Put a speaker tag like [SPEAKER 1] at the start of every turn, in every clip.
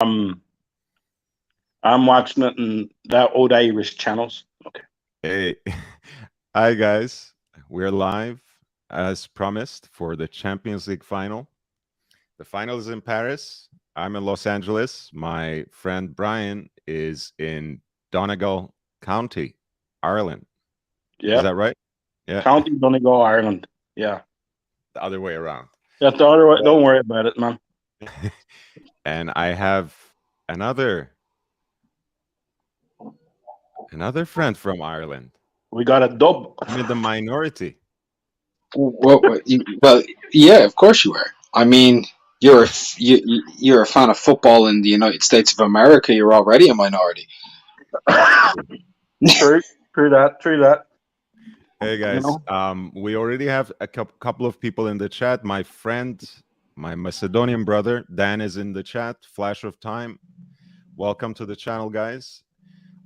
[SPEAKER 1] Um, I'm watching it in that old Irish channels. Okay.
[SPEAKER 2] Hey, hi guys. We're live as promised for the Champions League final. The final is in Paris. I'm in Los Angeles. My friend Brian is in Donegal County, Ireland. Is
[SPEAKER 1] Yeah.
[SPEAKER 2] that right? Yeah,
[SPEAKER 1] County Donegal, Ireland. Yeah.
[SPEAKER 2] the other way around.
[SPEAKER 1] That's the other way.
[SPEAKER 2] Well,
[SPEAKER 1] Don't worry about it, man.
[SPEAKER 2] and I have another another friend from Ireland.
[SPEAKER 1] We got a dub.
[SPEAKER 2] I'm in the minority.
[SPEAKER 3] Well, yeah, of course you are. I mean, you're a fan of football in the United States of America. You're already a minority.
[SPEAKER 1] True. True that. True that.
[SPEAKER 2] Hey
[SPEAKER 1] You
[SPEAKER 2] guys,
[SPEAKER 1] know.
[SPEAKER 2] we already have a couple of people in the chat. My friend, my Macedonian brother, Dan is in the chat. Flash of time. Welcome to the channel, guys.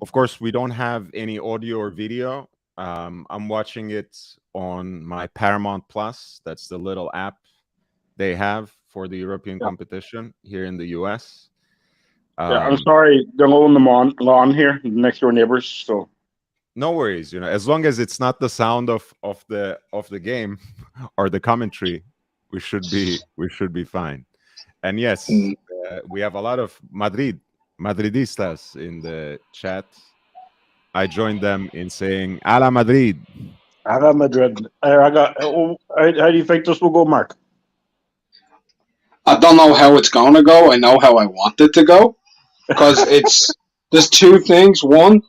[SPEAKER 2] Of course, we don't have any audio or video. I'm watching it on my Paramount Plus. That's the little app they have for the European
[SPEAKER 1] Yeah.
[SPEAKER 2] competition here in the US.
[SPEAKER 1] Yeah. I'm
[SPEAKER 2] Um,
[SPEAKER 1] sorry. They're on the lawn here, next door neighbors. So
[SPEAKER 2] no worries, as long as it's not the sound of the game or the commentary, we should be fine. And yes,
[SPEAKER 3] Mm.
[SPEAKER 2] we have a lot of Madridistas in the chat. I joined them in saying "A la Madrid."
[SPEAKER 1] I got Madrid. I got. How do you think this will go, Mark?
[SPEAKER 3] I don't know how it's gonna go. I know how I want it to go because it's there's two things. One,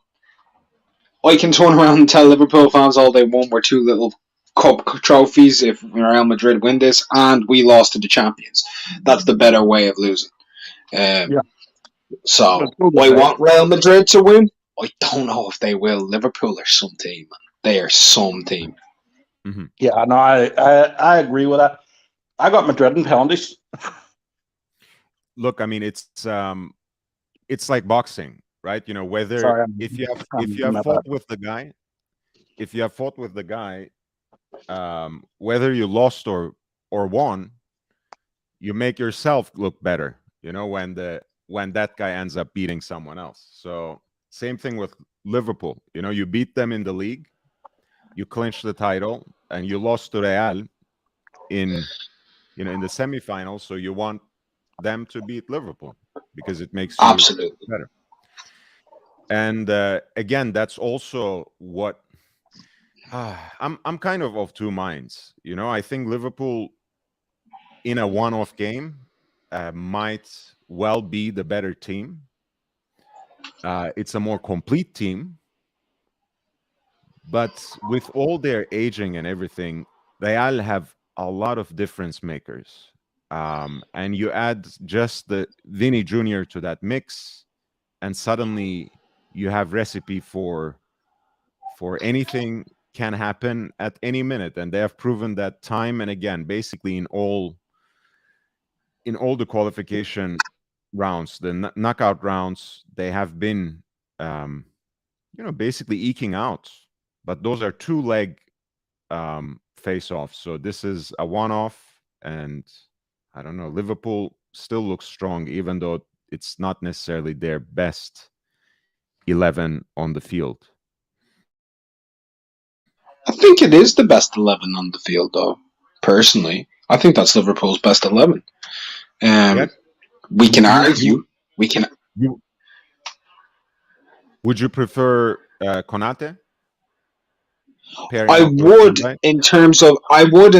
[SPEAKER 3] I can turn around and tell Liverpool fans all they want we're two little cup trophies if Real Madrid win this, and we lost to the champions. That's the better way of losing. Um,
[SPEAKER 1] Yeah.
[SPEAKER 3] so
[SPEAKER 1] Let's go
[SPEAKER 3] I
[SPEAKER 1] that way.
[SPEAKER 3] want Real Madrid to win. I don't know if they will. Liverpool are some team, man. They are some team.
[SPEAKER 2] Mhm.
[SPEAKER 1] Yeah. No. I agree with that. I got Madrid in penalties.
[SPEAKER 2] Look, I mean, it's like boxing, right? Whether
[SPEAKER 1] Sorry.
[SPEAKER 2] if you have
[SPEAKER 1] My bad.
[SPEAKER 2] fought with the guy, if you have fought with the guy, whether you lost or won, you make yourself look better. When that guy ends up beating someone else. So same thing with Liverpool. You beat them in the league, you clinch the title, and you lost to Real in in the semifinals. So you want them to beat Liverpool because it makes you
[SPEAKER 3] Absolutely.
[SPEAKER 2] better. And again, that's also what I'm kind of two minds. I think Liverpool in a one-off game might well be the better team. It's a more complete team, but with all their aging and everything, they all have a lot of difference makers. And you add just the Vinny Jr. to that mix, and suddenly you have recipe for anything can happen at any minute. And they have proven that time and again, basically in all the qualification rounds, the knockout rounds, they have been um, basically eking out. But those are two-leg face-offs. So this is a one-off, and I don't know. Liverpool still looks strong, even though it's not necessarily their best 11 on the field.
[SPEAKER 3] I think it is the best 11 on the field, though. Personally, I think that's Liverpool's best 11.
[SPEAKER 2] Yeah.
[SPEAKER 3] Um, we
[SPEAKER 2] You
[SPEAKER 3] can
[SPEAKER 2] you you
[SPEAKER 3] argue. We can.
[SPEAKER 2] you would you prefer Konate pairing
[SPEAKER 3] I
[SPEAKER 2] up with Van
[SPEAKER 3] would
[SPEAKER 2] Dijk?
[SPEAKER 3] in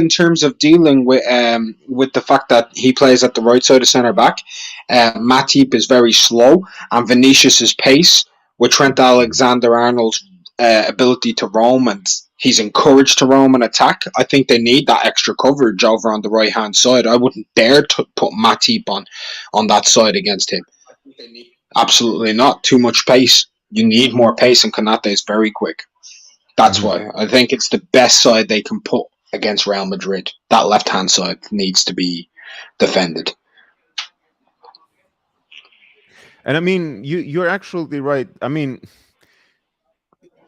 [SPEAKER 3] terms of dealing with the fact that he plays at the right side of centre back. Matip is very slow, and Vinicius's pace with Trent Alexander Arnold's ability to roam, and he's encouraged to roam and attack. I think they need that extra coverage over on the right hand side. I wouldn't dare to put Matip on that side against him. Absolutely not. Too much pace. You need more pace, and Konate is very quick. That's
[SPEAKER 2] Mhm.
[SPEAKER 3] why I think it's the best side they can put against Real Madrid. That left hand side needs to be defended.
[SPEAKER 2] And I mean, you're actually right. I mean,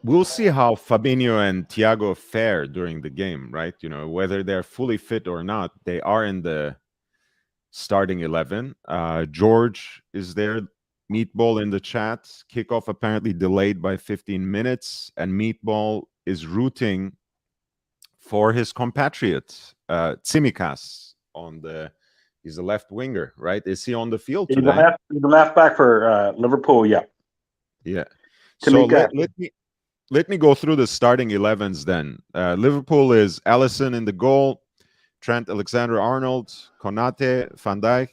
[SPEAKER 2] we'll see how Fabinho and Thiago fare during the game, right? Whether they're fully fit or not, they are in the starting 11. George is there. Meatball in the chat. Kickoff apparently delayed by 15 minutes, and Meatball is rooting for his compatriot, Tsimikas, he's a left winger, right? Is he on the field today?
[SPEAKER 1] He's the left back for Liverpool, yeah.
[SPEAKER 2] Yeah. So let me go through the starting 11s then. Liverpool is Alisson in the goal, Trent Alexander-Arnold, Konate, Van Dijk,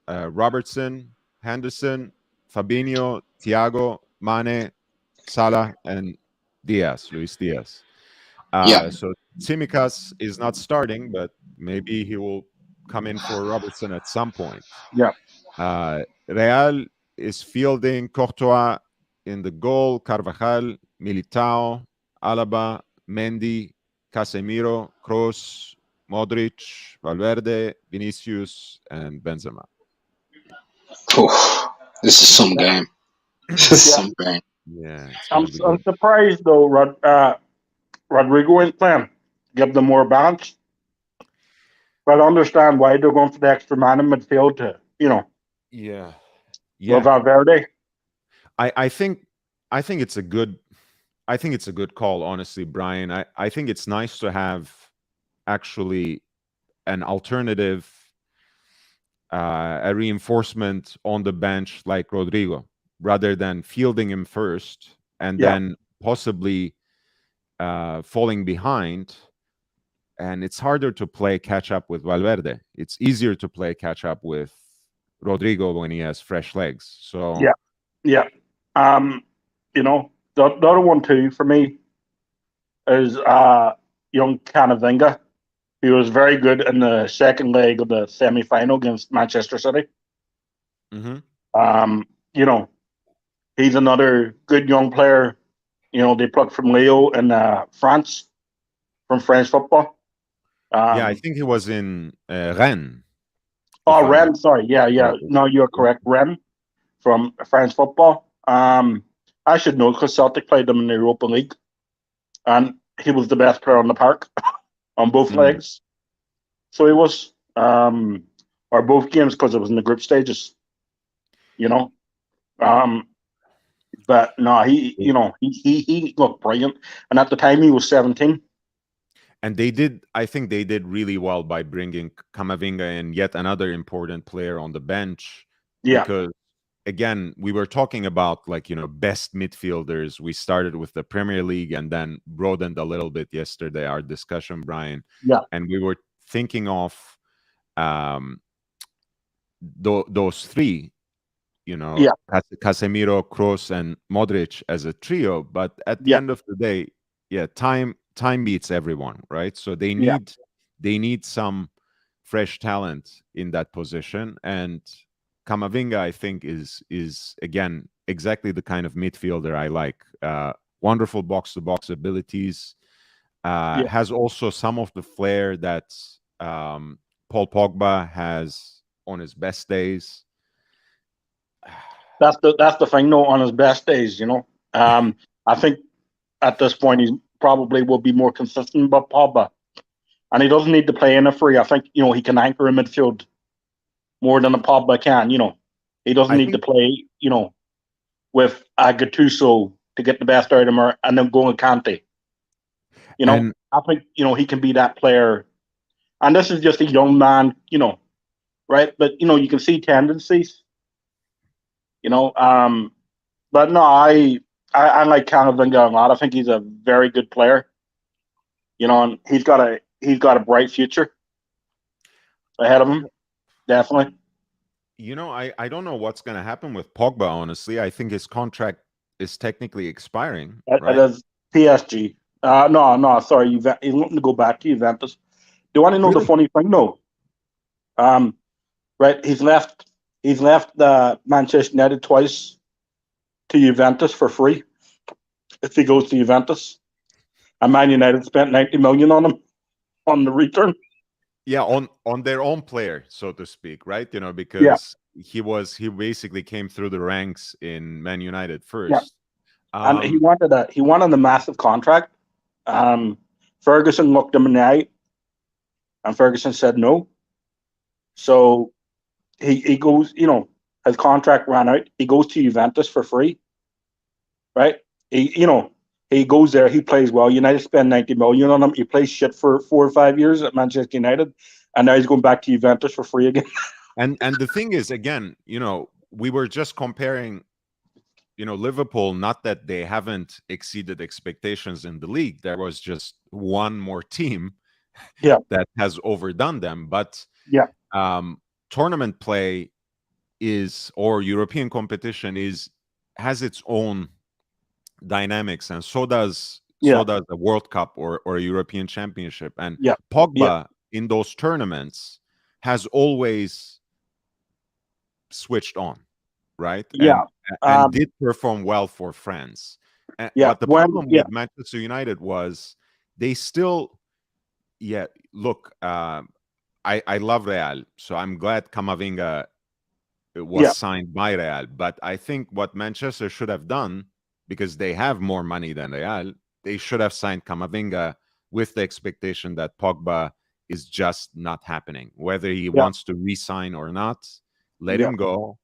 [SPEAKER 2] Robertson, Henderson, Fabinho, Thiago, Mane, Salah, and Luis Diaz. So Tsimikas is not starting, but maybe he will come in for Robertson at some point.
[SPEAKER 1] Yeah.
[SPEAKER 2] Real is fielding Courtois in the goal, Carvajal, Militao, Alaba, Mendy, Casemiro, Kroos, Modric, Valverde, Vinicius, and Benzema.
[SPEAKER 3] This is some game. This is some game.
[SPEAKER 2] Yeah.
[SPEAKER 1] I'm surprised though, Rodrigo ain't playing. Give them more balance. But I understand why they're going for the extra man in midfield to,
[SPEAKER 2] Yeah.
[SPEAKER 1] With Valverde.
[SPEAKER 2] I think it's a good call, honestly, Brian. I think it's nice to have actually an alternative, a reinforcement on the bench like Rodrigo, rather than fielding him first and then possibly falling behind. And it's harder to play catch up with Valverde. It's easier to play catch up with Rodrigo when he has fresh legs. So
[SPEAKER 1] yeah. The other one too for me is young Camavinga. He was very good in the second leg of the semi-final against Manchester City.
[SPEAKER 2] Mm-hmm.
[SPEAKER 1] He's another good young player. They plucked from Leo in France, from French football.
[SPEAKER 2] I think he was in Rennes.
[SPEAKER 1] Oh, Rennes, sorry. Yeah. No, you're correct. Rennes from French football. I should know because Celtic played them in the Europa League. And he was the best player on the park on both legs. So he was, or both games because it was in the group stages, But no, he looked brilliant. And at the time he was 17.
[SPEAKER 2] And I think they did really well by bringing Camavinga in, yet another important player on the bench.
[SPEAKER 1] Yeah.
[SPEAKER 2] Because, again, we were talking about, best midfielders. We started with the Premier League and then broadened a little bit yesterday, our discussion, Brian.
[SPEAKER 1] Yeah.
[SPEAKER 2] And we were thinking of those three, Casemiro, Kroos, and Modric as a trio. But at the end of the day, time beats everyone, right? So they need some fresh talent in that position, and Camavinga, I think, is again exactly the kind of midfielder I like. Wonderful box-to-box abilities. Has also some of the flair that Paul Pogba has on his best days.
[SPEAKER 1] That's the thing, though. On his best days, I think at this point he probably will be more consistent, but Pogba, and he doesn't need to play in a free. I think he can anchor in midfield more than a Pogba can. He doesn't need to play with Gattuso to get the best out of him, and then go with Kante. I think he can be that player. And this is just a young man, right? But you can see tendencies. But no, I like Camavinga a lot. I think he's a very good player. And he's got a bright future ahead of him, definitely.
[SPEAKER 2] I don't know what's going to happen with Pogba, honestly. I think his contract is technically expiring. Right?
[SPEAKER 1] It is PSG. No, sorry. He's looking to go back to Juventus. Do you want to know the funny thing, though? Right, he's left Manchester United twice to Juventus for free if he goes to Juventus. And Man United spent 90 million on him on the return.
[SPEAKER 2] Yeah, on their own player, so to speak, right? Because he basically came through the ranks in Man United first.
[SPEAKER 1] Yeah. And he wanted a massive contract. Ferguson looked him in the eye, and Ferguson said no. So he goes, his contract ran out. He goes to Juventus for free, right? He goes there. He plays well. United spend 90 million on him. He plays shit for 4 or 5 years at Manchester United, and now he's going back to Juventus for free again.
[SPEAKER 2] And the thing is, again, we were just comparing, Liverpool. Not that they haven't exceeded expectations in the league. There was just one more team, that has overdone them. But tournament play or European competition has its own dynamics, and so does the World Cup or a European Championship. And Pogba in those tournaments has always switched on, right? And did perform well for France. But the problem with Manchester United was they still, look, I love Real, so I'm glad Camavinga was signed by Real. But I think what Manchester should have done, because they have more money than Real, they should have signed Camavinga with the expectation that Pogba is just not happening. Whether he wants to re-sign or not, let him go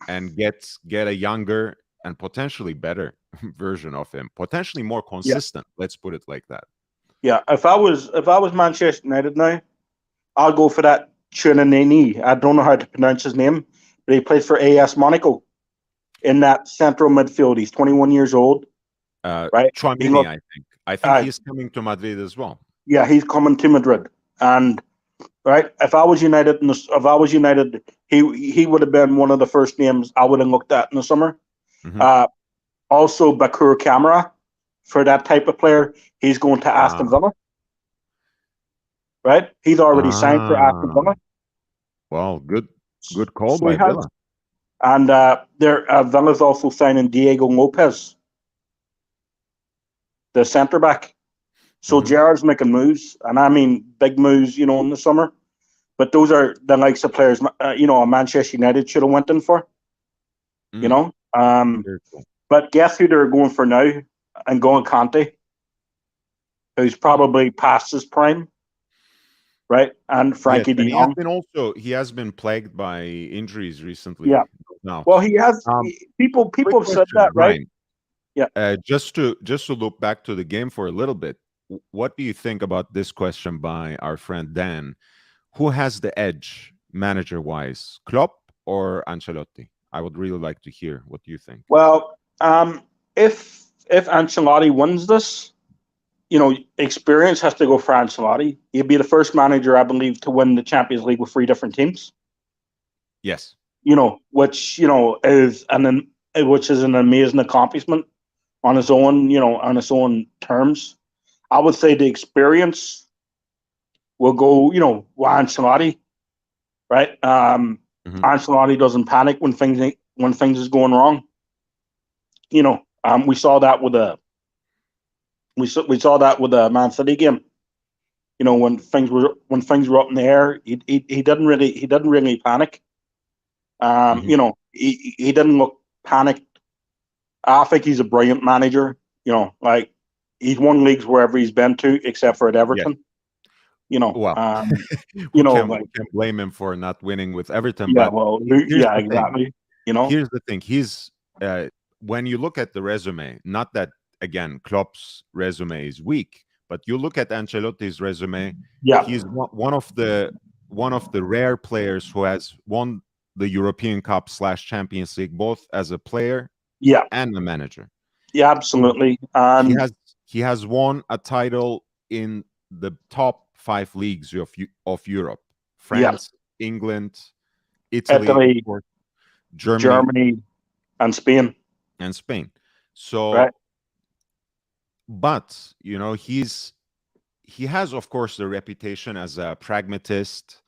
[SPEAKER 2] and get a younger and potentially better version of him, potentially more consistent. Let's put it like that.
[SPEAKER 1] Yeah, if I was Manchester United now, I'll go for that Chouameni. I don't know how to pronounce his name, but he plays for AS Monaco in that central midfield. He's 21 years old. Right?
[SPEAKER 2] Chouameni, I think he's coming to Madrid as well. Yeah,
[SPEAKER 1] he's coming to Madrid. And if I was United, he would have been one of the first names I would have looked at in the summer.
[SPEAKER 2] Mm-hmm.
[SPEAKER 1] Also, Bakur Kamara, for that type of player, he's going to Aston Villa. Right? He's already signed for Aston Villa.
[SPEAKER 2] Well, good call by Villa.
[SPEAKER 1] And Villa's also signing Diego Lopez, the centre back. So Gerrard's making moves, and I mean big moves, in the summer. But those are the likes of players, Manchester United should have went in for. But guess who they're going for now? And going Conte, who's probably past his prime, right? And Frankie de Jong.
[SPEAKER 2] He has been plagued by injuries recently.
[SPEAKER 1] Yeah.
[SPEAKER 2] No.
[SPEAKER 1] Well, he has. People have said that, right?
[SPEAKER 2] Ryan. Yeah. Just to look back to the game for a little bit, what do you think about this question by our friend Dan? Who has the edge, manager-wise, Klopp or Ancelotti? I would really like to hear what you think.
[SPEAKER 1] Well, if Ancelotti wins this, experience has to go for Ancelotti. He'd be the first manager, I believe, to win the Champions League with 3 different teams.
[SPEAKER 2] Yes.
[SPEAKER 1] Which is an amazing accomplishment on its own terms. I would say the experience will go, with Ancelotti, right? Ancelotti doesn't panic when things is going wrong. We saw that with the Man City game. When things were up in the air, he didn't really panic. He didn't look panicked. I think he's a brilliant manager. He's won leagues wherever he's been to, except for at Everton.
[SPEAKER 2] Well, we can't blame him for not winning with Everton.
[SPEAKER 1] Exactly.
[SPEAKER 2] Here's the thing: he's when you look at the resume, not that again Klopp's resume is weak, but you look at Ancelotti's resume.
[SPEAKER 1] Yeah,
[SPEAKER 2] he's one of the rare players who has won the European Cup / Champions League both as a player, and a manager.
[SPEAKER 1] Yeah, absolutely.
[SPEAKER 2] He has won a title in the top 5 leagues of Europe: France, England, Italy,
[SPEAKER 1] Germany, and Spain.
[SPEAKER 2] So, but he has, of course, the reputation as a pragmatist,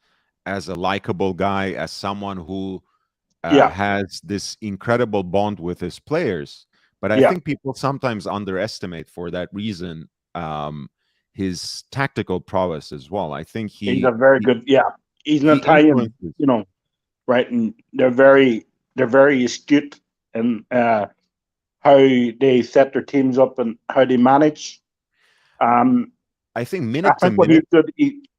[SPEAKER 2] as a likable guy, as someone who has this incredible bond with his players. But I think people sometimes underestimate, for that reason, his tactical prowess as well. I think
[SPEAKER 1] he's a very good. Yeah, he's an Italian. Right, and they're very astute in how they set their teams up and how they manage.
[SPEAKER 2] I think minute to minute.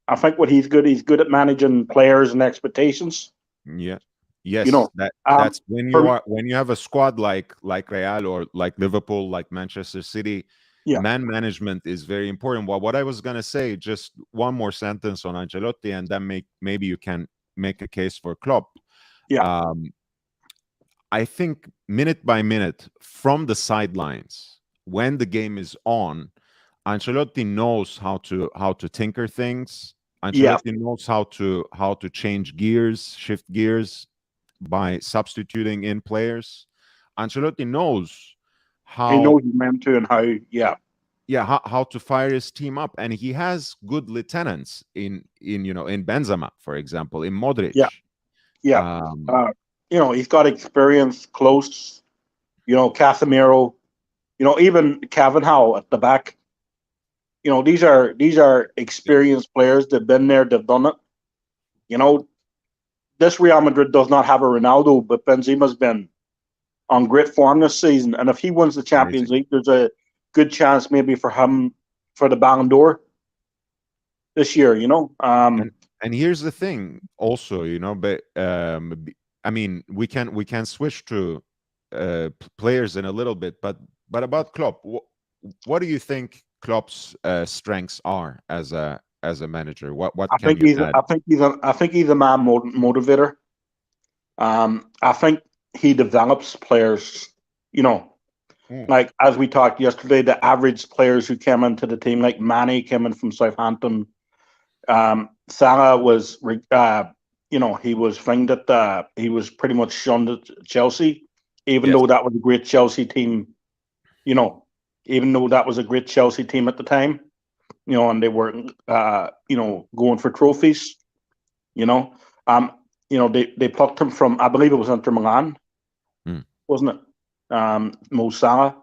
[SPEAKER 1] I think what he's good. He's good at managing players and expectations.
[SPEAKER 2] Yeah. Yes,
[SPEAKER 1] You know,
[SPEAKER 2] that's when
[SPEAKER 1] for,
[SPEAKER 2] you have a squad like Real or like Liverpool, like Manchester City.
[SPEAKER 1] yeah,
[SPEAKER 2] Man management is very important. Well, what I was gonna say, just one more sentence on Ancelotti, and then maybe you can make a case for Klopp.
[SPEAKER 1] yeah,
[SPEAKER 2] Um, I think minute by minute from the sidelines, when the game is on, Ancelotti knows how to tinker things.
[SPEAKER 1] yeah.
[SPEAKER 2] Ancelotti knows how to change gears, shift gears by substituting in players. Ancelotti knows
[SPEAKER 1] He
[SPEAKER 2] how,
[SPEAKER 1] knows he's meant to and how. Yeah,
[SPEAKER 2] yeah, how to fire his team up, and he has good lieutenants in in Benzema, for example, in Modric.
[SPEAKER 1] yeah, yeah.
[SPEAKER 2] Um,
[SPEAKER 1] Uh, he's got experience close. Casemiro. Even Kevin Howe at the back. These are experienced players. They've been there. They've done it. You know, this Real Madrid does not have a Ronaldo, but Benzema's been on great form this season. And if he wins the Champions
[SPEAKER 2] amazing.
[SPEAKER 1] League, there's a good chance maybe for him for the Ballon d'Or this year.
[SPEAKER 2] and and here's the thing also, but I mean, we can switch to players in a little bit, but about Klopp, what do you think Klopp's strengths are as a manager? What
[SPEAKER 1] I
[SPEAKER 2] can
[SPEAKER 1] think
[SPEAKER 2] you
[SPEAKER 1] he's
[SPEAKER 2] add?
[SPEAKER 1] I think he's a man motivator. I think he develops players. You know,
[SPEAKER 2] Mm,
[SPEAKER 1] like as we talked yesterday, the average players who came into the team, like Manny came in from Southampton. Salah was, he was thinged at he was pretty much shunned at Chelsea, even
[SPEAKER 2] yes.
[SPEAKER 1] though that was a great Chelsea team. You know, even though that was a great Chelsea team at the time. And they weren't, going for trophies. You know, um, they plucked him from, I believe it was Inter Milan,
[SPEAKER 2] Mm.
[SPEAKER 1] wasn't it? Mo Salah,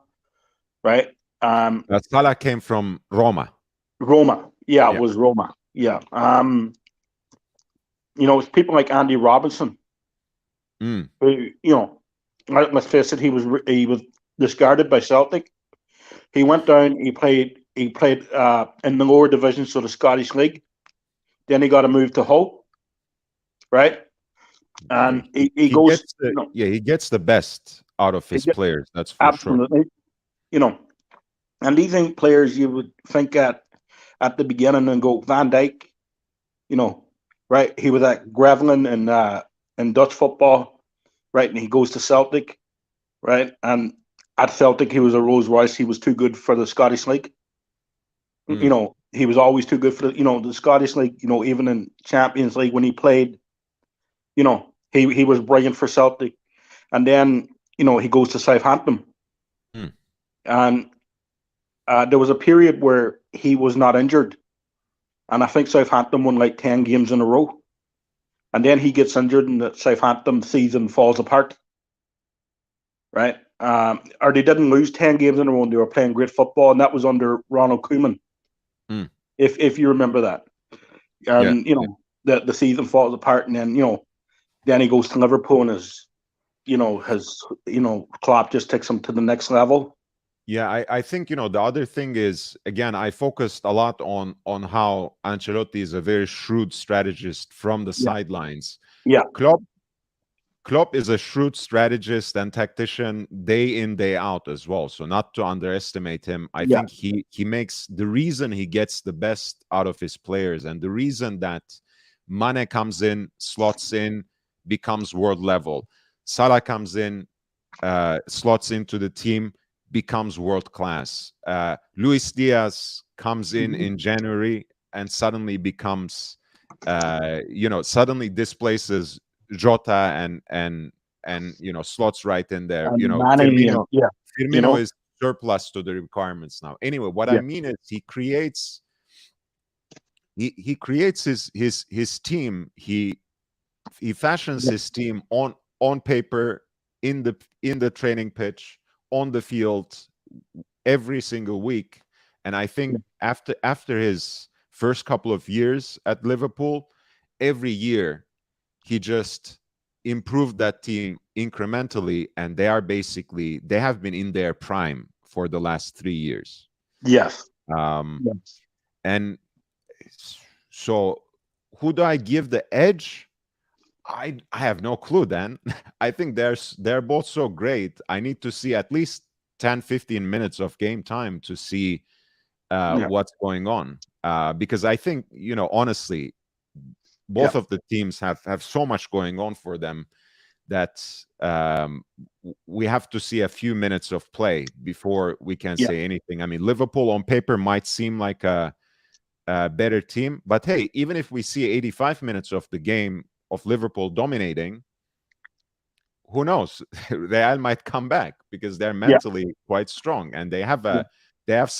[SPEAKER 1] right?
[SPEAKER 2] Salah came from Roma.
[SPEAKER 1] Roma, yeah, it
[SPEAKER 2] Yeah.
[SPEAKER 1] was Roma, yeah. It's people like Andy Robinson,
[SPEAKER 2] Mm.
[SPEAKER 1] who, let's face it, he was discarded by Celtic. He went down. He played in the lower divisions of the Scottish League. Then he got a move to Hull, right?
[SPEAKER 2] Yeah,
[SPEAKER 1] And he goes,
[SPEAKER 2] he gets the best out of
[SPEAKER 1] he
[SPEAKER 2] his
[SPEAKER 1] gets,
[SPEAKER 2] players. That's for sure.
[SPEAKER 1] absolutely, you know. And these ain't players you would think at the beginning and go Van Dijk, you know, right? He was at Gravelin in Dutch football, right? And he goes to Celtic, right? And at Celtic, he was a Rolls Royce. He was too good for the Scottish League.
[SPEAKER 2] Mm.
[SPEAKER 1] He was always too good for the Scottish League. Even in Champions League when he played, he was brilliant for Celtic. And then he goes to Southampton,
[SPEAKER 2] Mm.
[SPEAKER 1] and there was a period where he was not injured, and I think Southampton won like 10 games in a row. And then he gets injured, and the Southampton season falls apart, right? Or they didn't lose 10 games in a row, and they were playing great football, and that was under Ronald Koeman,
[SPEAKER 2] Mm.
[SPEAKER 1] if you remember that.
[SPEAKER 2] Yeah.
[SPEAKER 1] And the season falls apart, and then he goes to Liverpool, and Klopp just takes him to the next level.
[SPEAKER 2] Yeah, I think the other thing is, again, I focused a lot on how Ancelotti is a very shrewd strategist from the
[SPEAKER 1] Yeah,
[SPEAKER 2] sidelines.
[SPEAKER 1] yeah,
[SPEAKER 2] Klopp is a shrewd strategist and tactician day in, day out as well. So not to underestimate him. I
[SPEAKER 1] yeah,
[SPEAKER 2] think he makes the reason he gets the best out of his players, and the reason that Mane comes in, slots in, becomes world level. Salah comes in, slots into the team, becomes world class. Luis Diaz comes in January and suddenly becomes, suddenly displaces Jota and slots right in there.
[SPEAKER 1] and Manny, and yeah, you
[SPEAKER 2] Firmino
[SPEAKER 1] know,
[SPEAKER 2] is surplus to the requirements now. Anyway, what I
[SPEAKER 1] yeah,
[SPEAKER 2] mean is he creates his team. He fashions
[SPEAKER 1] yeah,
[SPEAKER 2] his team on paper, in the training pitch, on the field, every single week. And I think
[SPEAKER 1] yeah,
[SPEAKER 2] after his first couple of years at Liverpool, every year he just improved that team incrementally, and they have been in their prime for the last 3 years.
[SPEAKER 1] yes,
[SPEAKER 2] Um,
[SPEAKER 1] yes,
[SPEAKER 2] and so, who do I give the edge? I have no clue, Dan. I think they're both so great. I need to see at least 10, 15 minutes of game time to see what's going on. Because I think, honestly, both of the teams have so much going on for them that we have to see a few minutes of play before we can say anything. I mean, Liverpool on paper might seem like a better team, but hey, even if we see 85 minutes of the game of Liverpool dominating, who knows? Real might come back because they're mentally quite strong, and they have they have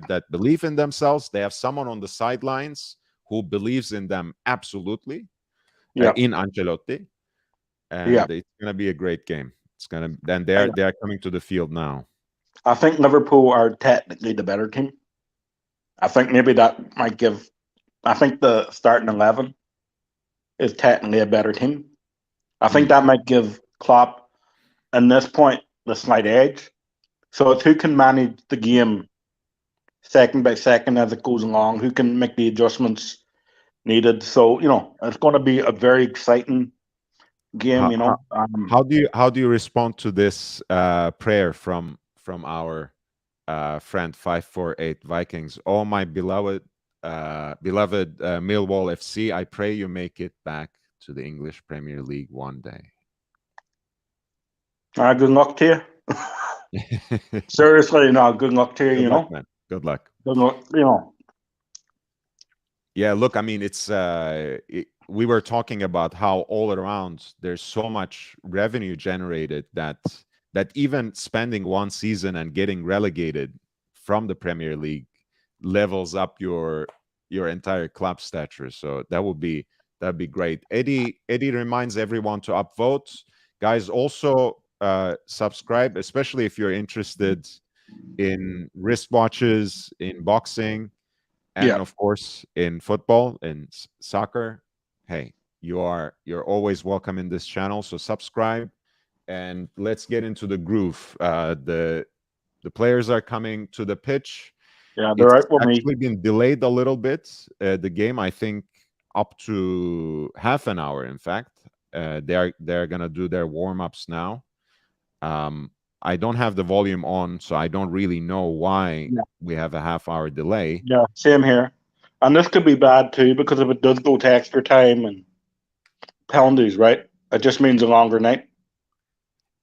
[SPEAKER 2] that belief in themselves. They have someone on the sidelines who believes in them absolutely, in Ancelotti, and it's going to be a great game. It's going to, then they're coming to the field now.
[SPEAKER 1] I think Liverpool are technically the better team. I think maybe that might give. I think the starting 11 is technically a better team. I think that might give Klopp, in this point, the slight edge. So it's who can manage the game second by second as it goes along, who can make the adjustments needed. So it's going to be a very exciting game.
[SPEAKER 2] How do you respond to this prayer from our friend 548 Vikings? Oh, my beloved Millwall FC, I pray you make it back to the English Premier League one day.
[SPEAKER 1] Good luck to you. Seriously, good luck to you.
[SPEAKER 2] Good luck, man. Good luck.
[SPEAKER 1] Good luck.
[SPEAKER 2] Yeah, look, I mean, it's we were talking about how all around there's so much revenue generated that even spending one season and getting relegated from the Premier League levels up your entire club stature. So that'd be great. Eddie reminds everyone to upvote. Guys, also subscribe, especially if you're interested in wristwatches, in boxing, and of course in football and soccer. Hey, you're always welcome in this channel. So subscribe and let's get into the groove. The players are coming to the pitch.
[SPEAKER 1] Yeah, they're right with me.
[SPEAKER 2] Actually been delayed a little bit. The game, I think, up to half an hour. In fact, they're gonna do their warm-ups now. I don't have the volume on, so I don't really know why we have a half-hour delay.
[SPEAKER 1] Yeah, same here. And this could be bad too, because if it does go to extra time and penalties, right? It just means a longer night.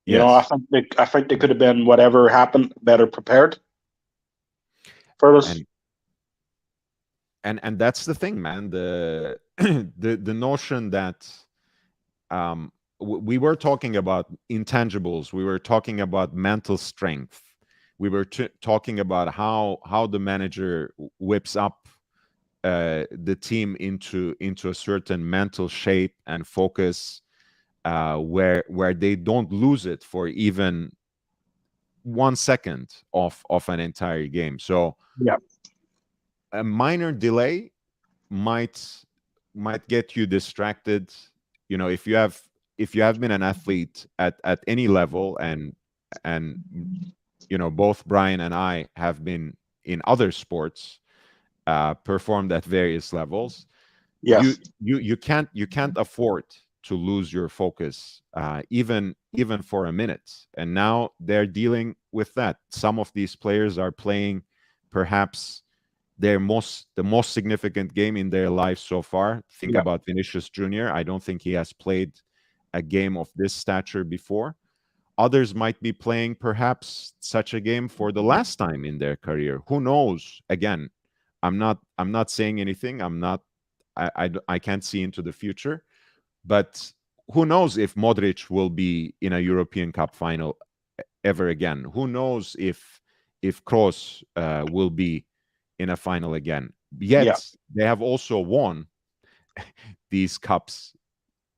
[SPEAKER 2] Yes.
[SPEAKER 1] I think they could have been, whatever happened, better prepared for this.
[SPEAKER 2] And that's the thing, man. The the notion that we were talking about intangibles, we were talking about mental strength, we were talking about how the manager whips up the team into a certain mental shape and focus, where they don't lose it for even 1 second of an entire game. So a minor delay might get you distracted. If you have been an athlete at any level, and both Brian and I have been in other sports, performed at various levels.
[SPEAKER 1] Yes.
[SPEAKER 2] You can't afford to lose your focus, even for a minute. And now they're dealing with that. Some of these players are playing perhaps the most significant game in their life so far. Think about Vinicius Jr. I don't think he has played a game of this stature before. Others might be playing perhaps such a game for the last time in their career. Who knows? Again, I'm not saying anything. I can't see into the future, but who knows if Modric will be in a European Cup final ever again? Who knows if Kroos will be in a final again? Yet they have also won these cups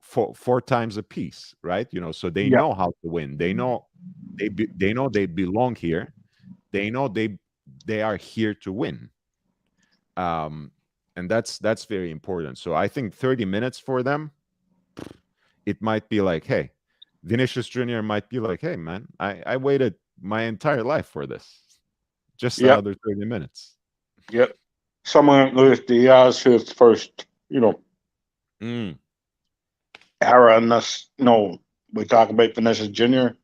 [SPEAKER 2] four times a piece, right? So they know how to win. They know they belong here. They know they are here to win. And that's very important. So I think 30 minutes for them, it might be like, hey, Vinicius Jr. might be like, hey, man, I waited my entire life for this. Just another 30 minutes.
[SPEAKER 1] Yep. Someone like Luis Diaz, who's first, era in this. We talk about Vinicius Junior.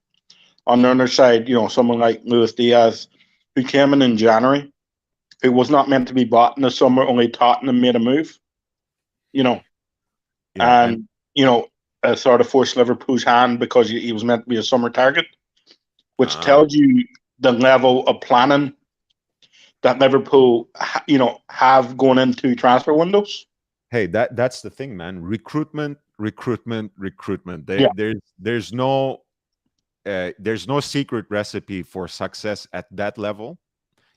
[SPEAKER 1] On the other side, someone like Luis Diaz, who came in January, who was not meant to be bought in the summer. Only Tottenham made a move.
[SPEAKER 2] Yeah,
[SPEAKER 1] And sort of forced Liverpool's hand because he was meant to be a summer target, which tells you the level of planning that Liverpool, have going into transfer windows.
[SPEAKER 2] hey, that's the thing, man. Recruitment.
[SPEAKER 1] Yeah.
[SPEAKER 2] There's no secret recipe for success at that level.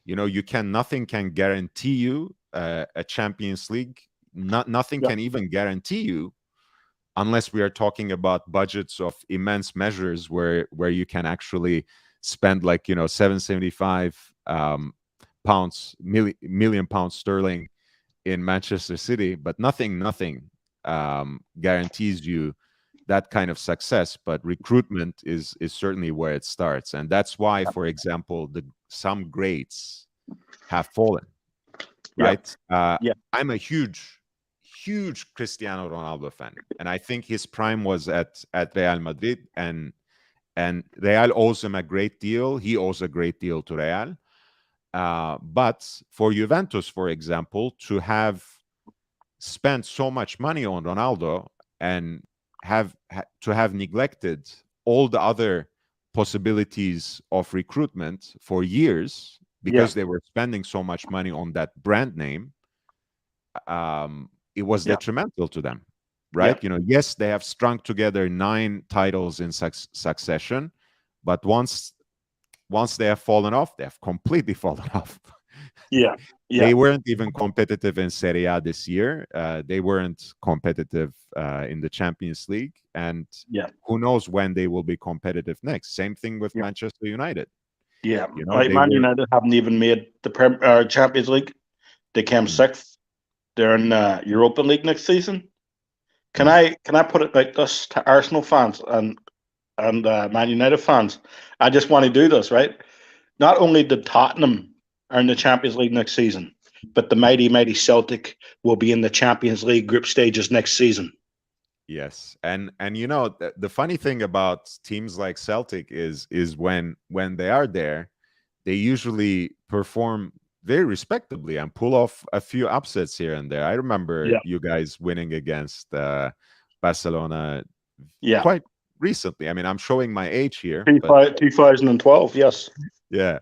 [SPEAKER 2] Nothing can guarantee you a Champions League. Nothing
[SPEAKER 1] Yeah.
[SPEAKER 2] can even guarantee you, unless we are talking about budgets of immense measures where you can actually spend like 775 million pounds sterling in Manchester City, but nothing guarantees you that kind of success. But recruitment is certainly where it starts, and that's why, for example, some greats have fallen, right?
[SPEAKER 1] Yeah.
[SPEAKER 2] I'm a huge Cristiano Ronaldo fan, and I think his prime was at Real Madrid, and Real owes him a great deal. He owes a great deal to Real. But for Juventus, for example, to have spent so much money on Ronaldo and to have neglected all the other possibilities of recruitment for years because they were spending so much money on that brand name, it was detrimental to them, right? Yes, they have strung together 9 titles in succession, but once they have fallen off, they have completely fallen off.
[SPEAKER 1] Yeah.
[SPEAKER 2] They weren't even competitive in Serie A this year. They weren't competitive in the Champions League, and who knows when they will be competitive next. Same thing with Manchester United.
[SPEAKER 1] Yeah, Man United haven't even made the Champions League. They came 6th. They're in Europa League next season. Can I put it like this to Arsenal fans and Man United fans? I just want to do this, right? Not only did Tottenham are in the Champions League next season, but the mighty Celtic will be in the Champions League group stages next season.
[SPEAKER 2] Yes, and the funny thing about teams like Celtic is when they are there, they usually perform very respectably and pull off a few upsets here and there. I remember you guys winning against Barcelona quite recently. I mean, I'm showing my age here.
[SPEAKER 1] 2012, yes.
[SPEAKER 2] Yeah.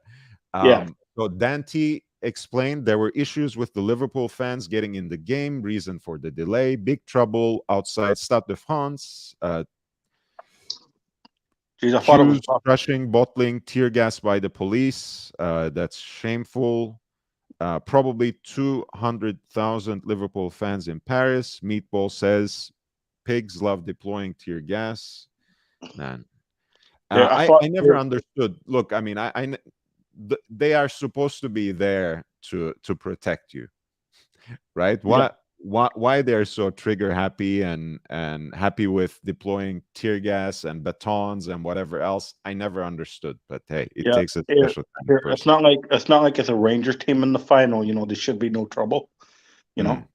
[SPEAKER 2] So Dante explained there were issues with the Liverpool fans getting in the game, reason for the delay, big trouble outside Stade de France, crushing, bottling, tear gas by the police. That's shameful. Probably 200,000 Liverpool fans in Paris. Meatball says pigs love deploying tear gas. Man, I never understood. Look, I mean, they are supposed to be there to protect you, right? Why they're so trigger happy and happy with deploying tear gas and batons and whatever else, I never understood. But hey, it takes a special kind of person.
[SPEAKER 1] It's not like it's a Rangers team in the final. There should be no trouble.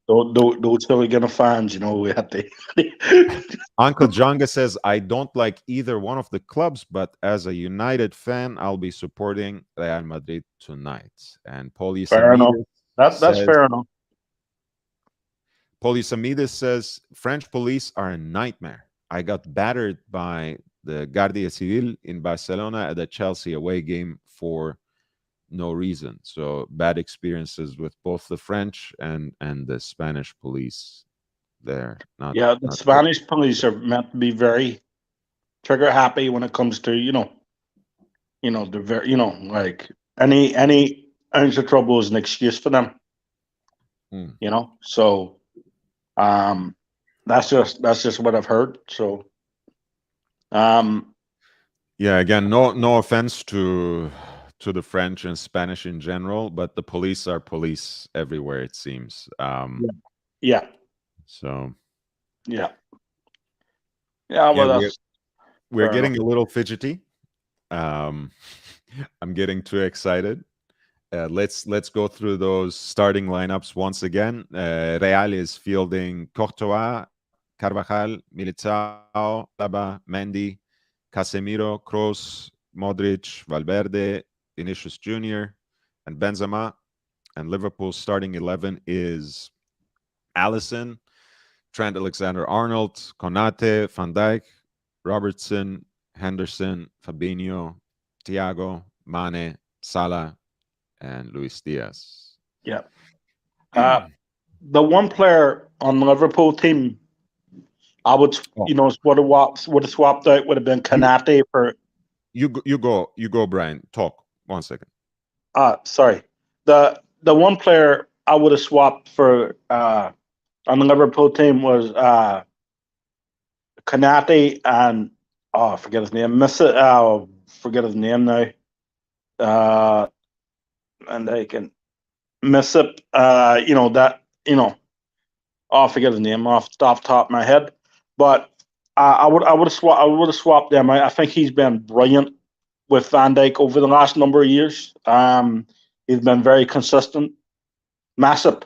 [SPEAKER 1] Those Gilligan fans, we have to.
[SPEAKER 2] Uncle Jonga says, I don't like either one of the clubs, but as a United fan, I'll be supporting Real Madrid tonight. And
[SPEAKER 1] Fair enough. That's fair enough.
[SPEAKER 2] Polisamides says, French police are a nightmare. I got battered by the Guardia Civil in Barcelona at the Chelsea away game for no reason. So bad experiences with both the French and the Spanish police there.
[SPEAKER 1] The Spanish police are meant to be very trigger happy when it comes to they're very like any ounce of trouble is an excuse for them. So that's just what I've heard. So
[SPEAKER 2] again, no offense to the French and Spanish in general, but the police are police everywhere, it seems. So well, we're getting a little fidgety. I'm getting too excited. Let's go through those starting lineups once again. Real is fielding Courtois, Carvajal, Militao, Alaba, Mendy, Casemiro, Kroos, Modric, Valverde, Vinicius Jr., and Benzema. And Liverpool's starting 11 is Alisson, Trent Alexander-Arnold, Konate, Van Dijk, Robertson, Henderson, Fabinho, Thiago, Mane, Salah, and Luis Diaz.
[SPEAKER 1] Yeah. The one player on the Liverpool team I would, would have swapped out would have been Konate for.
[SPEAKER 2] You go, Brian. Talk 1 second.
[SPEAKER 1] Sorry. The one player I would have swapped for on the Liverpool team was Konate and I forget his name. Forget his name now. And I can miss it. I forget his name off the top of my head. But I would have swapped them. I think he's been brilliant with Van Dijk over the last number of years. He's been very consistent. Massive.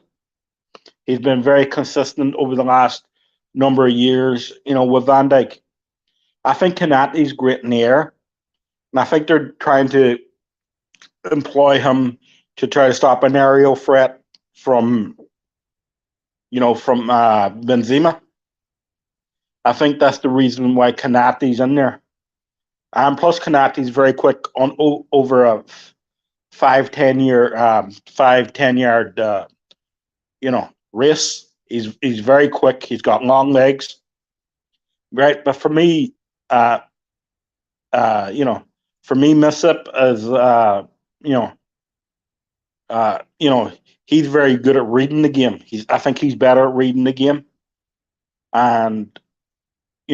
[SPEAKER 1] He's been very consistent over the last number of years, with Van Dijk. I think Konate's great in the air. And I think they're trying to employ him to try to stop an aerial threat from Benzema. I think that's the reason why Konate's in there. And plus, Konate's very quick on over a 5-10 yard race. He's very quick. He's got long legs, right? But for me, Misip is he's very good at reading the game. I think he's better at reading the game, and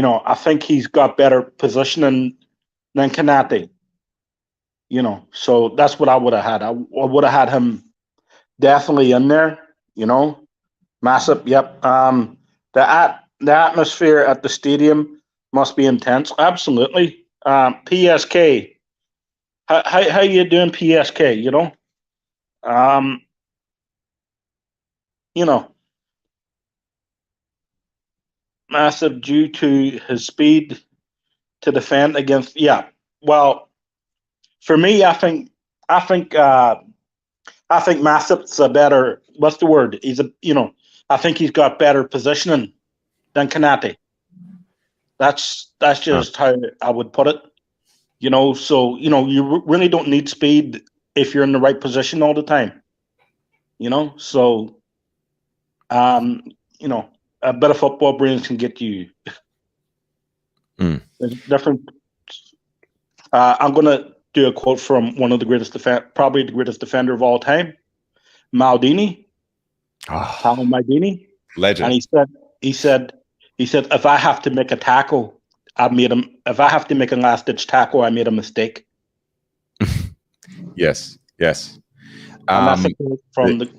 [SPEAKER 1] I think he's got better positioning than Konate. So that's what I would have had. I would have had him definitely in there. Massive. Yep. The atmosphere at the stadium must be intense. Absolutely. PSK. How you doing, PSK? Massive due to his speed to defend against. Yeah. Well, for me, I think Massip's a better. What's the word? I think he's got better positioning than Konate. That's just how I would put it. So you really don't need speed if you're in the right position all the time. So a bit of football brains can get you. There's different. I'm gonna do a quote from one of the greatest probably the greatest defender of all time, Maldini. Paolo Maldini,
[SPEAKER 2] legend.
[SPEAKER 1] And he said, if I have to make a tackle, if I have to make a last ditch tackle, I made a mistake.
[SPEAKER 2] Yes.
[SPEAKER 1] And that's a quote from the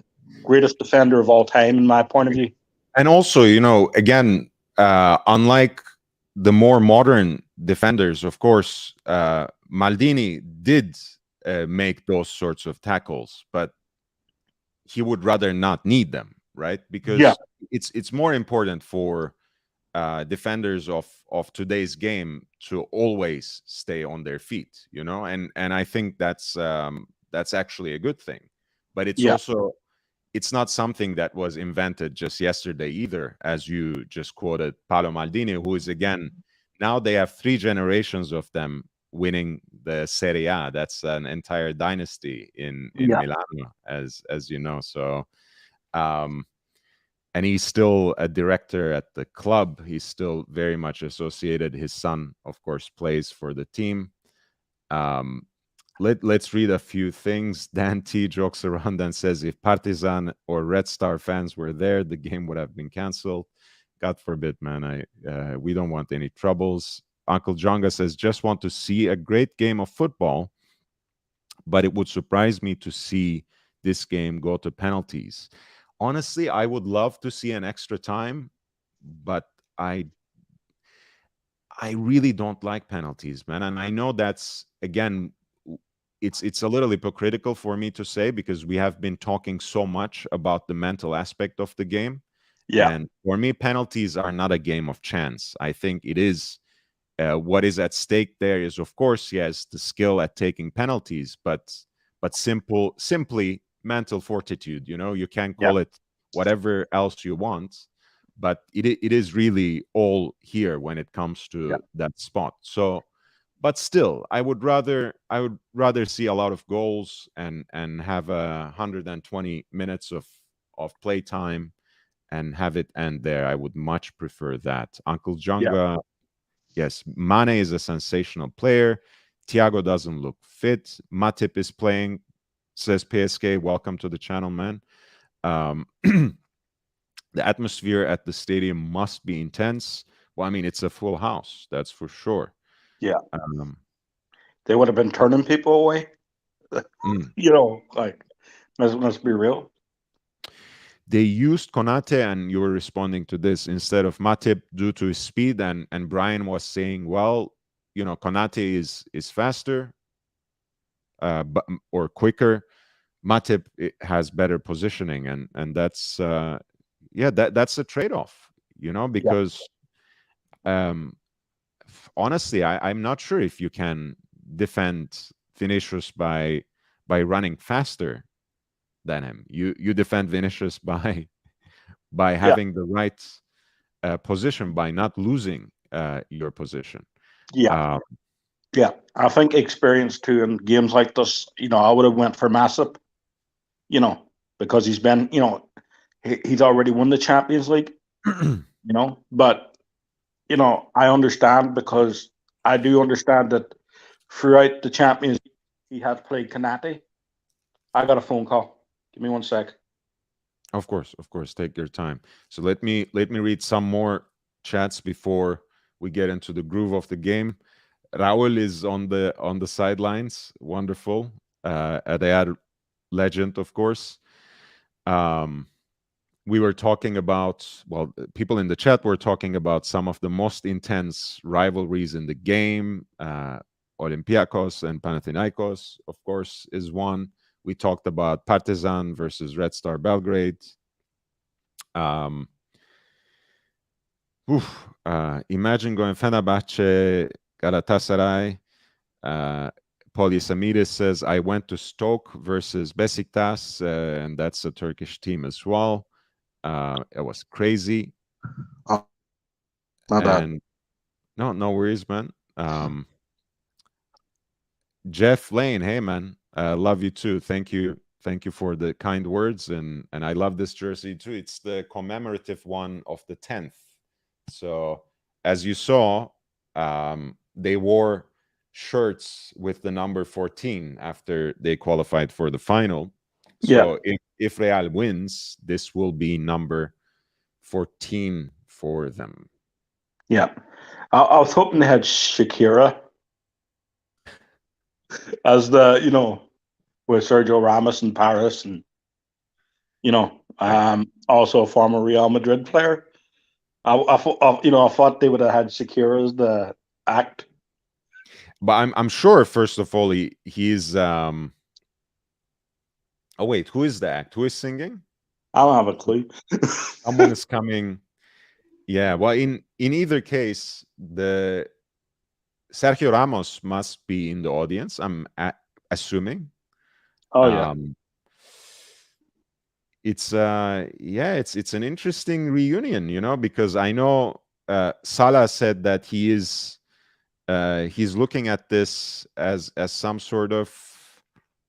[SPEAKER 1] greatest defender of all time, in my point of view.
[SPEAKER 2] And also, again, unlike the more modern defenders, of course, Maldini did make those sorts of tackles, but he would rather not need them, right? Because it's more important for defenders of today's game to always stay on their feet, and I think that's actually a good thing. But it's also, it's not something that was invented just yesterday either, as you just quoted Paolo Maldini, who is, again, now they have 3 generations of them winning the Serie A. That's an entire dynasty in Milano, as you know. So, and he's still a director at the club. He's still very much associated. His son, of course, plays for the team. Let's read a few things. Dan T jokes around and says, if Partizan or Red Star fans were there, the game would have been canceled. God forbid, man. We don't want any troubles. Uncle Jonga says, just want to see a great game of football, but it would surprise me to see this game go to penalties. Honestly, I would love to see an extra time, but I really don't like penalties, man. And I know that's, again, it's a little hypocritical for me to say, because we have been talking so much about the mental aspect of the game.
[SPEAKER 1] Yeah.
[SPEAKER 2] And for me, penalties are not a game of chance. I think it is what is at stake there is, of course, yes, the skill at taking penalties, but simply mental fortitude. You can
[SPEAKER 1] Yeah.
[SPEAKER 2] call it whatever else you want, but it is really all here when it comes
[SPEAKER 1] Yeah.
[SPEAKER 2] to that spot. So, but still, I would rather see a lot of goals and have 120 minutes of play time and have it end there. I would much prefer that. Uncle
[SPEAKER 1] Yeah.
[SPEAKER 2] Jonga, yes, Mane is a sensational player. Thiago doesn't look fit. Matip is playing, says PSK. Welcome to the channel, man. Um, the atmosphere at the stadium must be intense. Well, I mean, it's a full house, that's for sure.
[SPEAKER 1] Yeah.
[SPEAKER 2] Um,
[SPEAKER 1] They would have been turning people away.
[SPEAKER 2] mm.
[SPEAKER 1] Like, let's be real.
[SPEAKER 2] They used Konate, and you were responding to this, instead of Matip due to his speed, and Brian was saying, well, Konate is faster, or quicker. Matip has better positioning, and that's that's a trade-off,
[SPEAKER 1] Yeah.
[SPEAKER 2] because honestly, I'm not sure if you can defend Vinicius by running faster than him. You defend Vinicius by
[SPEAKER 1] Yeah.
[SPEAKER 2] having the right position, by not losing your position.
[SPEAKER 1] Yeah.
[SPEAKER 2] Uh,
[SPEAKER 1] Yeah. I think experience too in games like this. I would have went for Massip. Because he's been. He's already won the Champions League. But I understand, because I do understand that throughout the Champions League he has played Kanate. I got a phone call. Give me 1 sec.
[SPEAKER 2] Of course, take your time. So let me read some more chats before we get into the groove of the game. Raul is on the sidelines. Wonderful. A Real legend, of course. We were talking about, well, people in the chat were talking about some of the most intense rivalries in the game. Olympiacos and Panathinaikos, of course, is one. We talked about Partizan versus Red Star Belgrade. Imagine going Fenerbahce, Galatasaray. Polysamidis says, I went to Stoke versus Besiktas, and that's a Turkish team as well. It was crazy.
[SPEAKER 3] Oh, my bad.
[SPEAKER 2] And no worries, man. Jeff Lane, hey man, love you too. Thank you for the kind words, and I love this jersey too. It's the commemorative one of the 10th. So as you saw, they wore shirts with the number 14 after they qualified for the final. So if Real wins, this will be number 14 for them.
[SPEAKER 1] Yeah. I was hoping they had Shakira as with Sergio Ramos in Paris, and also a former Real Madrid player. I thought they would have had Shakira as the act.
[SPEAKER 2] But I'm sure, first of all, he's oh wait, who is the act? Who is singing?
[SPEAKER 1] I don't have a clue.
[SPEAKER 2] Someone is coming. Yeah, well, in either case, the Sergio Ramos must be in the audience, I'm assuming.
[SPEAKER 1] Oh yeah.
[SPEAKER 2] It's it's an interesting reunion, because I know Salah said that he's looking at this as some sort of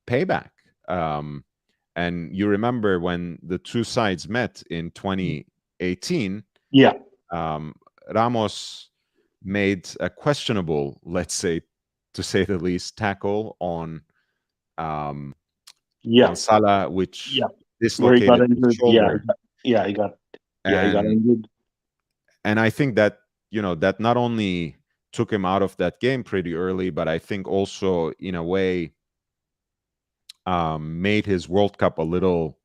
[SPEAKER 2] payback. And you remember when the two sides met in 2018?
[SPEAKER 1] Yeah.
[SPEAKER 2] Ramos made a questionable, let's say, to say the least, tackle on Salah, which dislocated
[SPEAKER 1] where he got injured.
[SPEAKER 2] his shoulder.
[SPEAKER 1] He got injured.
[SPEAKER 2] And I think that that not only took him out of that game pretty early, but I think also in a way made his World Cup a little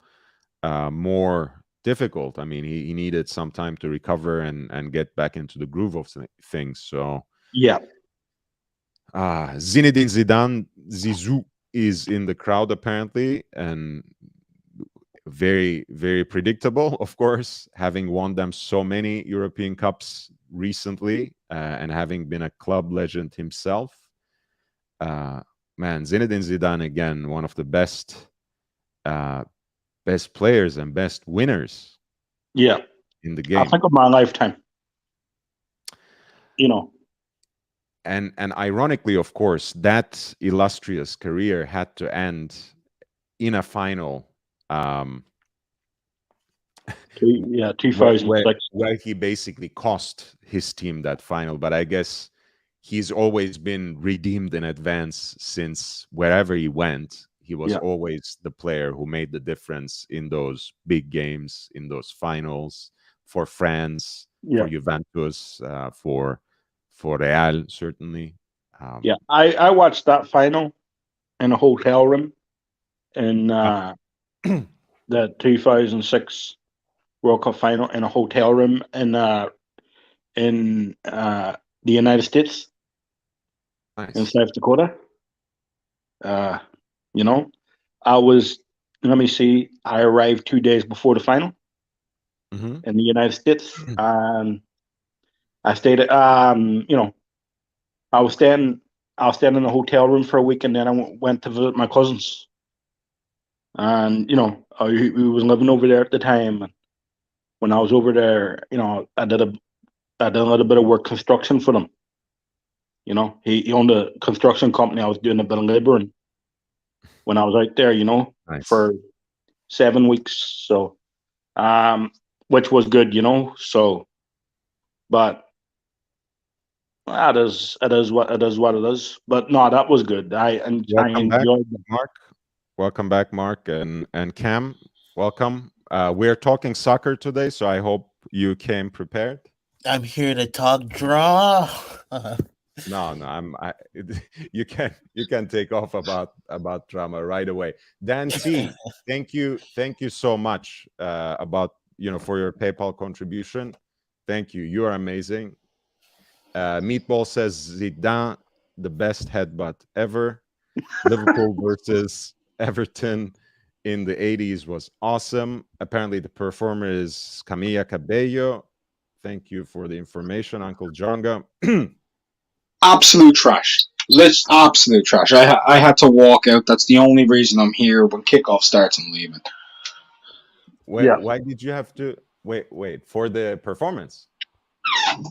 [SPEAKER 2] more difficult. I mean, he needed some time to recover and get back into the groove of things. So Zinedine Zidane, Zizou, is in the crowd apparently, and very, very predictable, of course, having won them so many European Cups recently, and having been a club legend himself. Man, Zinedine Zidane, again, one of the best players and best winners
[SPEAKER 1] Yeah,
[SPEAKER 2] in the
[SPEAKER 1] I
[SPEAKER 2] game.
[SPEAKER 1] think of my lifetime. You know.
[SPEAKER 2] And ironically, of course, that illustrious career had to end in a final,
[SPEAKER 1] Yeah,
[SPEAKER 2] where,
[SPEAKER 1] 2006.
[SPEAKER 2] where he basically cost his team that final. But I guess he's always been redeemed in advance, since wherever he went, he was
[SPEAKER 1] Yeah.
[SPEAKER 2] always the player who made the difference in those big games, in those finals, for France,
[SPEAKER 1] Yeah.
[SPEAKER 2] for Juventus, for Real, certainly.
[SPEAKER 1] Yeah, I watched that final in a hotel room in the 2006 World Cup final in a hotel room in the United States, in
[SPEAKER 2] Nice.
[SPEAKER 1] South Dakota. You know, let me see, I arrived 2 days before the final
[SPEAKER 2] Mhm.
[SPEAKER 1] in the United States, and I stayed at, I was staying in a hotel room for a week, and then I went to visit my cousins. And he was living over there at the time. And when I was over there, I did a little bit of work construction for them. He owned a construction company. I was doing a bit of laboring when I was out there.
[SPEAKER 2] Nice.
[SPEAKER 1] For 7 weeks. So, which was good. So, but it is what it is. But no, that was good. I
[SPEAKER 2] Welcome back,
[SPEAKER 1] enjoyed it.
[SPEAKER 2] Mark. Welcome back, Mark, and Cam. Welcome. We're talking soccer today, so I hope you came prepared.
[SPEAKER 4] I'm here to talk draw.
[SPEAKER 2] No, you can take off about drama right away. Dan T, thank you so much for your PayPal contribution. Thank you. You are amazing. Meatball says Zidane, the best headbutt ever. Liverpool versus Everton in the 80s was awesome. Apparently, the performer is Camilla Cabello. Thank you for the information, Uncle Jonga.
[SPEAKER 3] Absolute trash. Absolute trash. I had to walk out. That's the only reason I'm here. When kickoff starts, I'm leaving.
[SPEAKER 2] Why did you have to wait for the performance?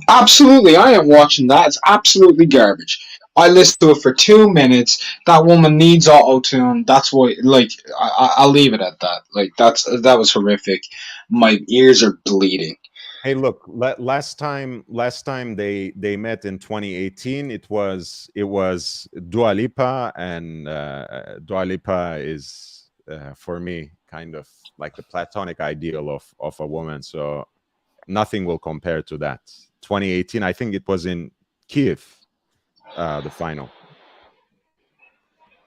[SPEAKER 3] Absolutely, I am watching that. It's absolutely garbage. I listened to it for 2 minutes. That woman needs auto tune. That's why. Like, I'll leave it at that. Like, that was horrific. My ears are bleeding.
[SPEAKER 2] Hey, look, last time they met in 2018, it was Dua Lipa, and Dua Lipa is for me kind of like the platonic ideal of a woman. So nothing will compare to that. 2018, I think it was in Kiev, the final.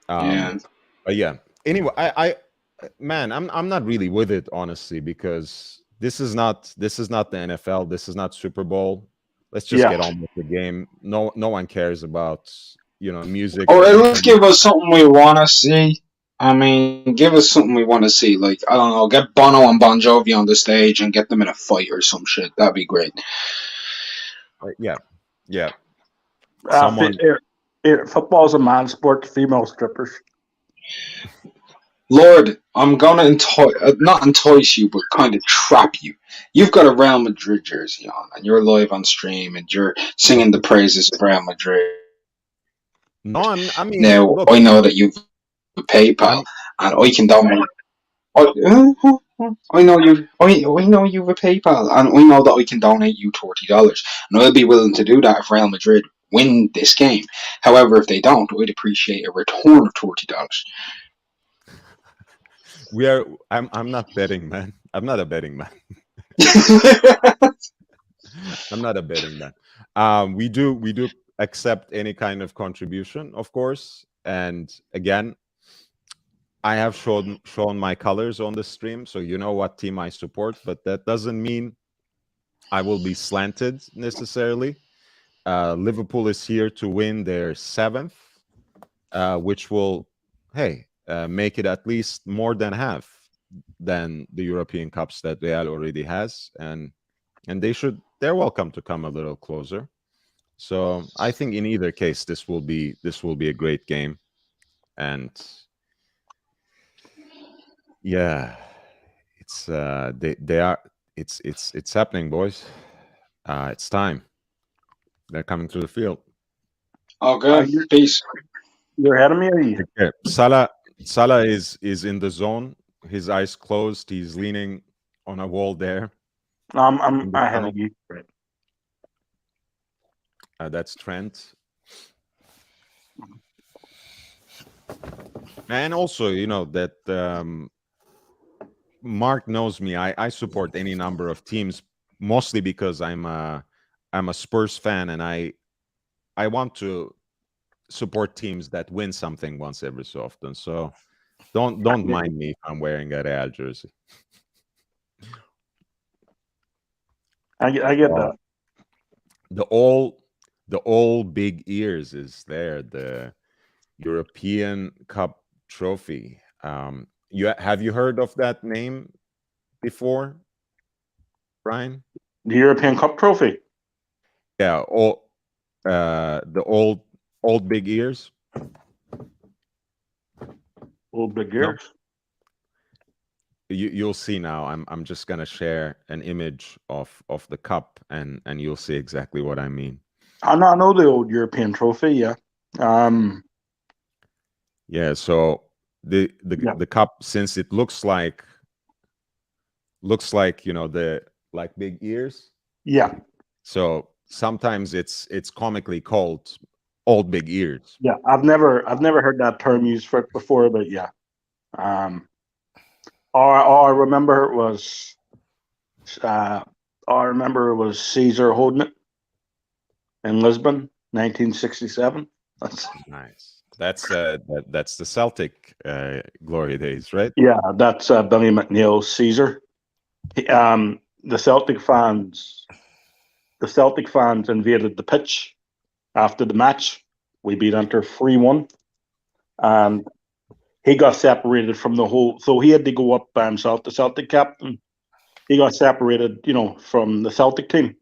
[SPEAKER 3] Yeah.
[SPEAKER 2] But yeah. Anyway, I'm not really with it, honestly, because this is not the NFL. This is not Super Bowl. Let's just get on with the game. No one cares about music.
[SPEAKER 3] Or at least give us something we want to see. I mean, give us something we want to see. Like, I don't know, get Bono and Bon Jovi on the stage and get them in a fight or some shit. That'd be great.
[SPEAKER 2] Yeah.
[SPEAKER 1] Football's a man sport. Female strippers.
[SPEAKER 3] Lord, I'm gonna not entice you, but kind of trap you. You've got a Real Madrid jersey on, and you're live on stream, and you're singing the praises of Real Madrid.
[SPEAKER 2] No, I mean,
[SPEAKER 3] now
[SPEAKER 2] look,
[SPEAKER 3] I know that you've PayPal, and I can donate. I know you. I know you have a PayPal, and I know that I can donate you $30, and I'll be willing to do that if Real Madrid win this game. However, if they don't, I'd appreciate a return of $30.
[SPEAKER 2] I'm not betting, man. I'm not a betting man. I'm not a betting man. We do accept any kind of contribution, of course. And again, I have shown my colors on the stream, so you know what team I support, but that doesn't mean I will be slanted necessarily. Liverpool is here to win their 7th, which will, make it at least more than half than the European Cups that Real already has, and they're welcome to come a little closer. So I think in either case, this will be a great game, and yeah, it's they are it's happening, boys. It's time. They're coming to the field.
[SPEAKER 3] Okay,
[SPEAKER 1] you,
[SPEAKER 3] peace.
[SPEAKER 1] you're ahead of me, are you?
[SPEAKER 2] Okay. Salah is in the zone. His eyes closed. He's leaning on a wall there.
[SPEAKER 1] I'm
[SPEAKER 2] in the
[SPEAKER 1] ahead
[SPEAKER 2] tunnel.
[SPEAKER 1] of you. Right.
[SPEAKER 2] That's Trent. And also, that Mark knows me. I support any number of teams, mostly because I'm a Spurs fan, and I want to support teams that win something once every so often. So don't mind me if I'm wearing a Real jersey.
[SPEAKER 1] I get that.
[SPEAKER 2] The all big ears is there. The European Cup trophy. Have you heard of that name before, Brian?
[SPEAKER 1] The European Cup trophy.
[SPEAKER 2] Yeah, the old big ears.
[SPEAKER 1] Old big
[SPEAKER 2] No.
[SPEAKER 1] ears.
[SPEAKER 2] You'll see now. I'm just gonna share an image of the cup, and you'll see exactly what I mean.
[SPEAKER 1] I know the old European trophy. Yeah.
[SPEAKER 2] Yeah. So the cup, since it looks like the like big ears.
[SPEAKER 1] Yeah.
[SPEAKER 2] So sometimes it's comically called old big ears.
[SPEAKER 1] Yeah. I've never heard that term used for it before, but yeah. All I remember was Caesar holding it in Lisbon, 1967. That's
[SPEAKER 2] Nice. That's the Celtic glory days, right?
[SPEAKER 1] yeah. That's Billy McNeil's Caesar. The Celtic fans invaded the pitch after the match. We beat Inter 3-1, and he got separated from the whole. So he had to go up by himself. The Celtic captain, he got separated, from the Celtic team.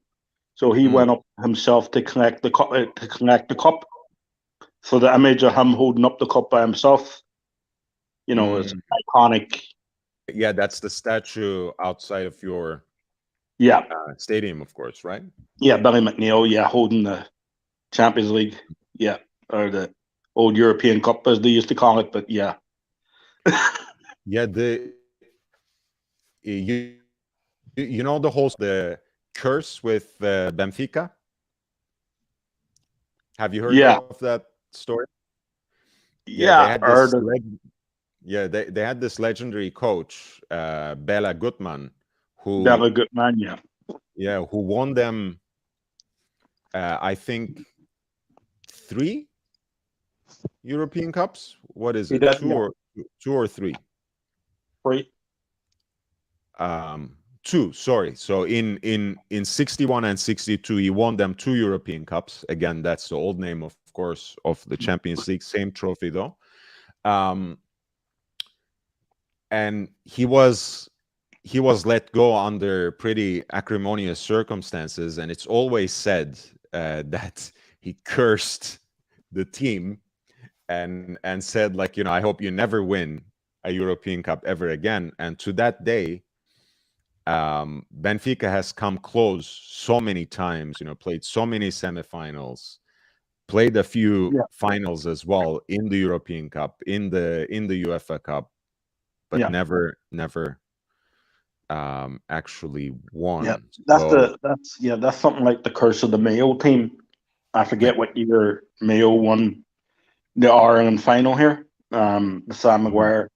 [SPEAKER 1] So he went up himself to collect the cup. So the image of him holding up the cup by himself, is iconic.
[SPEAKER 2] Yeah, that's the statue outside of your stadium, of course, right?
[SPEAKER 1] Yeah, Billy McNeil, holding the Champions League, or the old European Cup as they used to call it, but yeah.
[SPEAKER 2] Yeah, you know the curse with Benfica. Have you heard of that story?
[SPEAKER 1] Yeah,
[SPEAKER 2] they had this legendary coach, Bela Gutmann, who won them. I think 3 European Cups. What is it? Two or three?
[SPEAKER 1] 3.
[SPEAKER 2] 2. Sorry. So in 61 and 62, he won them 2 European Cups. Again, that's the old name, of course, of the Champions League. Same trophy though. And he was let go under pretty acrimonious circumstances, and it's always said that he cursed the team and said, like, I hope you never win a European Cup ever again. And to that day, Benfica has come close so many times, played so many semifinals, played a few finals as well in the European Cup, in the UEFA Cup, but never actually won.
[SPEAKER 1] Yeah, that's something like the curse of the Mayo team. I forget what year Mayo won the Ireland final here. The Sam Maguire,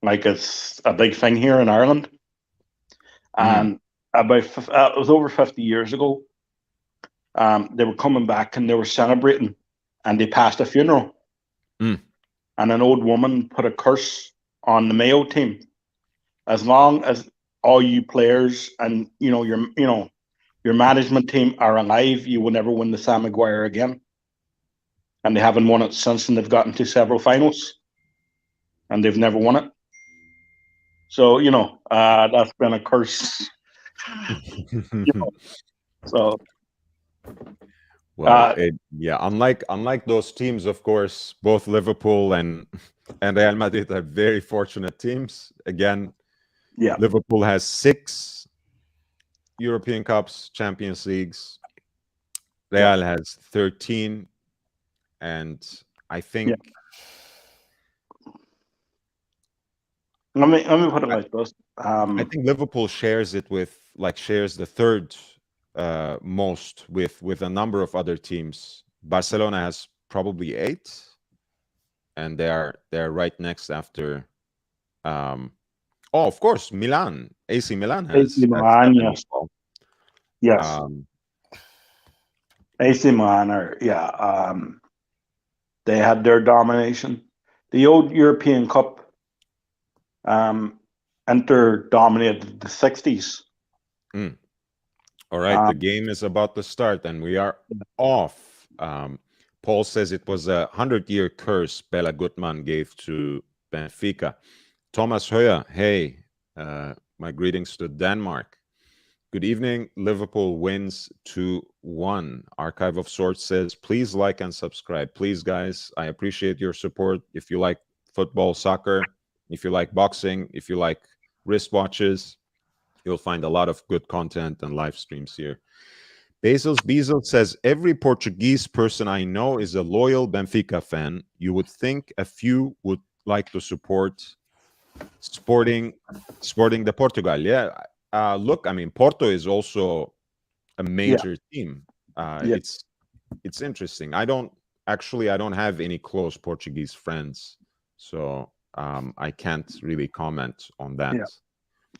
[SPEAKER 1] like, it's a big thing here in Ireland. And it was over 50 years ago. They were coming back and they were celebrating, and they passed a funeral. And an old woman put a curse on the Mayo team. As long as all you players and your management team are alive, you will never win the Sam Maguire again. And they haven't won it since, and they've gotten to several finals, and they've never won it. So that's been a curse. So
[SPEAKER 2] Well, unlike those teams, of course, both Liverpool and Real Madrid are very fortunate teams. Again,
[SPEAKER 1] yeah,
[SPEAKER 2] Liverpool has 6 European Cups, Champions Leagues. Real has 13, and I think
[SPEAKER 1] let me put it like this.
[SPEAKER 2] I think Liverpool shares the third most with a number of other teams. Barcelona has probably 8, and they're right next after. Of course, Milan, AC Milan has
[SPEAKER 1] AC Milan,
[SPEAKER 2] 7
[SPEAKER 1] yes,
[SPEAKER 2] as well.
[SPEAKER 1] yes. AC Milan they had their domination. The old European Cup, Inter dominated the 60s.
[SPEAKER 2] All right, the game is about to start, and we are off. Paul says it was a 100-year curse Bela Gutmann gave to Benfica. Thomas Höyer, hey, my greetings to Denmark. Good evening. Liverpool wins 2-1. Archive of Sorts says, please like and subscribe. Please, guys, I appreciate your support. If you like football, soccer, if you like boxing, if you like wristwatches, you'll find a lot of good content and live streams here. Basil's Bezel says, every Portuguese person I know is a loyal Benfica fan. You would think a few would like to support Sporting de Portugal. Yeah. Look, I mean, Porto is also a major team. It's interesting. I don't have any close Portuguese friends, so I can't really comment on that.
[SPEAKER 1] Yeah.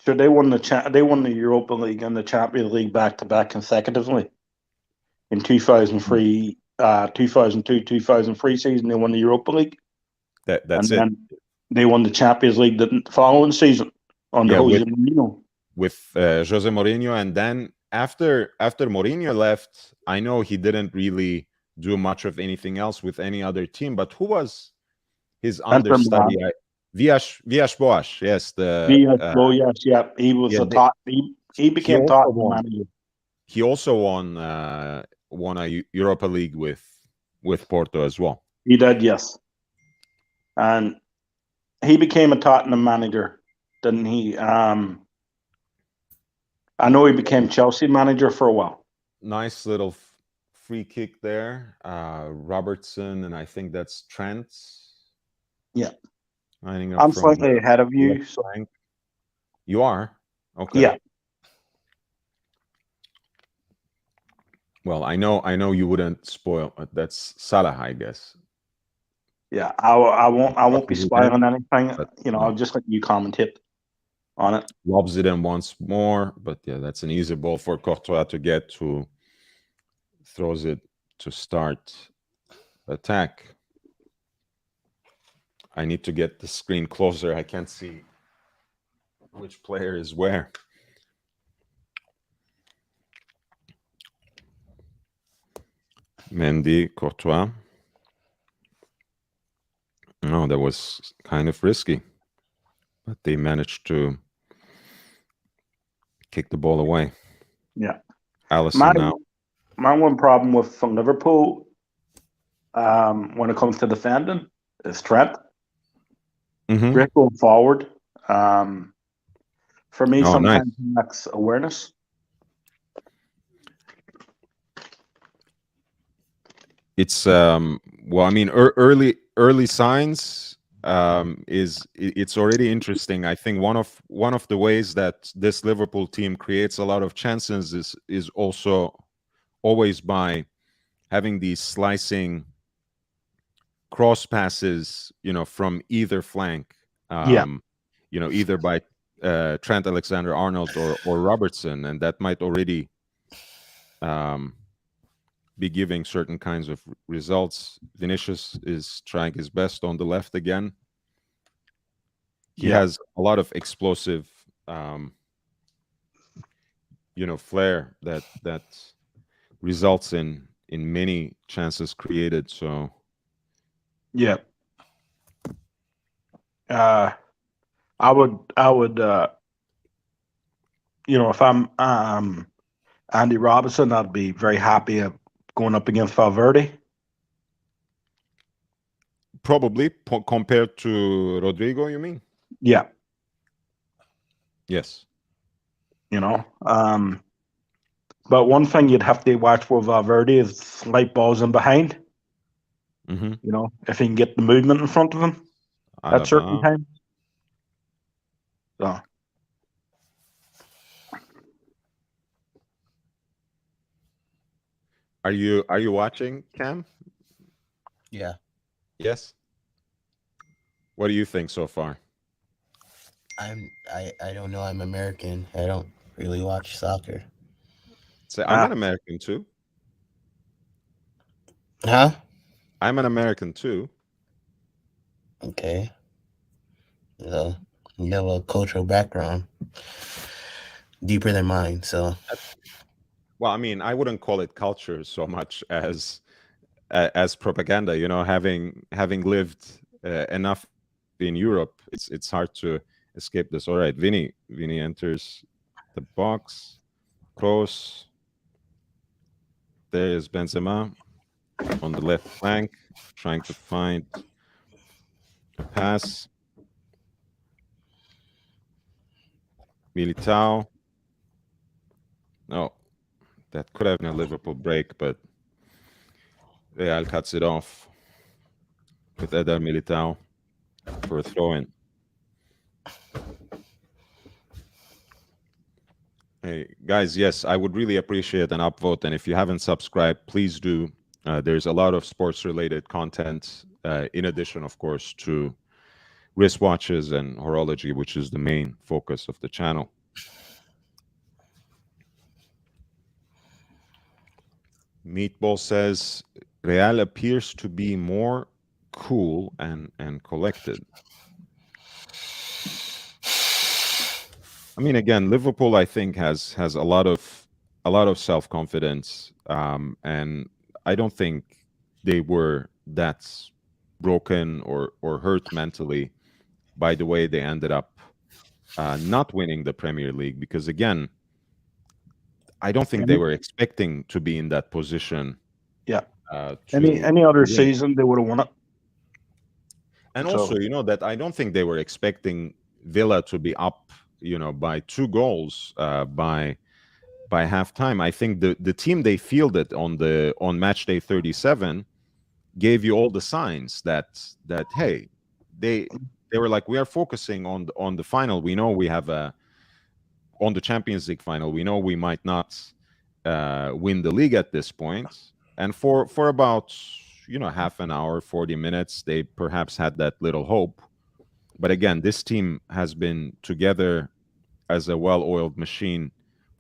[SPEAKER 1] So they won the Europa League and the Champions League back-to-back consecutively. In 2003, 2002, 2003 season, they won the Europa League.
[SPEAKER 2] That's it.
[SPEAKER 1] They won the Champions League the following season under Jose Mourinho.
[SPEAKER 2] With Jose Mourinho, and then after Mourinho left, I know he didn't really do much of anything else with any other team. But who was his understudy? Villas Boas, yes.
[SPEAKER 1] Villas Boas, yeah. He was he became Tottenham manager.
[SPEAKER 2] He also won a Europa League with Porto as well.
[SPEAKER 1] He did, yes. And he became a Tottenham manager, didn't he? I know he became Chelsea manager for a while.
[SPEAKER 2] Nice little free kick there. Robertson, and I think that's Trent.
[SPEAKER 1] Yeah.
[SPEAKER 2] I'm
[SPEAKER 1] slightly ahead of you. So.
[SPEAKER 2] You are? Okay.
[SPEAKER 1] Yeah.
[SPEAKER 2] Well, I know you wouldn't spoil. That's Salah, I guess.
[SPEAKER 1] Yeah, I won't be spoiling anything. But, I'll just let you commentate on it.
[SPEAKER 2] Lobs it in once more, but yeah, that's an easy ball for Courtois to get, who throws it to start attack. I need to get the screen closer. I can't see which player is where. Mendy, Courtois. No, that was kind of risky, but they managed to kick the ball away.
[SPEAKER 1] Yeah.
[SPEAKER 2] Alisson now.
[SPEAKER 1] My one problem with Liverpool when it comes to defending is Trent. Great going forward. For me, sometimes he lacks awareness.
[SPEAKER 2] It's well, I mean, early signs it's already interesting. I think one of the ways that this Liverpool team creates a lot of chances is also always by having these slicing cross passes, from either flank. Either by Trent Alexander-Arnold or Robertson, and that might already be giving certain kinds of results. Vinicius is trying his best on the left again. He has a lot of explosive, flair that results in many chances created. So,
[SPEAKER 1] yeah. I would, if I'm Andy Robinson, I'd be very happy of going up against Valverde.
[SPEAKER 2] Probably compared to Rodrigo, you mean?
[SPEAKER 1] Yeah,
[SPEAKER 2] Yes.
[SPEAKER 1] But one thing you'd have to watch for Valverde is slight balls in behind.
[SPEAKER 2] Mm-hmm.
[SPEAKER 1] If he can get the movement in front of him at certain times. So.
[SPEAKER 2] Are you watching, Cam?
[SPEAKER 4] Yeah.
[SPEAKER 2] Yes. What do you think so far?
[SPEAKER 4] I don't know. I'm American. I don't really watch soccer.
[SPEAKER 2] So I'm an American too.
[SPEAKER 4] Huh?
[SPEAKER 2] I'm an American too.
[SPEAKER 4] Okay. So you have a cultural background deeper than mine. So
[SPEAKER 2] Well, I mean, I wouldn't call it culture so much as propaganda. Having lived enough in Europe, it's hard to escape this. All right, Vinny enters the box. Kroos. There is Benzema on the left flank, trying to find a pass. Militao. No, that could have been a Liverpool break, but Real cuts it off with Eder Militao for a throw-in. Hey, guys, yes, I would really appreciate an upvote, and if you haven't subscribed, please do. There's a lot of sports-related content, in addition, of course, to wristwatches and horology, which is the main focus of the channel. Meatball says, Real appears to be more cool and collected. I mean, again, Liverpool, I think, has a lot of self-confidence, and I don't think they were that broken or hurt mentally by the way they ended up not winning the Premier League, because again, I don't think they were expecting to be in that position.
[SPEAKER 1] Yeah. Any other season they would have won it.
[SPEAKER 2] And also, that I don't think they were expecting Villa to be up, by 2 goals by halftime. I think the team they fielded on match day 37 gave you all the signs that hey, they were like, we are focusing on the final. We know we have on the Champions League final. We know we might not win the league at this point. And for about half an hour, 40 minutes, they perhaps had that little hope. But again, this team has been together as a well-oiled machine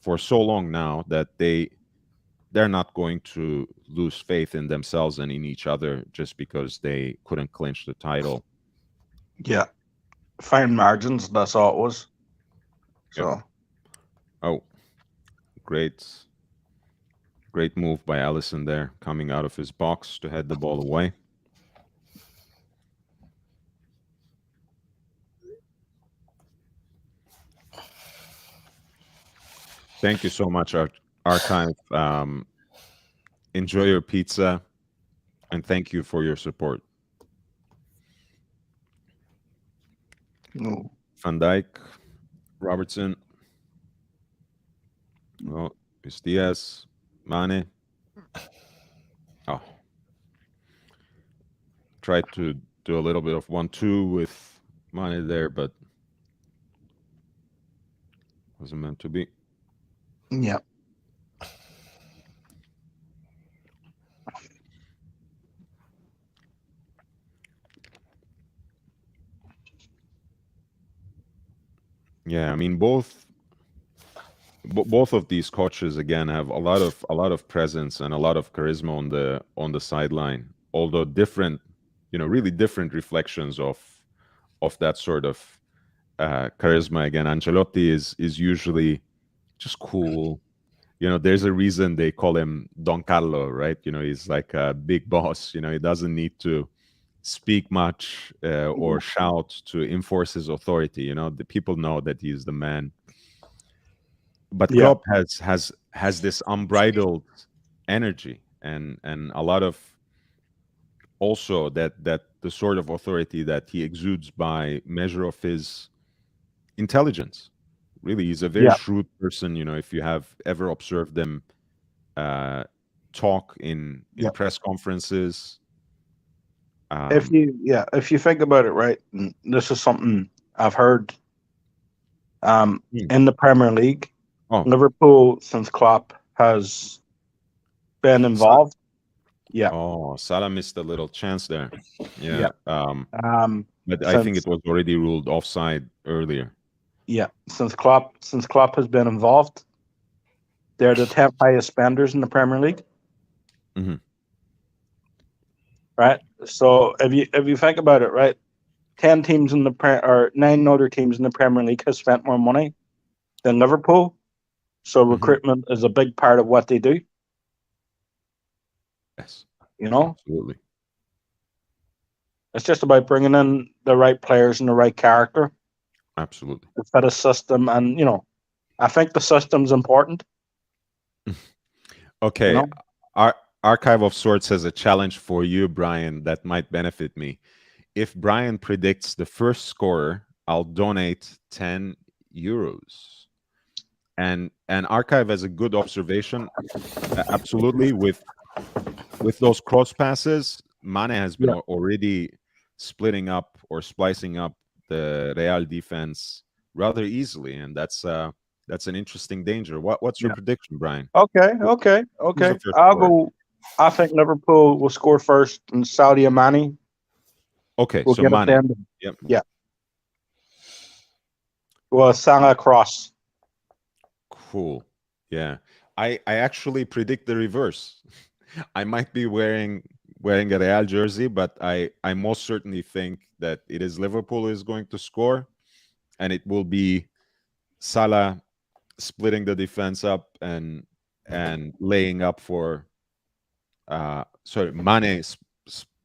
[SPEAKER 2] for so long now that they're not going to lose faith in themselves and in each other just because they couldn't clinch the title.
[SPEAKER 1] Yeah. Fine margins, that's all it was. So.
[SPEAKER 2] Yep. Oh, great move by Alisson there, coming out of his box to head the ball away. Thank you so much, Archive. Enjoy your pizza, and thank you for your support.
[SPEAKER 1] No.
[SPEAKER 2] Van Dijk, Robertson. Oh, it's Diaz, Mane. Oh. Tried to do a little bit of 1-2 with Mane there, but wasn't meant to be.
[SPEAKER 1] Yeah.
[SPEAKER 2] Yeah, I mean both of these coaches again have a lot of presence and a lot of charisma on the sideline. Although different, really different reflections of that sort of charisma. Again, Ancelotti is usually just cool. There's a reason they call him Don Carlo, right? He's like a big boss. He doesn't need to speak much or shout to enforce his authority. You know, the people know that he's the man. But
[SPEAKER 1] Yeah.
[SPEAKER 2] Klopp has this unbridled energy and a lot of also that the sort of authority that he exudes by measure of his intelligence. Really, he's a very
[SPEAKER 1] Yeah.
[SPEAKER 2] shrewd person. You know, if you have ever observed him talk in
[SPEAKER 1] Yeah.
[SPEAKER 2] press conferences.
[SPEAKER 1] If you think about it, right, and this is something I've heard in the Premier League.
[SPEAKER 2] Oh.
[SPEAKER 1] Liverpool, since Klopp has been involved. Yeah.
[SPEAKER 2] Oh, Salah missed a little chance there.
[SPEAKER 1] Yeah.
[SPEAKER 2] But I think it was already ruled offside earlier.
[SPEAKER 1] Yeah. Since Klopp has been involved, they're the 10th highest spenders in the Premier League.
[SPEAKER 2] Mm-hmm.
[SPEAKER 1] Right. So if you think about it, right, 10 teams in or 9 other teams in the Premier League have spent more money than Liverpool. So recruitment is a big part of what they do.
[SPEAKER 2] Yes.
[SPEAKER 1] You know?
[SPEAKER 2] Absolutely.
[SPEAKER 1] It's just about bringing in the right players and the right character.
[SPEAKER 2] Absolutely.
[SPEAKER 1] To fit a system, and you know, I think the system's important.
[SPEAKER 2] Okay.
[SPEAKER 1] You know?
[SPEAKER 2] Our Archive of Sorts has a challenge for you, Brian, that might benefit me. If Brian predicts the first scorer, I'll donate 10 euros. And Archive has a good observation. Absolutely. With those cross passes, Mane has been already splitting up or splicing up the Real defense rather easily, and that's an interesting danger. What's your prediction, Brian?
[SPEAKER 1] Okay. I'll go. I think Liverpool will score first, and Sadio Mane.
[SPEAKER 2] Okay,
[SPEAKER 1] will
[SPEAKER 2] so
[SPEAKER 1] get
[SPEAKER 2] Mane.
[SPEAKER 1] Yep. Yeah. Well, Salah cross.
[SPEAKER 2] Cool. Yeah. I actually predict the reverse. I might be wearing a Real jersey, but I most certainly think that it is Liverpool who is going to score, and it will be Salah splitting the defense up and laying up for Mane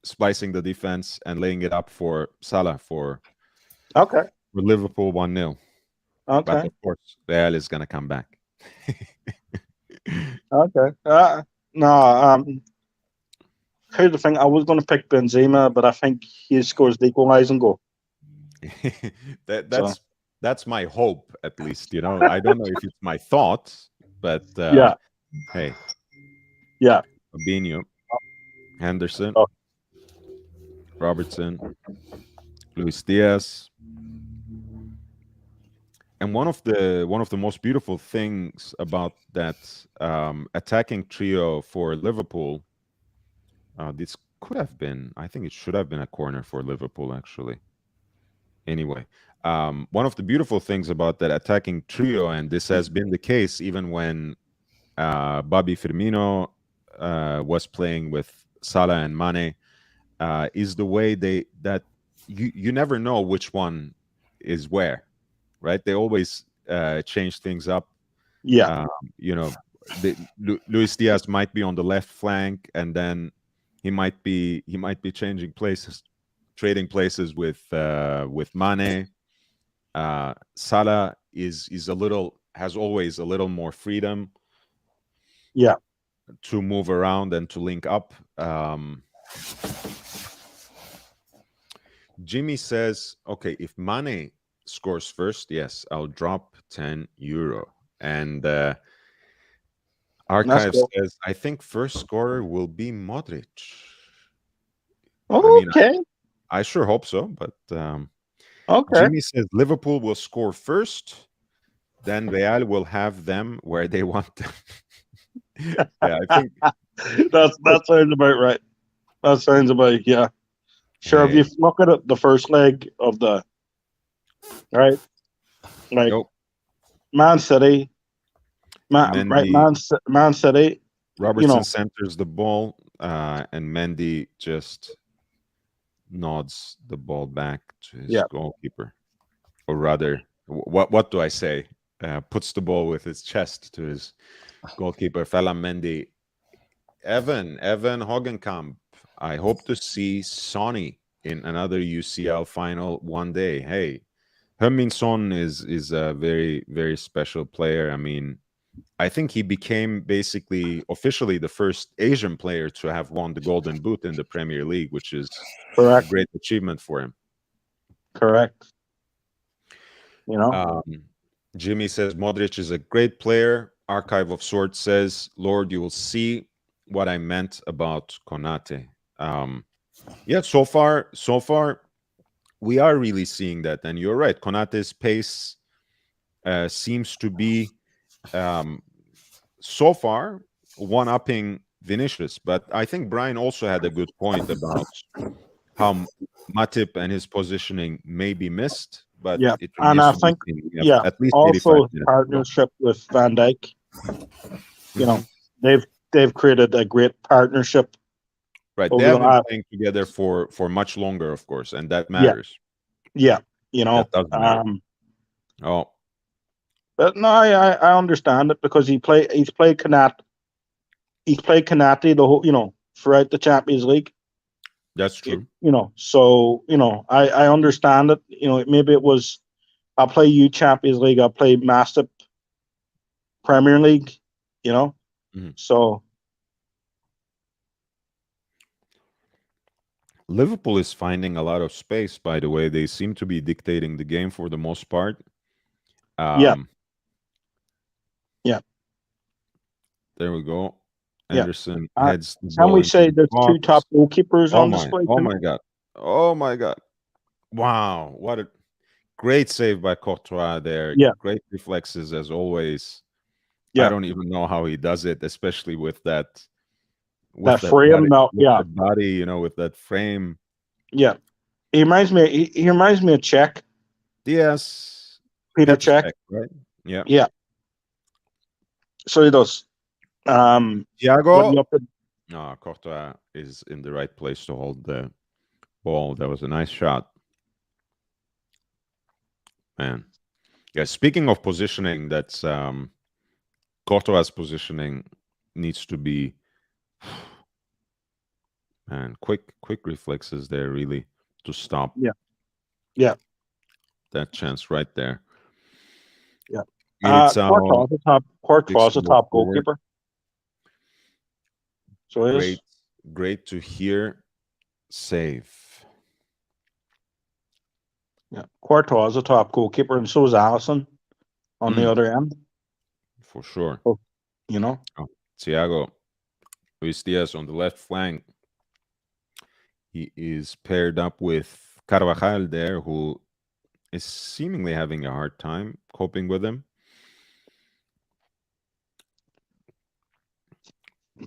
[SPEAKER 2] splicing the defense and laying it up for Salah for Liverpool 1-0.
[SPEAKER 1] Okay.
[SPEAKER 2] But of course, Real is gonna come back.
[SPEAKER 1] Okay. No. Here's the thing. I was going to pick Benzema, but I think he scores the equalizing goal.
[SPEAKER 2] That's my hope, at least. You know, I don't know if it's my thought, but hey, Fabinho, Henderson, Robertson, Luis Diaz. And one of the most beautiful things about that attacking trio for Liverpool, this could have been, I think it should have been a corner for Liverpool, actually. Anyway, one of the beautiful things about that attacking trio, and this has been the case even when Bobby Firmino was playing with Salah and Mane, is the way that you never know which one is where. Right, they always change things up.
[SPEAKER 1] Yeah,
[SPEAKER 2] you know, Luis Diaz might be on the left flank, and then he might be changing places, trading places with Mane. Salah has always a little more freedom.
[SPEAKER 1] Yeah,
[SPEAKER 2] to move around and to link up. Jimmy says, okay, if Mane scores first, yes, I'll drop 10 euro. And Archive says, I think first scorer will be Modric.
[SPEAKER 1] Okay.
[SPEAKER 2] I sure hope so, but
[SPEAKER 1] okay.
[SPEAKER 2] Jimmy says Liverpool will score first, then Real will have them where they want them. Yeah, I think
[SPEAKER 1] that sounds about right. That sounds about Sure, if you look at it, the first leg of the Man City, Man City.
[SPEAKER 2] Robertson centers the ball, and Mendy just nods the ball back to his goalkeeper, or rather, what do I say? Puts the ball with his chest to his goalkeeper, Fela Mendy. Evan Hogenkamp. I hope to see Sonny in another UCL final one day. Hey, Heung-min Son is a very, very special player. I mean, I think he became basically officially the first Asian player to have won the Golden Boot in the Premier League, which is a
[SPEAKER 1] Correct.
[SPEAKER 2] great achievement for him.
[SPEAKER 1] Correct. You know,
[SPEAKER 2] Jimmy says Modric is a great player. Archive of Sorts says, Lord, you will see what I meant about Konate. Yeah, so far, we are really seeing that. And you're right. Konate's pace seems to be, so far, one-upping Vinicius. But I think Brian also had a good point about how Matip and his positioning may be missed. But
[SPEAKER 1] yeah,
[SPEAKER 2] it
[SPEAKER 1] and I
[SPEAKER 2] remains to be
[SPEAKER 1] think
[SPEAKER 2] seen. We have
[SPEAKER 1] yeah,
[SPEAKER 2] at least 85
[SPEAKER 1] also
[SPEAKER 2] minutes to go.
[SPEAKER 1] partnership with Van Dijk. You know,
[SPEAKER 2] Mhm.
[SPEAKER 1] they've created a great partnership.
[SPEAKER 2] Right.
[SPEAKER 1] over
[SPEAKER 2] They
[SPEAKER 1] the
[SPEAKER 2] have been
[SPEAKER 1] last-
[SPEAKER 2] playing together for much longer, of course, and that
[SPEAKER 1] Yeah.
[SPEAKER 2] matters.
[SPEAKER 1] Yeah, you know,
[SPEAKER 2] That does matter. Oh,
[SPEAKER 1] but no, I understand it because he's played Konate the whole, throughout the Champions League.
[SPEAKER 2] that's true.
[SPEAKER 1] So I understand it. Maybe it was I'll play you Champions League, I'll play Master Premier League.
[SPEAKER 2] Mhm.
[SPEAKER 1] So
[SPEAKER 2] Liverpool is finding a lot of space, by the way. They seem to be dictating the game for the most part.
[SPEAKER 1] Yeah.
[SPEAKER 2] There we go.
[SPEAKER 1] Yeah.
[SPEAKER 2] Anderson
[SPEAKER 1] Uh,
[SPEAKER 2] heads the
[SPEAKER 1] can
[SPEAKER 2] ball
[SPEAKER 1] we
[SPEAKER 2] into
[SPEAKER 1] say
[SPEAKER 2] the
[SPEAKER 1] there's two
[SPEAKER 2] box.
[SPEAKER 1] top goalkeepers
[SPEAKER 2] Oh
[SPEAKER 1] on
[SPEAKER 2] my!
[SPEAKER 1] display?
[SPEAKER 2] Oh my God! Oh my God! Wow! What a great save by Courtois there.
[SPEAKER 1] Yeah.
[SPEAKER 2] Great reflexes as always.
[SPEAKER 1] Yeah.
[SPEAKER 2] I don't even know how he does it, especially with that
[SPEAKER 1] That frame,
[SPEAKER 2] body,
[SPEAKER 1] now,
[SPEAKER 2] with
[SPEAKER 1] yeah.
[SPEAKER 2] the body, with that frame.
[SPEAKER 1] Yeah. He reminds me of Czech.
[SPEAKER 2] Yes.
[SPEAKER 1] Peter
[SPEAKER 2] Petr
[SPEAKER 1] Cech.
[SPEAKER 2] Cech, right? Yeah.
[SPEAKER 1] Yeah. So he does. What are you
[SPEAKER 2] Thiago.
[SPEAKER 1] up to?
[SPEAKER 2] No, Courtois is in the right place to hold the ball. That was a nice shot. Man. Yeah, speaking of positioning, that's Courtois' positioning needs to be quick reflexes there really to stop.
[SPEAKER 1] Yeah.
[SPEAKER 2] That chance right there.
[SPEAKER 1] Yeah.
[SPEAKER 2] Militao,
[SPEAKER 1] Courtois
[SPEAKER 2] takes
[SPEAKER 1] a
[SPEAKER 2] the ball
[SPEAKER 1] top
[SPEAKER 2] forward.
[SPEAKER 1] goalkeeper. So it is.
[SPEAKER 2] Great to hear. Save.
[SPEAKER 1] Yeah. Courtois is a top goalkeeper, and so is Allison on the other end.
[SPEAKER 2] For sure.
[SPEAKER 1] Oh.
[SPEAKER 2] Thiago. Luis Diaz on the left flank. He is paired up with Carvajal there, who is seemingly having a hard time coping with him.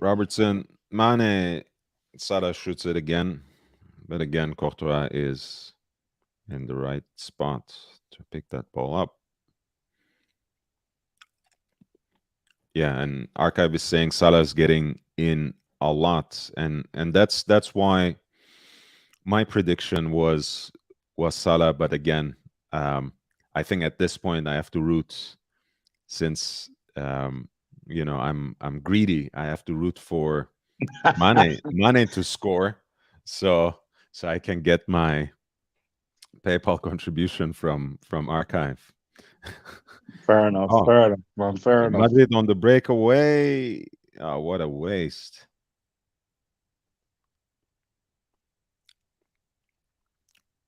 [SPEAKER 2] Robertson, Mane, Salah shoots it again. But again, Courtois is in the right spot to pick that ball up. Yeah, and Archive is saying Salah is getting in a lot. And that's why my prediction was Salah. But again, I think at this point I have to root, since I'm greedy. I have to root for Mane to score, so I can get my PayPal contribution from Archive.
[SPEAKER 1] Fair enough.
[SPEAKER 2] Oh,
[SPEAKER 1] Fair enough. Well, fair enough.
[SPEAKER 2] Madrid on the breakaway. Oh, what a waste.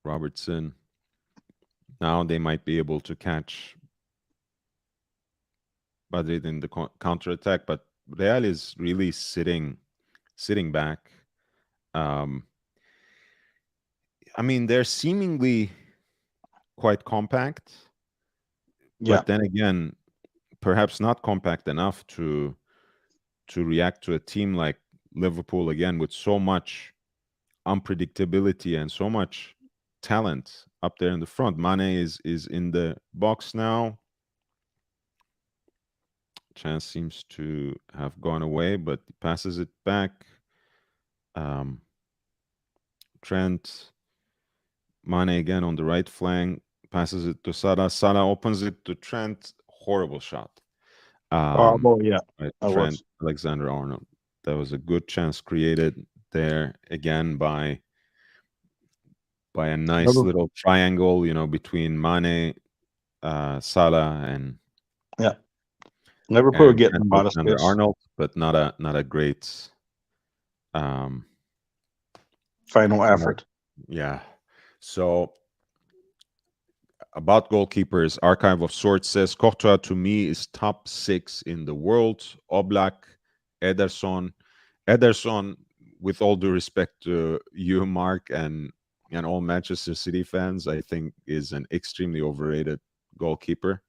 [SPEAKER 2] Robertson. Now they might be able to catch Madrid in the counter-attack, but Real is really sitting back. I mean, they're seemingly quite compact, but then again, perhaps not compact enough to react to a team like Liverpool, again, with so much unpredictability and so much talent up there in the front. Mane is in the box now. Chance seems to have gone away, but he passes it back. Trent, Mane again on the right flank, passes it to Salah. Salah opens it to Trent. Horrible shot.
[SPEAKER 1] Yeah.
[SPEAKER 2] Trent Alexander-Arnold. That was a good chance created there again by by a nice
[SPEAKER 1] Liverpool,
[SPEAKER 2] little triangle, between Mane, Salah, and
[SPEAKER 1] Liverpool are getting
[SPEAKER 2] Trent
[SPEAKER 1] a lot of space.
[SPEAKER 2] Alexander-Arnold, but not a great. Um,
[SPEAKER 1] Final effort.
[SPEAKER 2] yeah. So about goalkeepers, Archive of Sorts says Courtois to me is top 6 in the world. Oblak, Ederson, with all due respect to you, Mark, and all Manchester City fans, I think is an extremely overrated goalkeeper.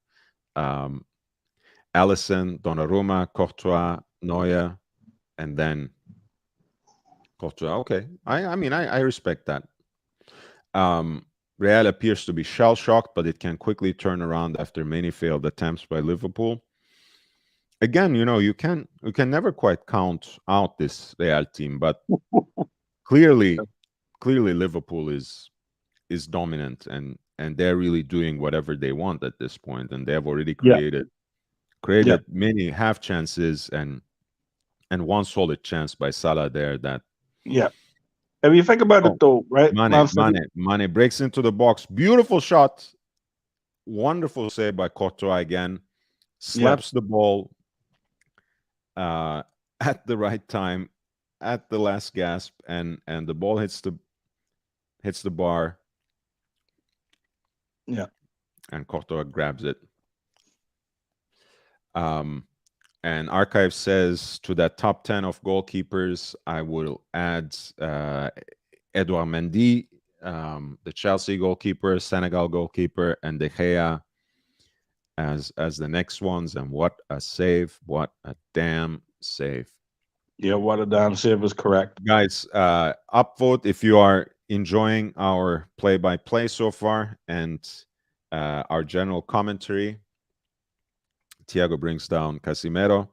[SPEAKER 2] Alisson, Donnarumma, Courtois, Neuer, and then Courtois. Okay, I mean I respect that. Real appears to be shell-shocked, but it can quickly turn around after many failed attempts by Liverpool. Again, you can never quite count out this Real team, but clearly Liverpool is dominant, and they're really doing whatever they want at this point, and they have already created many half chances and one solid chance by Salah there. That
[SPEAKER 1] If you think about it, though, right?
[SPEAKER 2] Mane breaks into the box, beautiful shot, wonderful save by Courtois again, slaps the ball at the right time, at the last gasp, and the ball hits the bar. And Courtois grabs it. And Archive says to that top 10 of goalkeepers, I will add Edouard Mendy, the Chelsea goalkeeper, Senegal goalkeeper, and De Gea as the next ones. And what a save! What a damn save!
[SPEAKER 1] Yeah, what a damn save is correct,
[SPEAKER 2] guys. Upvote if you are enjoying our play-by-play so far and our general commentary. Thiago brings down Casemiro.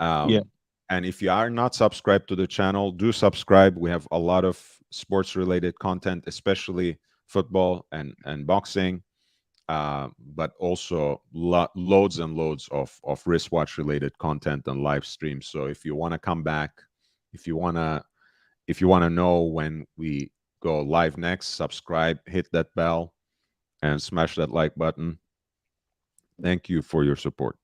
[SPEAKER 2] And if you are not subscribed to the channel, do subscribe. We have a lot of sports-related content, especially football and boxing, but also loads and loads of wristwatch-related content and live streams. So if you want to come back, if you want to know when we go live next, subscribe, hit that bell, and smash that like button. Thank you for your support.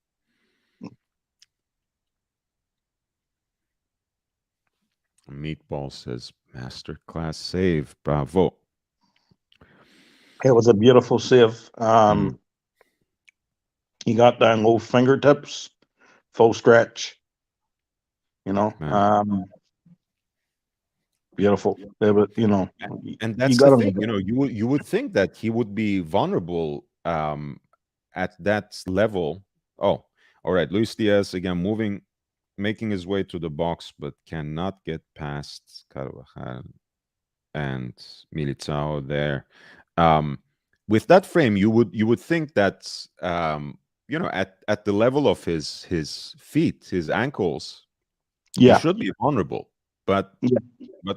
[SPEAKER 2] Meatball says, masterclass save. Bravo.
[SPEAKER 1] It was a beautiful save. He got down low fingertips, full stretch. Beautiful.
[SPEAKER 2] And that's the thing. You would think that he would be vulnerable at that level. Oh, all right. Luis Diaz again making his way to the box, but cannot get past Carvajal and Militao there. With that frame, you would think that at the level of his feet, his ankles, he should be vulnerable. But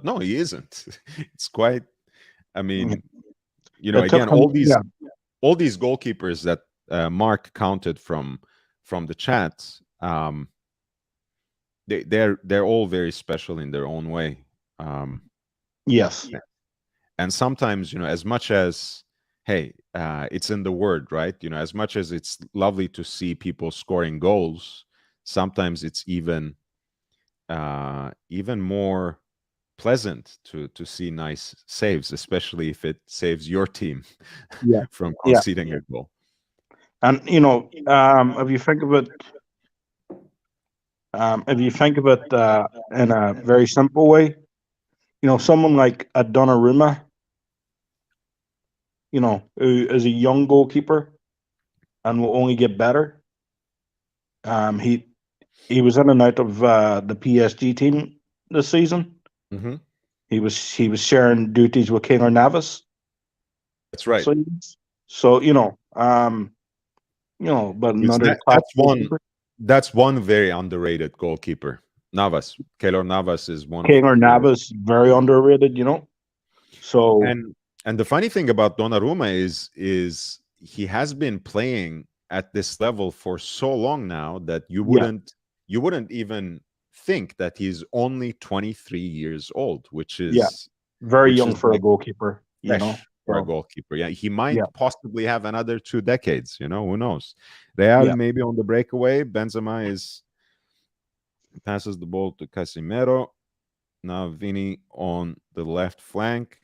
[SPEAKER 2] no, he isn't. It's quite. I mean, again, all these goalkeepers that Mark counted from the chat, they're all very special in their own way.
[SPEAKER 1] Yes.
[SPEAKER 2] And sometimes, as much as, hey, it's in the word, right? As much as it's lovely to see people scoring goals, sometimes it's even more pleasant to see nice saves, especially if it saves your team from conceding a goal.
[SPEAKER 1] And if you think of it in a very simple way, someone like a Donnarumma, who is a young goalkeeper and will only get better. He was in and out of the PSG team this season.
[SPEAKER 2] Mm-hmm.
[SPEAKER 1] He was sharing duties with Keylor Navas.
[SPEAKER 2] That's right.
[SPEAKER 1] So but another
[SPEAKER 2] that's one very underrated goalkeeper. Navas, Keylor Navas is one.
[SPEAKER 1] Keylor Navas, very underrated. So
[SPEAKER 2] and the funny thing about Donnarumma is he has been playing at this level for so long now that you wouldn't even think that he's only 23 years old, which is
[SPEAKER 1] very young for a goalkeeper. you know.
[SPEAKER 2] For a
[SPEAKER 1] So,
[SPEAKER 2] goalkeeper. Yeah, he might
[SPEAKER 1] yeah,
[SPEAKER 2] possibly have another 2 decades, who knows? Real
[SPEAKER 1] yeah,
[SPEAKER 2] maybe on the breakaway. Benzema passes the ball to Casemiro. Now Vini on the left flank.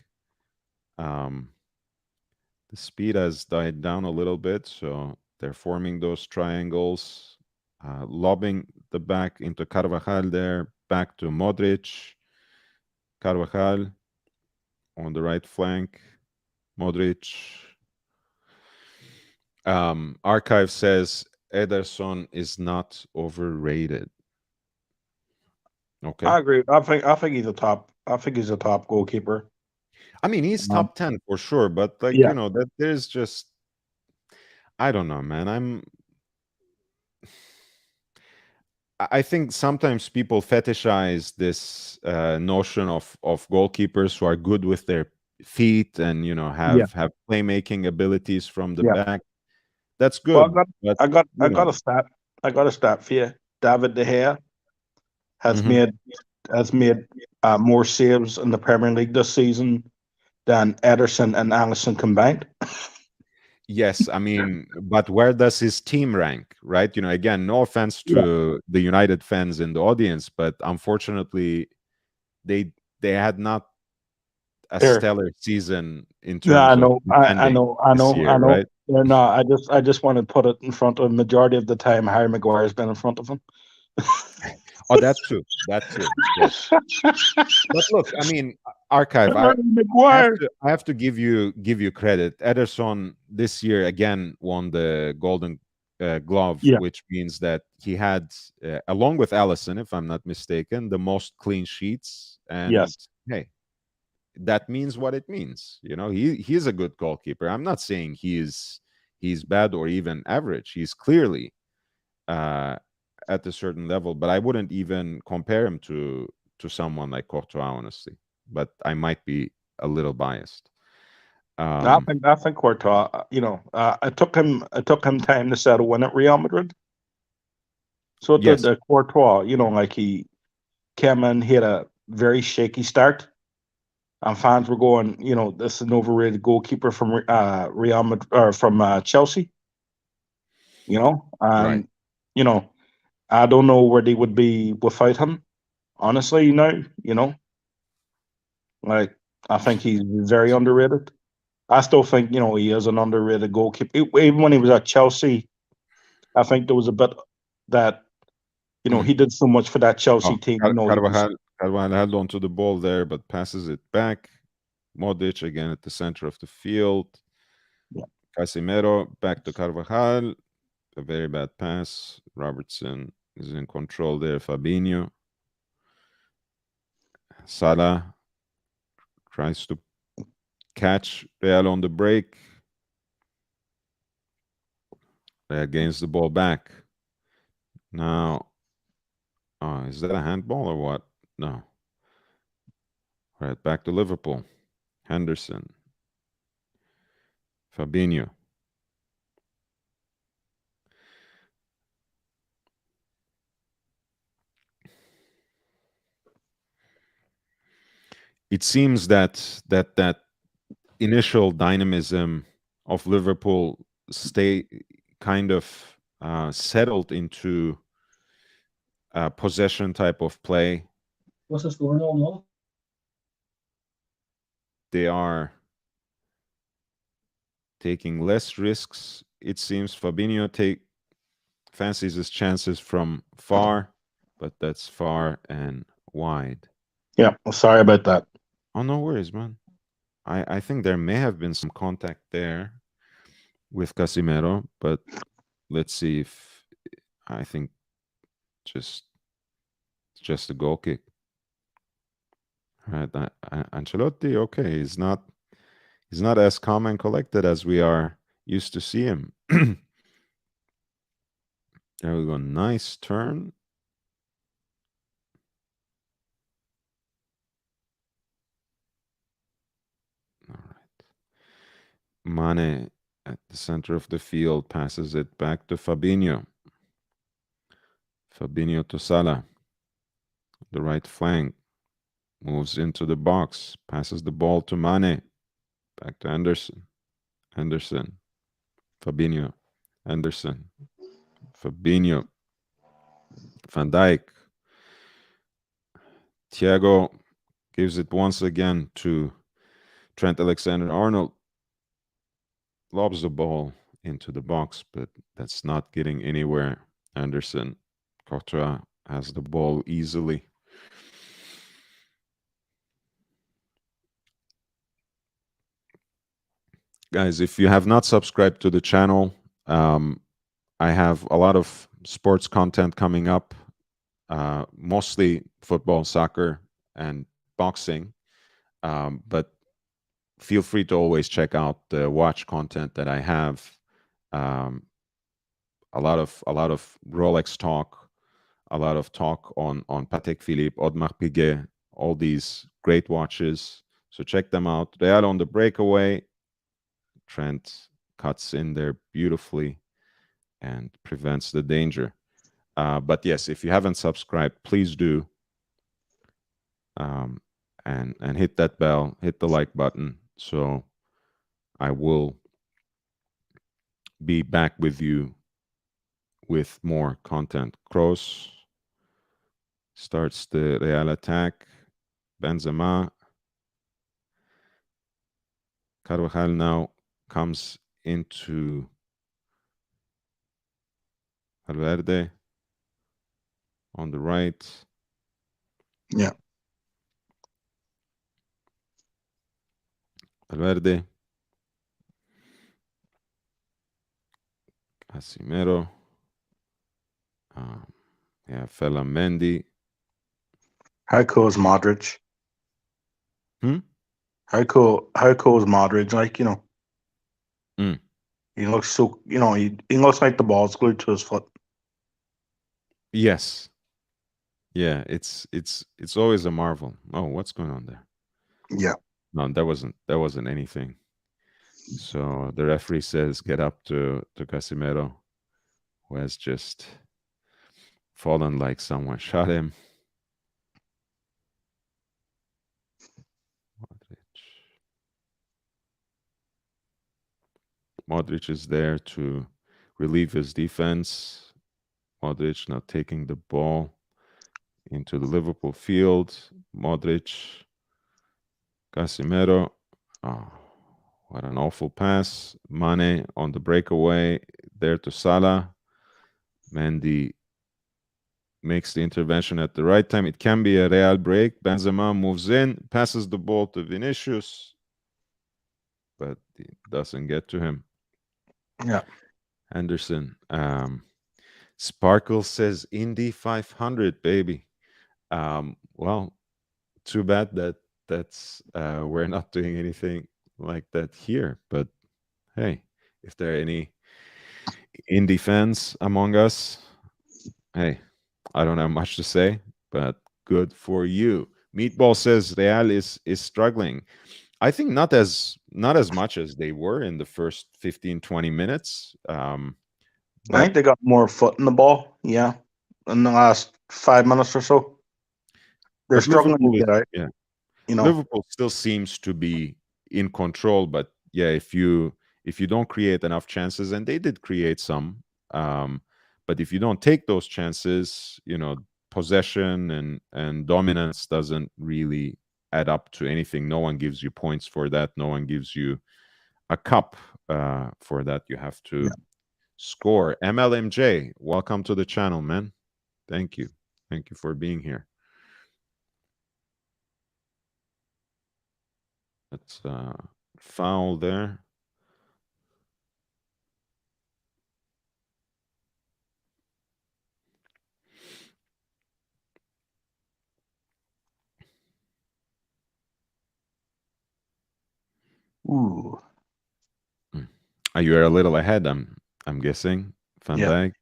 [SPEAKER 2] The speed has died down a little bit, so they're forming those triangles, lobbing the back into Carvajal there, back to Modric. Carvajal on the right flank. Modric. Archive says Ederson is not overrated. Okay.
[SPEAKER 1] I agree. I think he's a top. I think he's a top goalkeeper.
[SPEAKER 2] I mean, he's
[SPEAKER 1] Um,
[SPEAKER 2] top 10 for sure, but
[SPEAKER 1] yeah,
[SPEAKER 2] that there's just, I don't know, man. I think sometimes people fetishize this notion of goalkeepers who are good with their feet and
[SPEAKER 1] yeah,
[SPEAKER 2] have playmaking abilities from the
[SPEAKER 1] yeah.
[SPEAKER 2] back. That's
[SPEAKER 1] Well,
[SPEAKER 2] good, but
[SPEAKER 1] I got a stat. I got a stat for you. David De Gea has
[SPEAKER 2] Mhm.
[SPEAKER 1] made more saves in the Premier League this season than Ederson and Alisson combined.
[SPEAKER 2] Yes, I mean, but where does his team rank, right? Again, no offense
[SPEAKER 1] Yeah,
[SPEAKER 2] to the United fans in the audience, but unfortunately, they had not a
[SPEAKER 1] here.
[SPEAKER 2] stellar season in
[SPEAKER 1] Yeah, I
[SPEAKER 2] terms of
[SPEAKER 1] know.
[SPEAKER 2] defending this
[SPEAKER 1] I
[SPEAKER 2] year,
[SPEAKER 1] know.
[SPEAKER 2] right?
[SPEAKER 1] Yeah, no, I just want to put it in front of the majority of the time. Harry Maguire has been in front of him.
[SPEAKER 2] Oh, that too. That too. Yes. But look, I mean, Archive,
[SPEAKER 1] Harry Maguire.
[SPEAKER 2] I have to give you credit. Ederson this year again won the Golden Glove,
[SPEAKER 1] Yeah.
[SPEAKER 2] which means that he had, along with Allison, if I'm not mistaken, the most clean sheets. And
[SPEAKER 1] Yes.
[SPEAKER 2] hey, that means what it means. He's a good goalkeeper. I'm not saying he's bad or even average. He's clearly at a certain level, but I wouldn't even compare him to someone like Courtois, honestly. But I might be a little biased.
[SPEAKER 1] I think Courtois. It took him time to settle in at Real Madrid. So it did
[SPEAKER 2] Yes,
[SPEAKER 1] Courtois. Like he came in, he had a very shaky start, and fans were going, this is an overrated goalkeeper from Real Madrid or from Chelsea.
[SPEAKER 2] right.
[SPEAKER 1] And you know, I don't know where they would be without him. Honestly, like I think he's very underrated. I still think he is an underrated goalkeeper. Even when he was at Chelsea, I think there was a bit that
[SPEAKER 2] Mm.
[SPEAKER 1] he did so much for that Chelsea
[SPEAKER 2] Oh,
[SPEAKER 1] team. He was
[SPEAKER 2] Carvajal held onto the ball there, but passes it back. Modric again at the center of the field.
[SPEAKER 1] yeah,
[SPEAKER 2] Casemiro back to Carvajal. A very bad pass. Robertson is in control there. Fabinho. Salah tries to catch Real on the break. Real gains the ball back. Now, is that a handball or what? No. All right, back to Liverpool. Henderson. Fabinho. It seems that initial dynamism of Liverpool stay kind of settled into a possession type of play.
[SPEAKER 1] What's the score now? No.
[SPEAKER 2] They are taking less risks. It seems Fabinho fancies his chances from far, but that's far and wide.
[SPEAKER 1] Yeah, sorry about that.
[SPEAKER 2] Oh, no worries, man. I think there may have been some contact there with Casimiro, but let's see if I think just a goal kick. Right, Ancelotti, okay, he's not as calm and collected as we are used to see him. There we go, nice turn. All right, Mane at the center of the field passes it back to Fabinho. Fabinho to Salah, the right flank, moves into the box, passes the ball to Mane. Back to Anderson. Anderson. Fabinho. Anderson. Fabinho. Van Dijk. Thiago gives it once again to Trent Alexander-Arnold. Lobs the ball into the box, but that's not getting anywhere. Anderson. Courtois has the ball easily. Guys, if you have not subscribed to the channel, I have a lot of sports content coming up, mostly football, soccer, and boxing. But feel free to always check out the watch content that I have. A lot of Rolex talk, a lot of talk on Patek Philippe, Audemars Piguet, all these great watches. So check them out. Real on the breakaway. Trent cuts in there beautifully and prevents the danger. But yes, if you haven't subscribed, please do. And hit that bell, hit the like button, so I will be back with you with more content. Kroos starts the Real attack. Benzema. Carvajal now comes into Valverde on the right.
[SPEAKER 3] Yeah.
[SPEAKER 2] Valverde. Casimiro. Yeah, Fela Mendy.
[SPEAKER 1] How cool is Modric?
[SPEAKER 2] Hmm?
[SPEAKER 1] How cool is Modric? Like, you know,
[SPEAKER 2] Mm.
[SPEAKER 1] he looks so, you know, he looks like the ball's glued to his foot.
[SPEAKER 2] Yes. Yeah, it's always a marvel. Oh, what's going on there?
[SPEAKER 1] Yeah.
[SPEAKER 2] No, that wasn't anything. So the referee says get up to Casimiro, who has just fallen like someone shot him. Modric is there to relieve his defense. Modric now taking the ball into the Liverpool field. Modric, Casimiro. Oh, what an awful pass. Mane on the breakaway there to Salah. Mendy makes the intervention at the right time. It can be a Real break. Benzema moves in, passes the ball to Vinicius, but it doesn't get to him.
[SPEAKER 1] Yeah.
[SPEAKER 2] Anderson. Sparkle says Indy 500, baby. Well, too bad that's we're not doing anything like that here. But hey, if there are any Indy fans among us, hey, I don't have much to say, but good for you. Meatball says Real is struggling. I think not as much as they were in the first 15, 20 minutes.
[SPEAKER 1] I think they got more foot in the ball, yeah, in the last 5 minutes or so. They're
[SPEAKER 2] but
[SPEAKER 1] struggling to
[SPEAKER 2] Liverpool
[SPEAKER 1] get out,
[SPEAKER 2] yeah.
[SPEAKER 1] you know.
[SPEAKER 2] Liverpool still seems to be in control, but yeah, if you don't create enough chances, and they did create some, but if you don't take those chances, you know, possession and dominance doesn't really add up to anything. No one gives you points for that. No one gives you a cup for that. You have to score. MLMJ, welcome to the channel, man. Thank you for being here. That's foul there.
[SPEAKER 1] Ooh.
[SPEAKER 2] You are a little ahead, I'm guessing. Van
[SPEAKER 1] Yeah.
[SPEAKER 2] Dijk.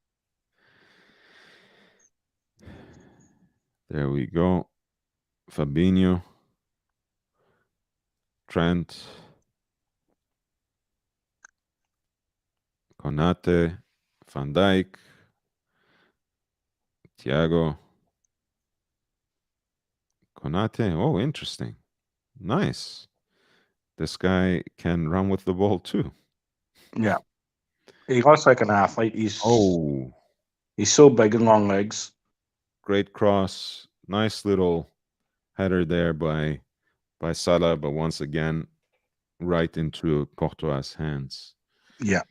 [SPEAKER 2] There we go. Fabinho. Trent. Konate. Van Dijk. Thiago. Konate. Oh, interesting. Nice. this guy can run with the ball too.
[SPEAKER 1] Yeah. He looks like an athlete. He's
[SPEAKER 2] Oh,
[SPEAKER 1] so big and long legs.
[SPEAKER 2] great cross. Nice little header there by Salah, but once again, right into Courtois' hands.
[SPEAKER 1] Yeah.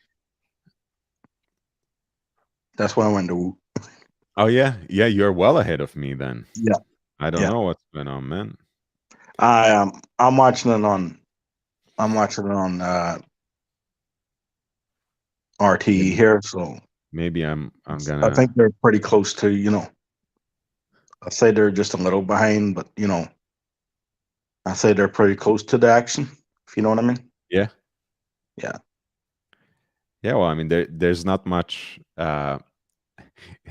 [SPEAKER 1] That's why I went to.
[SPEAKER 2] Oh yeah, you're well ahead of me then.
[SPEAKER 1] Yeah.
[SPEAKER 2] I don't
[SPEAKER 1] Yeah.
[SPEAKER 2] know what's going on, man.
[SPEAKER 1] I'm watching it on. RTE here, so
[SPEAKER 2] Maybe I'm
[SPEAKER 1] I
[SPEAKER 2] gonna.
[SPEAKER 1] think they're pretty close to. I say they're just a little behind, but I say they're pretty close to the action. If you know what I mean.
[SPEAKER 2] Yeah.
[SPEAKER 1] Yeah.
[SPEAKER 2] Yeah, well, I mean, there's not much.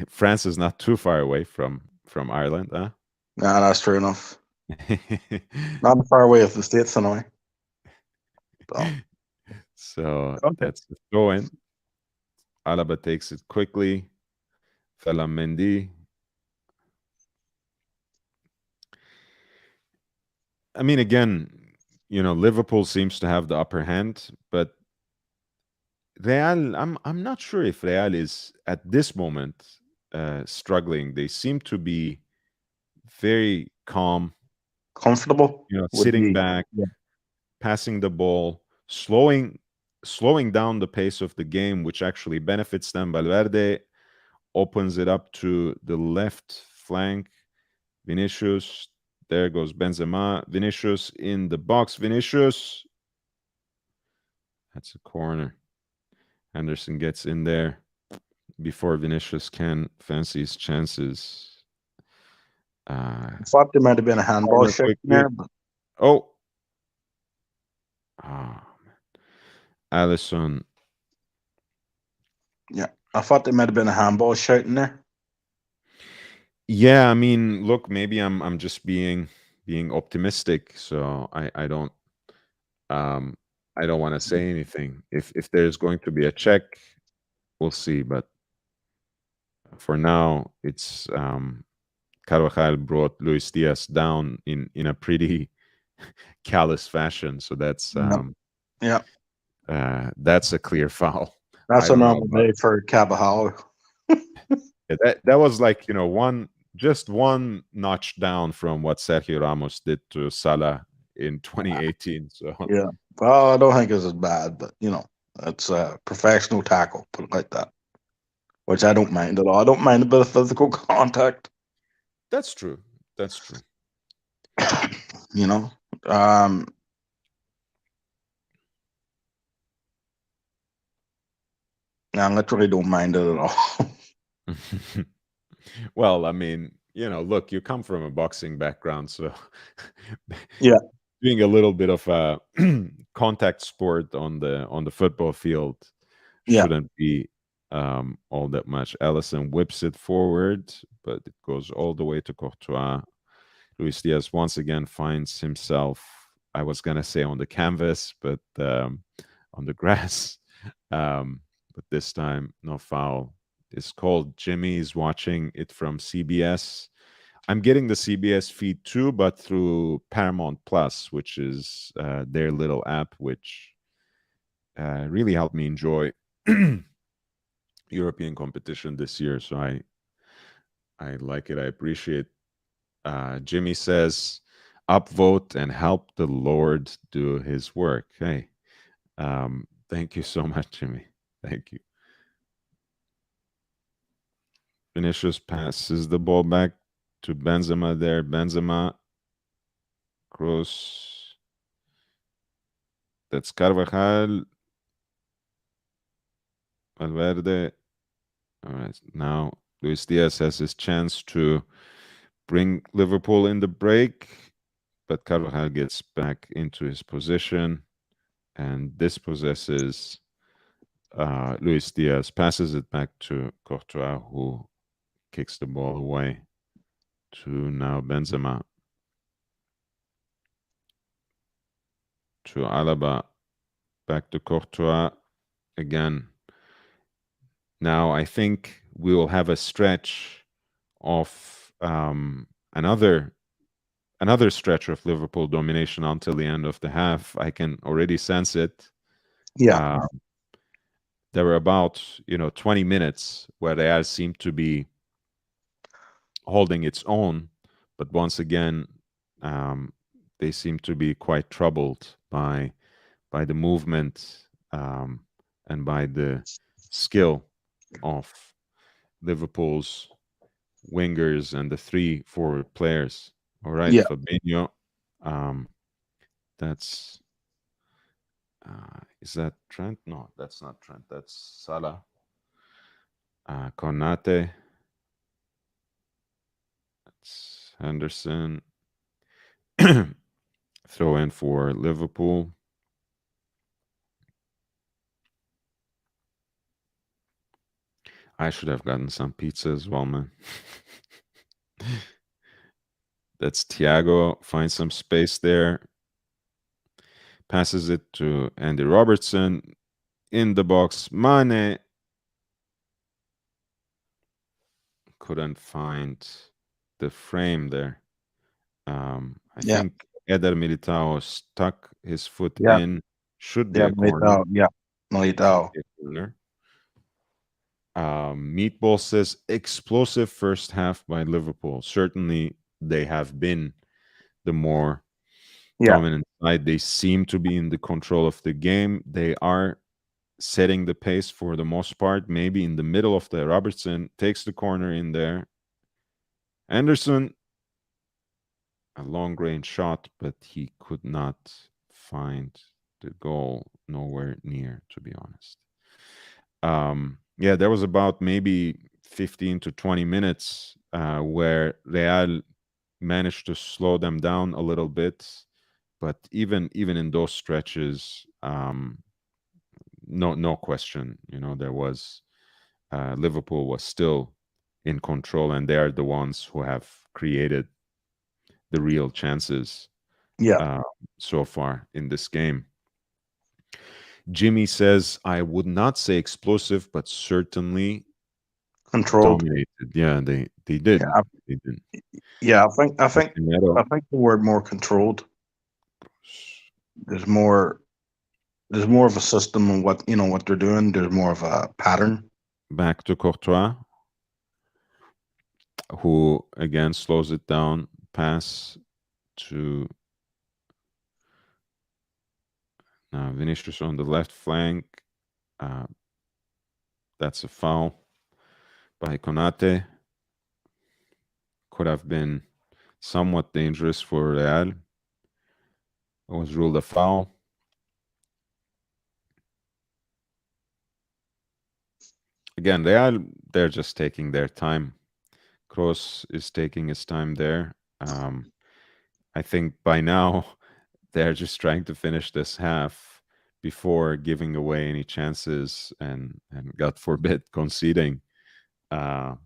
[SPEAKER 2] France is not too far away from Ireland, huh?
[SPEAKER 1] Nah, that's true enough. Not far away as the States anyway.
[SPEAKER 2] So
[SPEAKER 1] Okay.
[SPEAKER 2] that's the throw in. Alaba takes it quickly. Mendy. I mean, again, Liverpool seems to have the upper hand, but Real, I'm not sure if Real is at this moment struggling. They seem to be very calm,
[SPEAKER 1] Comfortable.
[SPEAKER 2] sitting back,
[SPEAKER 1] Yeah.
[SPEAKER 2] passing the ball, slowing down the pace of the game, which actually benefits them. Valverde opens it up to the left flank. Vinicius, there goes Benzema. Vinicius in the box. Vinicius. That's a corner. Henderson gets in there before Vinicius can fancy his chances.
[SPEAKER 1] I thought there might have been a handball
[SPEAKER 2] corner
[SPEAKER 1] shot in
[SPEAKER 2] quickly.
[SPEAKER 1] there, but
[SPEAKER 2] Oh, Allison.
[SPEAKER 1] yeah, I thought there might have been a handball shot in there.
[SPEAKER 2] Yeah, I mean, look, maybe I'm just being optimistic, so I don't want to say anything. If there's going to be a check, we'll see. But for now, it's Carvajal brought Luis Diaz down in a pretty callous fashion. So that's
[SPEAKER 1] Yeah.
[SPEAKER 2] that's a clear foul.
[SPEAKER 1] That's
[SPEAKER 2] I
[SPEAKER 1] a
[SPEAKER 2] don't know
[SPEAKER 1] normal day for Cabajal.
[SPEAKER 2] that was like just one notch down from what Sergio Ramos did to Salah in 2018. So
[SPEAKER 1] Yeah. Well, I don't think it's as bad, but it's a professional tackle, put it like that. Which I don't mind at all. I don't mind a bit of physical contact.
[SPEAKER 2] that's true. That's true.
[SPEAKER 1] I literally don't mind it at all.
[SPEAKER 2] Well, I mean, look, you come from a boxing background, so
[SPEAKER 1] Yeah.
[SPEAKER 2] doing a little bit of a contact sport on the football field
[SPEAKER 1] Yeah.
[SPEAKER 2] shouldn't be all that much. Allison whips it forward, but it goes all the way to Courtois. Luis Diaz once again finds himself, I was gonna say on the canvas, but on the grass. But this time, no foul is called. Jimmy is watching it from CBS. I'm getting the CBS feed too, but through Paramount Plus, which is their little app, which really helped me enjoy European competition this year. So I like it. I appreciate. Jimmy says, "Upvote and help the Lord do His work." Hey, thank you so much, Jimmy. Thank you. Vinicius passes the ball back to Benzema there. Benzema. Cross. That's Carvajal. Valverde. All right. Now Luis Diaz has his chance to bring Liverpool in the break, but Carvajal gets back into his position and dispossesses Luis Diaz, passes it back to Courtois, who kicks the ball away to now Benzema. To Alaba, back to Courtois again. Now I think we will have a stretch of another another stretch of Liverpool domination until the end of the half. I can already sense it.
[SPEAKER 1] Yeah.
[SPEAKER 2] There were about 20 minutes where Real seemed to be holding its own, but once again, they seem to be quite troubled by the movement and by the skill of Liverpool's wingers and the 3 forward players. All right,
[SPEAKER 1] Yeah.
[SPEAKER 2] Fabinho. That's is that Trent? No, that's not Trent. That's Salah. Konate. That's Henderson. Throw in for Liverpool. I should have gotten some pizza as well, man. That's Thiago. Find some space there. Passes it to Andy Robertson. In the box, Mane. Couldn't find the frame there. I think Eder Militao stuck his foot in. Should be a corner.
[SPEAKER 1] Militao.
[SPEAKER 2] Meatball says explosive first half by Liverpool. Certainly, they have been the more dominant side. They seem to be in the control of the game. They are setting the pace for the most part. Maybe in the middle of the Robertson takes the corner in there. Anderson, a long range shot, but he could not find the goal. Nowhere near, to be honest. There was about maybe 15 to 20 minutes where Real managed to slow them down a little bit, but even in those stretches, no question, there was Liverpool was still in control, and they are the ones who have created the real chances so far in this game. Jimmy says, I would not say explosive, but certainly
[SPEAKER 1] Controlled.
[SPEAKER 2] dominated. Yeah, they did. They did.
[SPEAKER 1] Yeah, I think the word more controlled. There's more of a system and what they're doing. There's more of a pattern.
[SPEAKER 2] Back to Courtois, who again slows it down. Pass to Vinicius on the left flank. That's a foul by Konate. Could have been somewhat dangerous for Real. It was ruled a foul. Again, they're just taking their time. Kroos is taking his time there. I think by now they're just trying to finish this half before giving away any chances and God forbid conceding in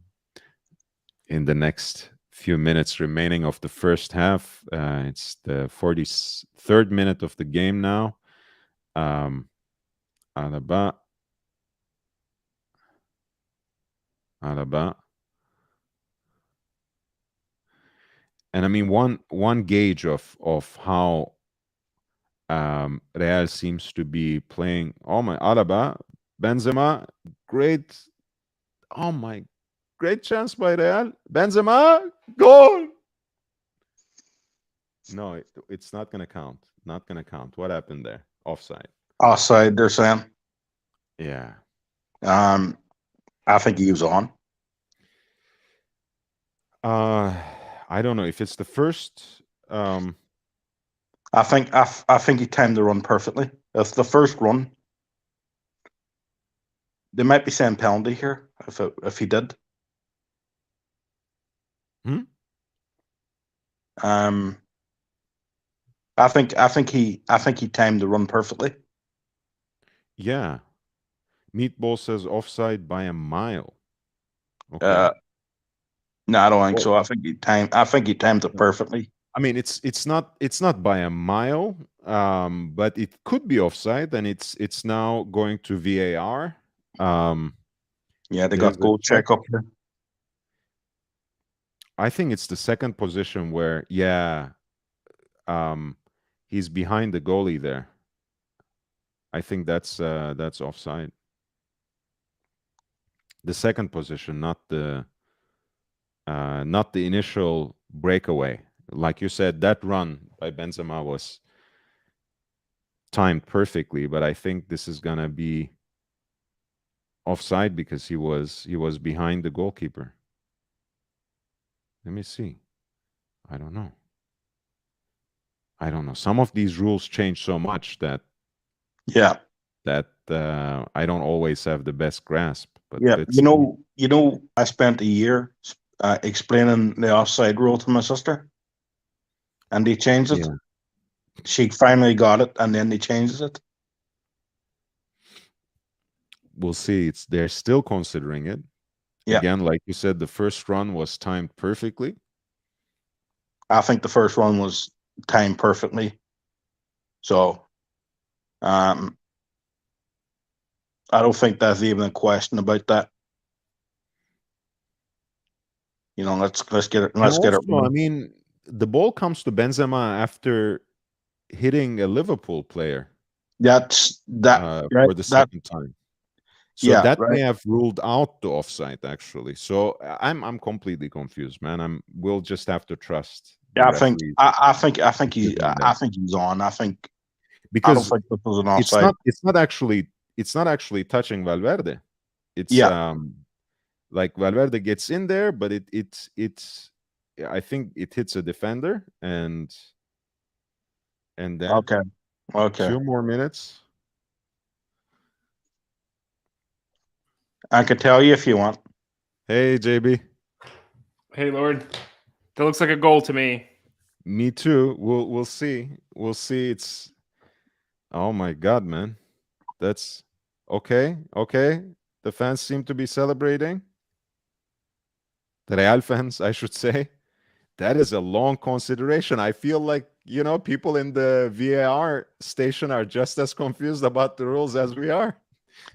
[SPEAKER 2] the next few minutes remaining of the first half. It's the 43rd minute of the game now. Alaba. And I mean, one gauge of how Real seems to be playing. Oh my, Alaba, Benzema, great. Oh my, great chance by Real. Benzema, goal. No, it's not going to count. Not going to count. What happened there? Offside.
[SPEAKER 1] Offside, they're saying.
[SPEAKER 2] Yeah.
[SPEAKER 1] I think he was on.
[SPEAKER 2] I don't know if it's the first.
[SPEAKER 1] I think he timed the run perfectly. That's the first run. They might be saying penalty here if he did. I think he timed the run perfectly.
[SPEAKER 2] Yeah. Meatball says offside by a mile. Okay.
[SPEAKER 1] No, I don't think so. I think he timed it perfectly.
[SPEAKER 2] I mean, it's not by a mile, but it could be offside, and it's now going to VAR.
[SPEAKER 1] Yeah, they got goal check up here.
[SPEAKER 2] I think it's the second position where, he's behind the goalie there. I think that's offside. The second position, not the initial breakaway. Like you said, that run by Benzema was timed perfectly, but I think this is gonna be offside because he was behind the goalkeeper. Let me see. I don't know. Some of these rules change so much that
[SPEAKER 1] Yeah.
[SPEAKER 2] I don't always have the best grasp. But
[SPEAKER 1] Yeah. I spent a year explaining the offside rule to my sister, and they changed it.
[SPEAKER 2] Yeah.
[SPEAKER 1] She finally got it, and then they changed it.
[SPEAKER 2] We'll see. They're still considering it.
[SPEAKER 1] Yeah.
[SPEAKER 2] Again, like you said, the first run was timed perfectly.
[SPEAKER 1] I think the first one was timed perfectly. So, I don't think there's even a question about that. Let's get it. Let's get it.
[SPEAKER 2] I mean, the ball comes to Benzema after hitting a Liverpool player.
[SPEAKER 1] That's right,
[SPEAKER 2] for the second time. So
[SPEAKER 1] yeah,
[SPEAKER 2] that
[SPEAKER 1] right.
[SPEAKER 2] may have ruled out the offside actually. So I'm completely confused, man. We'll just have to trust.
[SPEAKER 1] Yeah, I think he's on. I think he's on.
[SPEAKER 2] Because
[SPEAKER 1] I don't think this was an offside.
[SPEAKER 2] It's not actually touching Valverde. It's like Valverde gets in there, but it's I think it hits a defender and then
[SPEAKER 1] Okay.
[SPEAKER 2] 2 more minutes.
[SPEAKER 1] I could tell you if you want.
[SPEAKER 2] Hey, JB.
[SPEAKER 5] Hey, Lord. That looks like a goal to me.
[SPEAKER 2] Me too. We'll see. We'll see. It's oh my God, man. That's okay. Okay. The fans seem to be celebrating. The Real fans, I should say. That is a long consideration. I feel like, people in the VAR station are just as confused about the rules as we are.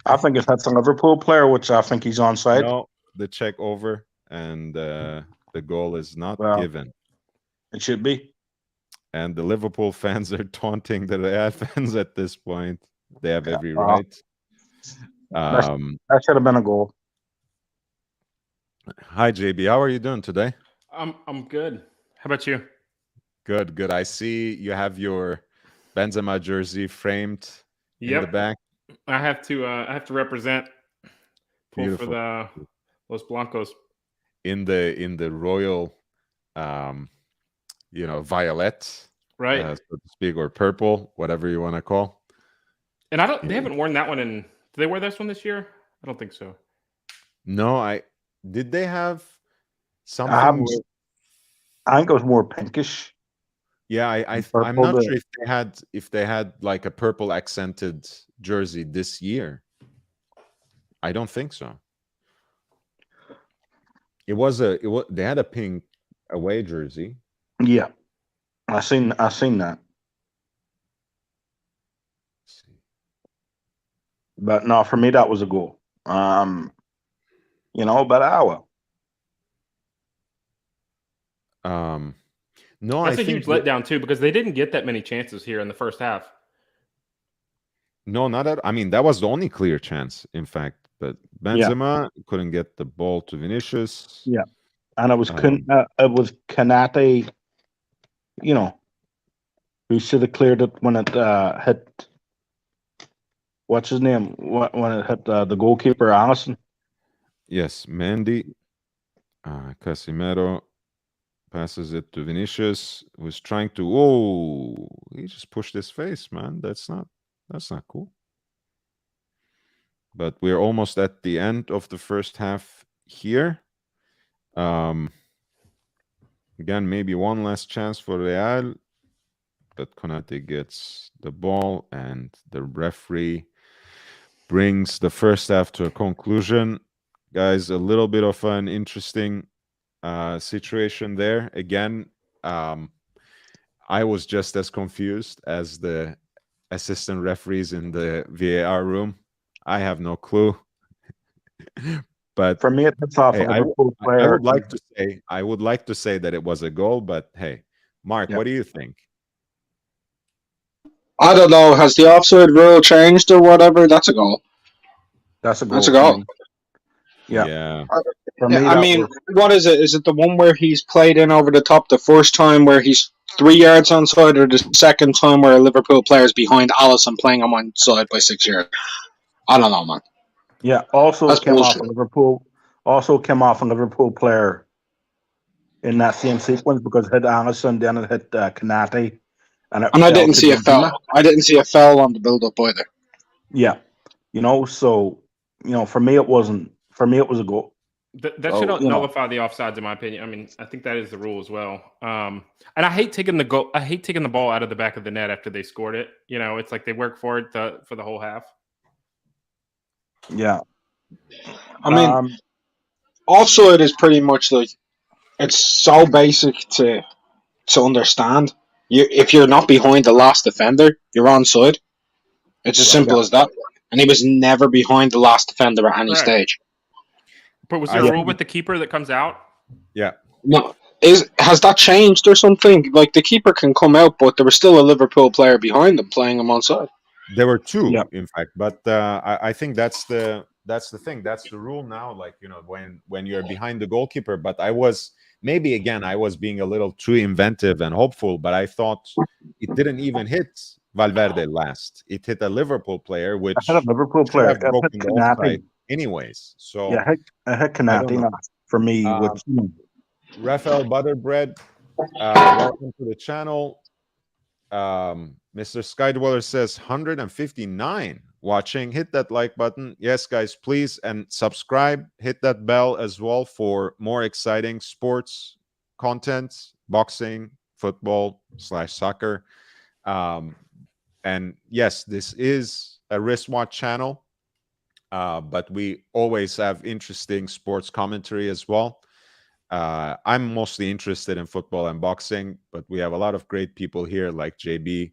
[SPEAKER 1] I think it hits a Liverpool player, which I think he's onside.
[SPEAKER 2] No, the check over and the goal is not given.
[SPEAKER 1] It should be.
[SPEAKER 2] And the Liverpool fans are taunting the Real fans at this point. They have every right.
[SPEAKER 1] That should have been a goal.
[SPEAKER 2] Hi, JB. How are you doing today?
[SPEAKER 5] I'm good. How about you?
[SPEAKER 2] Good. I see you have your Benzema jersey framed in the back.
[SPEAKER 5] I have to represent. Pull
[SPEAKER 2] Beautiful.
[SPEAKER 5] for the Los Blancos.
[SPEAKER 2] In the royal, violet,
[SPEAKER 5] right,
[SPEAKER 2] so to speak, or purple, whatever you want to call.
[SPEAKER 5] And they haven't worn that one in. Did they wear this one this year? I don't think so.
[SPEAKER 2] No, did they have something?
[SPEAKER 1] I think it was more pinkish.
[SPEAKER 2] Yeah, I'm not sure if they had like a purple accented jersey this year. I don't think so. They had a pink away jersey.
[SPEAKER 1] Yeah, I seen that. But no, for me that was a goal. But well.
[SPEAKER 2] No,
[SPEAKER 5] that's a huge letdown too, because they didn't get that many chances here in the first half.
[SPEAKER 2] No, not at. I mean, that was the only clear chance, in fact. But Benzema couldn't get the ball to Vinicius.
[SPEAKER 1] Yeah, and it was Kanate, who should have cleared it when it hit. What's his name? When it hit the goalkeeper, Allison.
[SPEAKER 2] Yes, Mendy. Casemiro passes it to Vinicius, who's trying to. Oh, he just pushed his face, man. That's not cool. But we're almost at the end of the first half here. Again, maybe one last chance for Real, but Konate gets the ball and the referee brings the first half to a conclusion. Guys, a little bit of an interesting situation there. Again, I was just as confused as the assistant referees in the VAR room. I have no clue. But
[SPEAKER 1] for me, it's off.
[SPEAKER 2] Hey, I would like to say that it was a goal, but hey, Mark, what do you think?
[SPEAKER 3] I don't know. Has the offside rule changed or whatever? That's a goal.
[SPEAKER 1] That's a goal.
[SPEAKER 3] That's a goal.
[SPEAKER 1] Yeah.
[SPEAKER 2] Yeah.
[SPEAKER 1] For me,
[SPEAKER 3] I
[SPEAKER 1] that
[SPEAKER 3] mean,
[SPEAKER 1] was,
[SPEAKER 3] what is it? Is it the one where he's played in over the top the first time where he's 3 yards onside, or the second time where a Liverpool player is behind Allison playing him onside by 6 yards? I don't know, man.
[SPEAKER 1] yeah. Also
[SPEAKER 3] That's
[SPEAKER 1] came
[SPEAKER 3] bullshit.
[SPEAKER 1] off a Liverpool. Also came off a Liverpool player in that same sequence because it hit Allison, then it hit Kanate, and it
[SPEAKER 3] And I
[SPEAKER 1] fell
[SPEAKER 3] didn't
[SPEAKER 1] to
[SPEAKER 3] see a
[SPEAKER 1] Benzema.
[SPEAKER 3] foul. I didn't see a foul on the build-up either.
[SPEAKER 1] Yeah, so for me it wasn't. For me it was a goal.
[SPEAKER 5] That should nullify the offsides, in my opinion. I mean, I think that is the rule as well. And I hate taking the goal. I hate taking the ball out of the back of the net after they scored it. It's like they work for it for the whole half.
[SPEAKER 1] Yeah.
[SPEAKER 3] I mean, offside is pretty much like, it's so basic to understand. If you're not behind the last defender, you're onside. It's as simple as that. And he was never behind the last defender at any stage.
[SPEAKER 5] But was there a rule with the keeper that comes out?
[SPEAKER 2] Yeah.
[SPEAKER 3] No. Has that changed or something? Like, the keeper can come out, but there was still a Liverpool player behind him playing him onside.
[SPEAKER 2] There were two, in fact, but I think that's the thing. That's the rule now. Like, when you're behind the goalkeeper. But I was being a little too inventive and hopeful. But I thought it didn't even hit Valverde last. It hit a Liverpool player, which
[SPEAKER 1] I had a Liverpool player.
[SPEAKER 2] have broken the offside anyways. So
[SPEAKER 1] yeah, I had Kanate for me. Which,
[SPEAKER 2] Raphael Butterbread, welcome to the channel. Mr. Skydweller says 159 watching. Hit that like button. Yes, guys, please. And subscribe. Hit that bell as well for more exciting sports content, boxing, football / soccer. And yes, this is a wristwatch channel, but we always have interesting sports commentary as well. I'm mostly interested in football and boxing, but we have a lot of great people here like JB,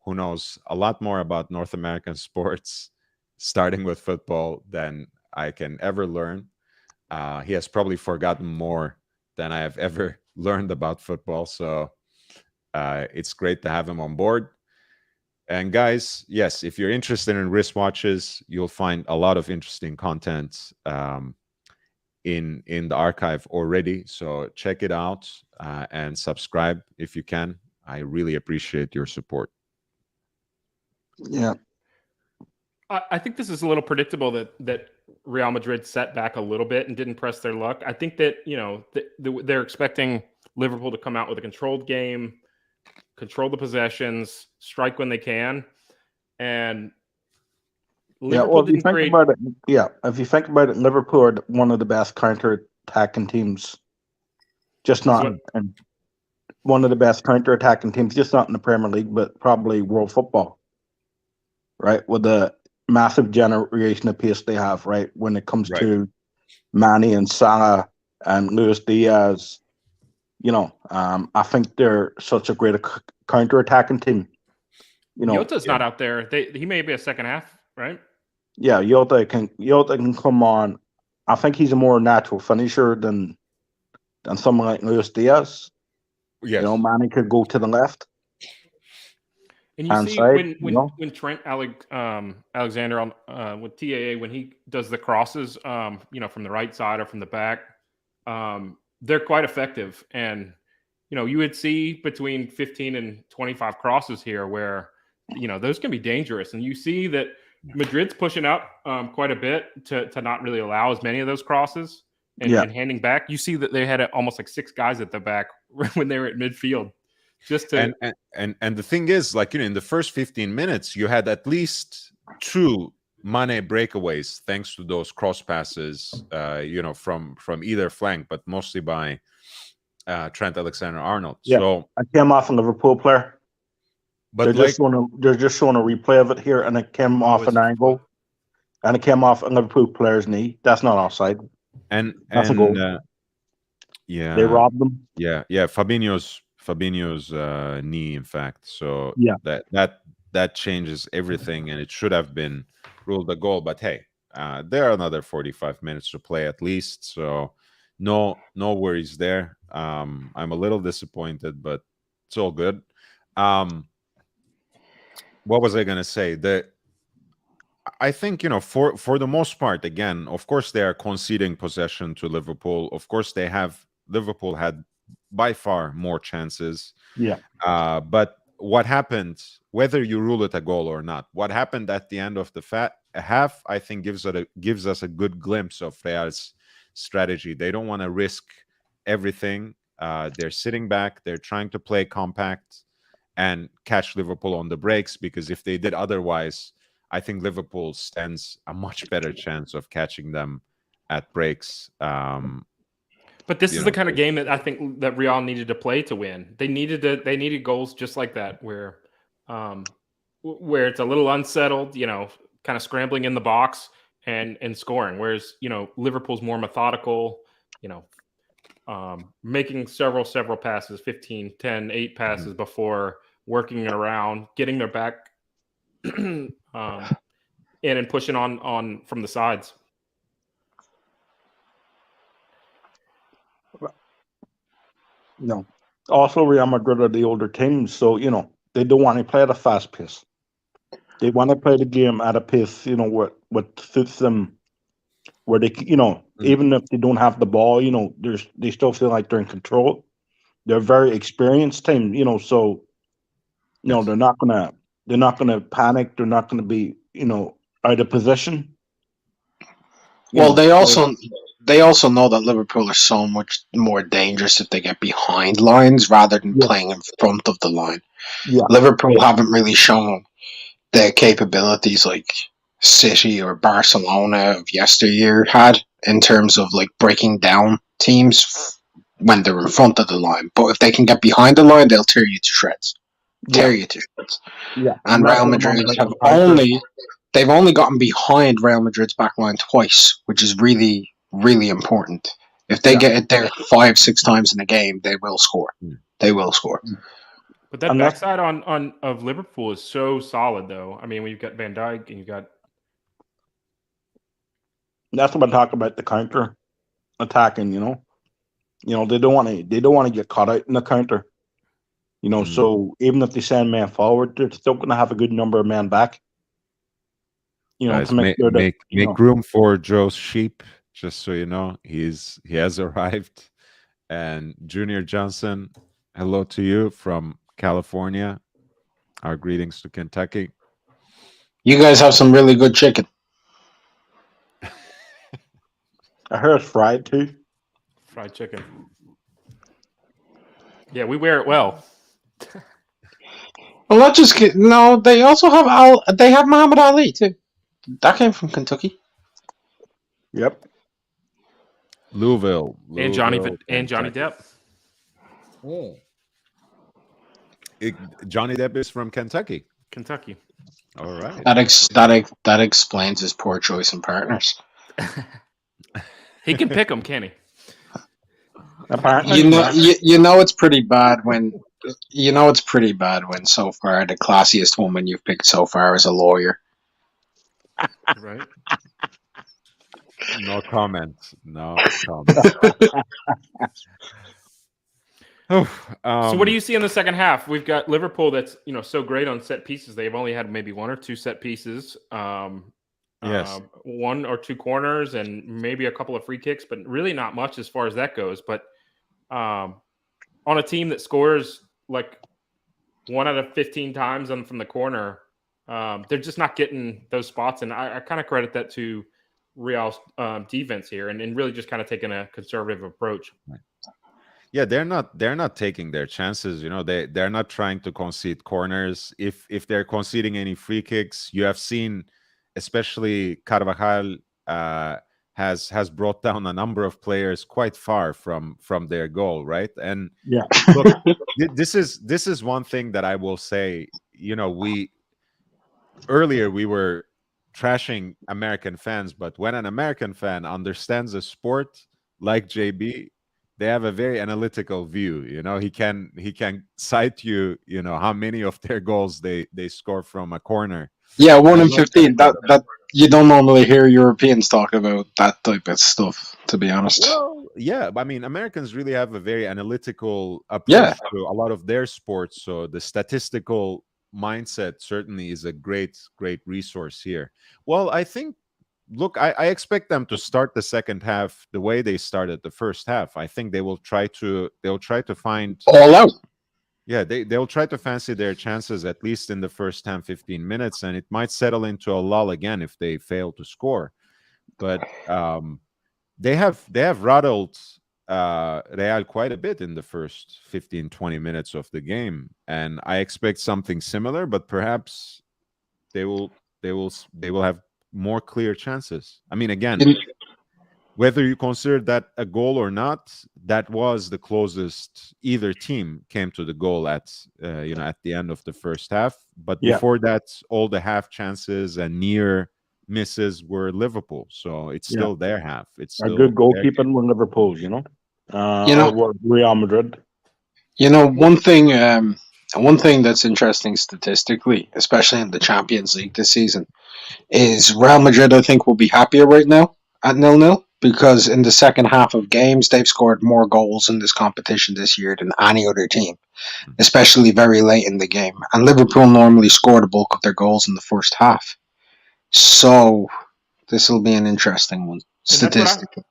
[SPEAKER 2] who knows a lot more about North American sports, starting with football, than I can ever learn. He has probably forgotten more than I have ever learned about football. So it's great to have him on board. And guys, yes, if you're interested in wristwatches, you'll find a lot of interesting content in the archive already. So check it out and subscribe if you can. I really appreciate your support.
[SPEAKER 1] Yeah.
[SPEAKER 5] I think this is a little predictable that Real Madrid set back a little bit and didn't press their luck. I think that, they're expecting Liverpool to come out with a controlled game, control the possessions, strike when they can. And Liverpool
[SPEAKER 1] if you think about it, Liverpool are one of the best counter-attacking teams. Just not and one of the best counter-attacking teams, just not in the Premier League, but probably world football. Right? With the massive generation of pace they have, right? When it comes to Mane and Salah and Luis Diaz, I think they're such a great counter-attacking team.
[SPEAKER 5] Yota's not out there. He may be a second half, right?
[SPEAKER 1] Yeah, Yota can come on. I think he's a more natural finisher than someone like Luis Diaz.
[SPEAKER 2] Yes.
[SPEAKER 1] Mane could go to the left.
[SPEAKER 5] And you see when Trent Alexander on with TAA, when he does the crosses, from the right side or from the back, they're quite effective. And you would see between 15 and 25 crosses here where those can be dangerous. And you see that Madrid's pushing up quite a bit to not really allow as many of those crosses and handing back. You see that they had almost like 6 guys at the back when they were at midfield. Just to
[SPEAKER 2] and the thing is, like, in the first 15 minutes, you had at least 2 Mane breakaways thanks to those cross passes, from either flank, but mostly by Trent Alexander-Arnold.
[SPEAKER 1] Yeah,
[SPEAKER 2] so
[SPEAKER 1] I came off a Liverpool player, but they're just showing a replay of it here, and it came off an angle, and it came off a Liverpool player's knee. That's not offside.
[SPEAKER 2] And
[SPEAKER 1] that's a goal.
[SPEAKER 2] Yeah,
[SPEAKER 1] they robbed them.
[SPEAKER 2] Yeah, Fabinho's knee, in fact. So that changes everything, and it should have been ruled a goal. But hey, there are another 45 minutes to play at least, so no worries there. I'm a little disappointed, but it's all good. what was I going to say? I think, for the most part, again, of course, they are conceding possession to Liverpool. Of course, Liverpool had by far more chances.
[SPEAKER 1] Yeah.
[SPEAKER 2] But what happened, whether you rule it a goal or not, what happened at the end of the half, I think gives us a good glimpse of Real's strategy. They don't want to risk everything. They're sitting back. They're trying to play compact and catch Liverpool on the breaks, because if they did otherwise, I think Liverpool stands a much better chance of catching them at breaks.
[SPEAKER 5] But this is the kind of game that I think that Real needed to play to win. They needed goals just like that, where it's a little unsettled, kind of scrambling in the box and scoring. Whereas, Liverpool's more methodical, making several passes, 15, 10, 8 passes before working it around, getting their back in and pushing on from the sides.
[SPEAKER 1] No. Also, Real Madrid are the older teams, so they don't want to play at a fast pace. They want to play the game at a pace, what suits them. Where they, even if they don't have the ball, they still feel like they're in control. They're a very experienced team, so they're not gonna panic. They're not gonna be, out of position.
[SPEAKER 3] Well, they also know that Liverpool are so much more dangerous if they get behind lines rather than playing in front of the line.
[SPEAKER 1] Yeah.
[SPEAKER 3] Liverpool haven't really shown their capabilities like City or Barcelona of yesteryear had in terms of like breaking down teams when they're in front of the line. But if they can get behind the line, they'll tear you to shreds.
[SPEAKER 1] Yeah.
[SPEAKER 3] And Real Madrid they've only gotten behind Real Madrid's backline twice, which is really, really important. If they get it there 5-6 times in a game, they will score. They will score.
[SPEAKER 5] But that backside of Liverpool is so solid, though. I mean, when you've got Van Dijk and you've got.
[SPEAKER 1] That's what I'm talking about, the counter attacking. They don't want to get caught out in the counter. So even if they send man forward, they're still going to have a good number of men back.
[SPEAKER 2] Guys,
[SPEAKER 1] to make sure that
[SPEAKER 2] make room for Joe's sheep. Just so you know, he has arrived. And Junior Johnson, hello to you from California. Our greetings to Kentucky.
[SPEAKER 3] You guys have some really good chicken.
[SPEAKER 1] I heard it's fried too.
[SPEAKER 5] Fried chicken. Yeah, we wear it well.
[SPEAKER 3] Well, not just no. They also have They have Muhammad Ali too. That came from Kentucky.
[SPEAKER 1] Yep.
[SPEAKER 2] Louisville
[SPEAKER 5] and Johnny Depp.
[SPEAKER 2] Oh. Johnny Depp is from Kentucky. All right.
[SPEAKER 3] That explains his poor choice in partners.
[SPEAKER 5] He can pick them, can he?
[SPEAKER 3] Apparently, it's pretty bad when so far the classiest woman you've picked so far is a lawyer.
[SPEAKER 5] Right.
[SPEAKER 2] No comment.
[SPEAKER 5] So what do you see in the second half? We've got Liverpool that's so great on set pieces. They've only had maybe 1 or 2 set pieces.
[SPEAKER 2] Yes.
[SPEAKER 5] 1 or 2 corners and maybe a couple of free kicks, but really not much as far as that goes. But on a team that scores like 1 out of 15 times from the corner, they're just not getting those spots. And I kind of credit that to Real's defense here and really just kind of taking a conservative approach.
[SPEAKER 2] Yeah, they're not taking their chances. They're not trying to concede corners. If they're conceding any free kicks, you have seen, especially Carvajal has brought down a number of players quite far from their goal, right? And
[SPEAKER 1] yeah,
[SPEAKER 2] look, this is one thing that I will say. Earlier we were trashing American fans, but when an American fan understands a sport like JB, they have a very analytical view. He can cite you, how many of their goals they score from a corner.
[SPEAKER 3] Yeah, 1 in 15. That you don't normally hear Europeans talk about that type of stuff, to be honest.
[SPEAKER 2] Well, yeah, I mean, Americans really have a very analytical approach to a lot of their sports. So the statistical mindset certainly is a great resource here. Well, I think, look, I expect them to start the second half the way they started the first half. I think they'll try to find
[SPEAKER 3] all out.
[SPEAKER 2] Yeah, they'll try to fancy their chances at least in the first 10, 15 minutes, and it might settle into a lull again if they fail to score. But they have rattled Real quite a bit in the first 15, 20 minutes of the game, and I expect something similar, but perhaps they will have more clear chances. I mean, again, whether you consider that a goal or not, that was the closest either team came to the goal at at the end of the first half. But before that, all the half chances and near misses were Liverpool, so it's still their half. It's still
[SPEAKER 1] a good goalkeeping with Liverpool, or Real Madrid.
[SPEAKER 3] One thing that's interesting statistically, especially in the Champions League this season, is Real Madrid, I think, will be happier right now at 0-0, because in the second half of games, they've scored more goals in this competition this year than any other team, especially very late in the game. And Liverpool normally score the bulk of their goals in the first half. So this will be an interesting one, statistically.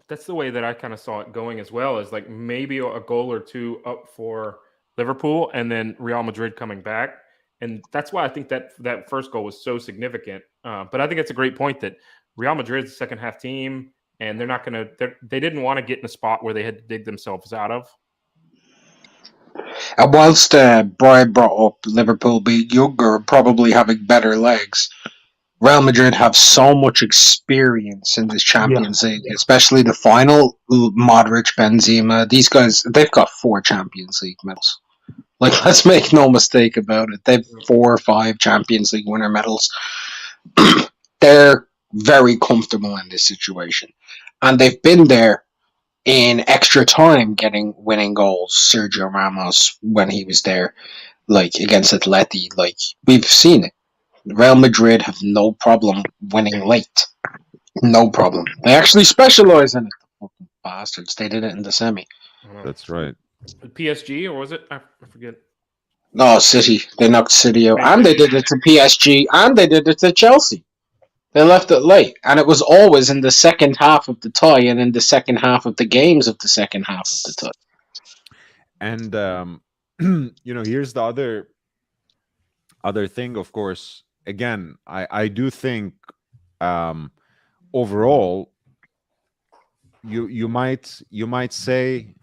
[SPEAKER 5] That's the way that I kind of saw it going as well, is like maybe a goal or two up for Liverpool and then Real Madrid coming back. And that's why I think that first goal was so significant. But I think it's a great point that Real Madrid's a second half team, and they're not going to. They didn't want to get in a spot where they had to dig themselves out of.
[SPEAKER 3] And whilst Brian brought up Liverpool being younger and probably having better legs, Real Madrid have so much experience in this Champions League, especially the final. Modric, Benzema, these guys, they've got 4 Champions League medals. Like, let's make no mistake about it. They've 4 or 5 Champions League winner medals. They're very comfortable in this situation. And they've been there in extra time winning goals. Sergio Ramos, when he was there, like, against Atleti, like, we've seen it. Real Madrid have no problem winning late. No problem. They actually specialize in it. The fucking bastards. They did it in the semi.
[SPEAKER 2] That's right.
[SPEAKER 5] PSG, or was it? I forget.
[SPEAKER 3] No, City. They knocked City out. And they did it to PSG. And they did it to Chelsea. They left it late. And it was always in the second half of the tie and in the second half of the games of the second half of the tie.
[SPEAKER 2] And, here's the other thing, of course. Again, I do think overall you might say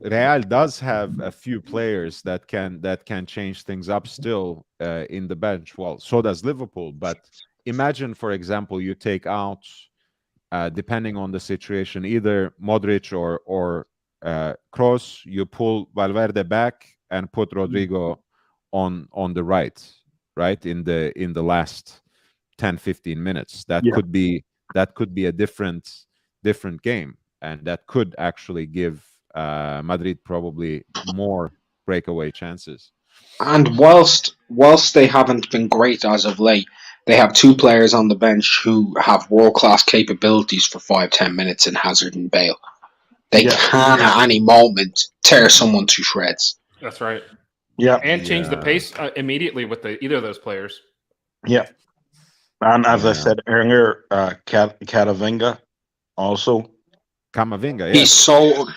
[SPEAKER 2] Real does have a few players that can change things up still in the bench. Well, so does Liverpool. But imagine, for example, you take out, depending on the situation, either Modric or Kroos. You pull Valverde back and put Rodrigo on the right in the last 10-15 minutes. That could be a different game, and that could actually give Madrid probably more breakaway chances.
[SPEAKER 3] And whilst they haven't been great as of late, they have 2 players on the bench who have world-class capabilities for 5-10 minutes in Hazard and Bale. They can at any moment tear someone to shreds.
[SPEAKER 5] That's right.
[SPEAKER 1] Yeah,
[SPEAKER 5] and change the pace immediately with either of those players.
[SPEAKER 1] Yeah, and as I said earlier, Camavinga also.
[SPEAKER 2] Camavinga, yeah.
[SPEAKER 3] He's so.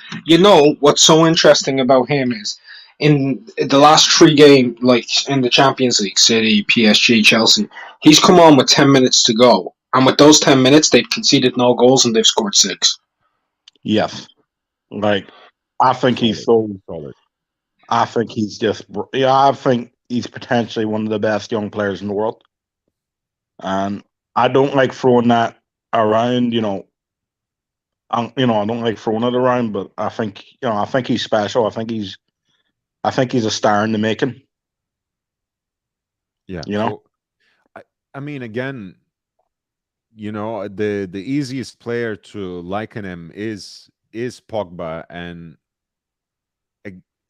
[SPEAKER 3] What's so interesting about him is in the last 3 games, like in the Champions League, City, PSG, Chelsea, he's come on with 10 minutes to go, and with those 10 minutes, they've conceded no goals and they've scored 6.
[SPEAKER 1] Yes, like I think he's so solid. I think he's I think he's potentially one of the best young players in the world. And I don't like throwing that around, I don't like throwing it around, but I think, I think he's special. I think he's a star in the making.
[SPEAKER 2] Yeah. So, I mean, again, the easiest player to liken him is Pogba, and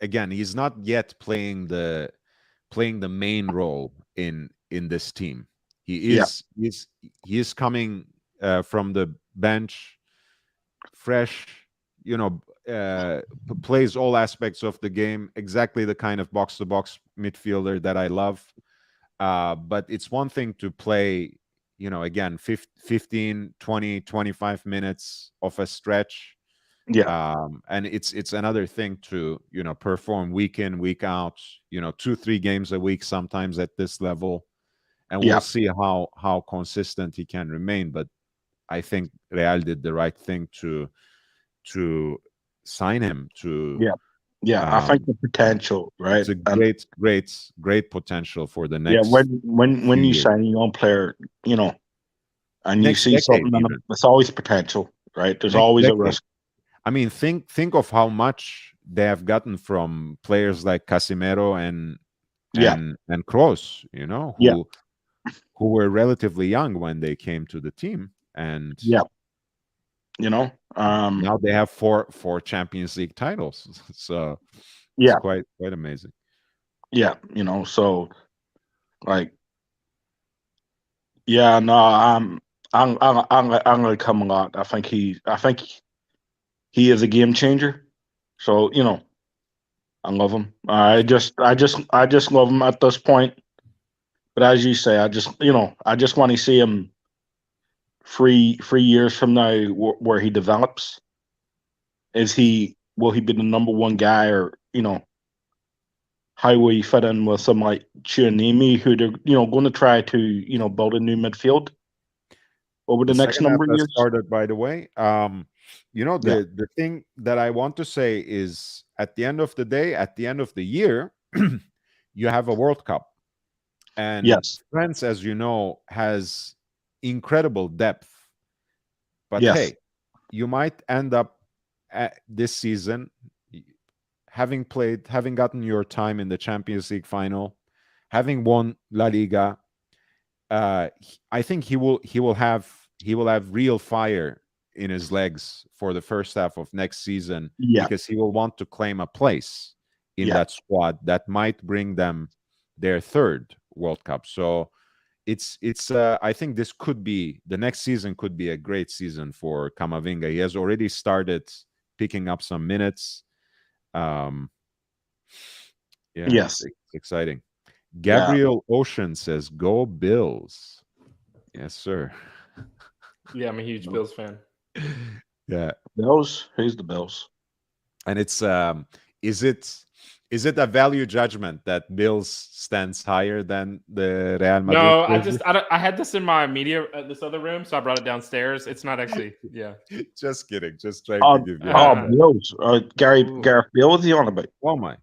[SPEAKER 2] again, he's not yet playing the main role in this team. He is coming from the bench, fresh, plays all aspects of the game, exactly the kind of box-to-box midfielder that I love. But it's one thing to play, again, 15, 20, 25 minutes of a stretch.
[SPEAKER 1] Yeah.
[SPEAKER 2] And it's another thing to, perform week in, week out, 2-3 games a week, sometimes at this level. And we'll see how consistent he can remain. But I think Real did the right thing to sign him to.
[SPEAKER 1] I think the potential, right?
[SPEAKER 2] It's a great potential for the next.
[SPEAKER 1] Yeah, when you sign a young player, and you see something in them, it's always potential, right? There's always a risk.
[SPEAKER 2] I mean, think of how much they have gotten from players like Casemiro and Kroos, who were relatively young when they came to the team, and now they have four Champions League titles. So it's quite amazing.
[SPEAKER 1] Yeah, so like, no, I'm gonna come along. I think he is a game changer. So I love him. I just love him at this point. But as you say, I just want to see him 3 years from now where he develops. Will he be the number one guy, or how will he fit in with someone like Chiellini, who they're going to try to build a new midfield over the next number of years?
[SPEAKER 2] Started, by the way. The thing that I want to say is, at the end of the day, at the end of the year, you have a World Cup, and France, as you know, has incredible depth. But hey, you might end up this season, having gotten your time in the Champions League final, having won La Liga. I think he will have real fire in his legs for the first half of next season, because he will want to claim a place in that squad that might bring them their third World Cup. So it's I think the next season could be a great season for Camavinga. He has already started picking up some minutes. It's exciting. Gabriel Ocean says, "Go Bills." Yes, sir.
[SPEAKER 5] Yeah, I'm a huge Bills fan.
[SPEAKER 2] Yeah,
[SPEAKER 1] Bills. Who's the Bills?
[SPEAKER 2] And it's is it a value judgment that Bills stands higher than the Real Madrid?
[SPEAKER 5] No, I had this in my media this other room, so I brought it downstairs. It's not actually,
[SPEAKER 2] Just kidding. Just trying to give you.
[SPEAKER 1] Bills. Gareth Bale was he on about?
[SPEAKER 2] Oh my.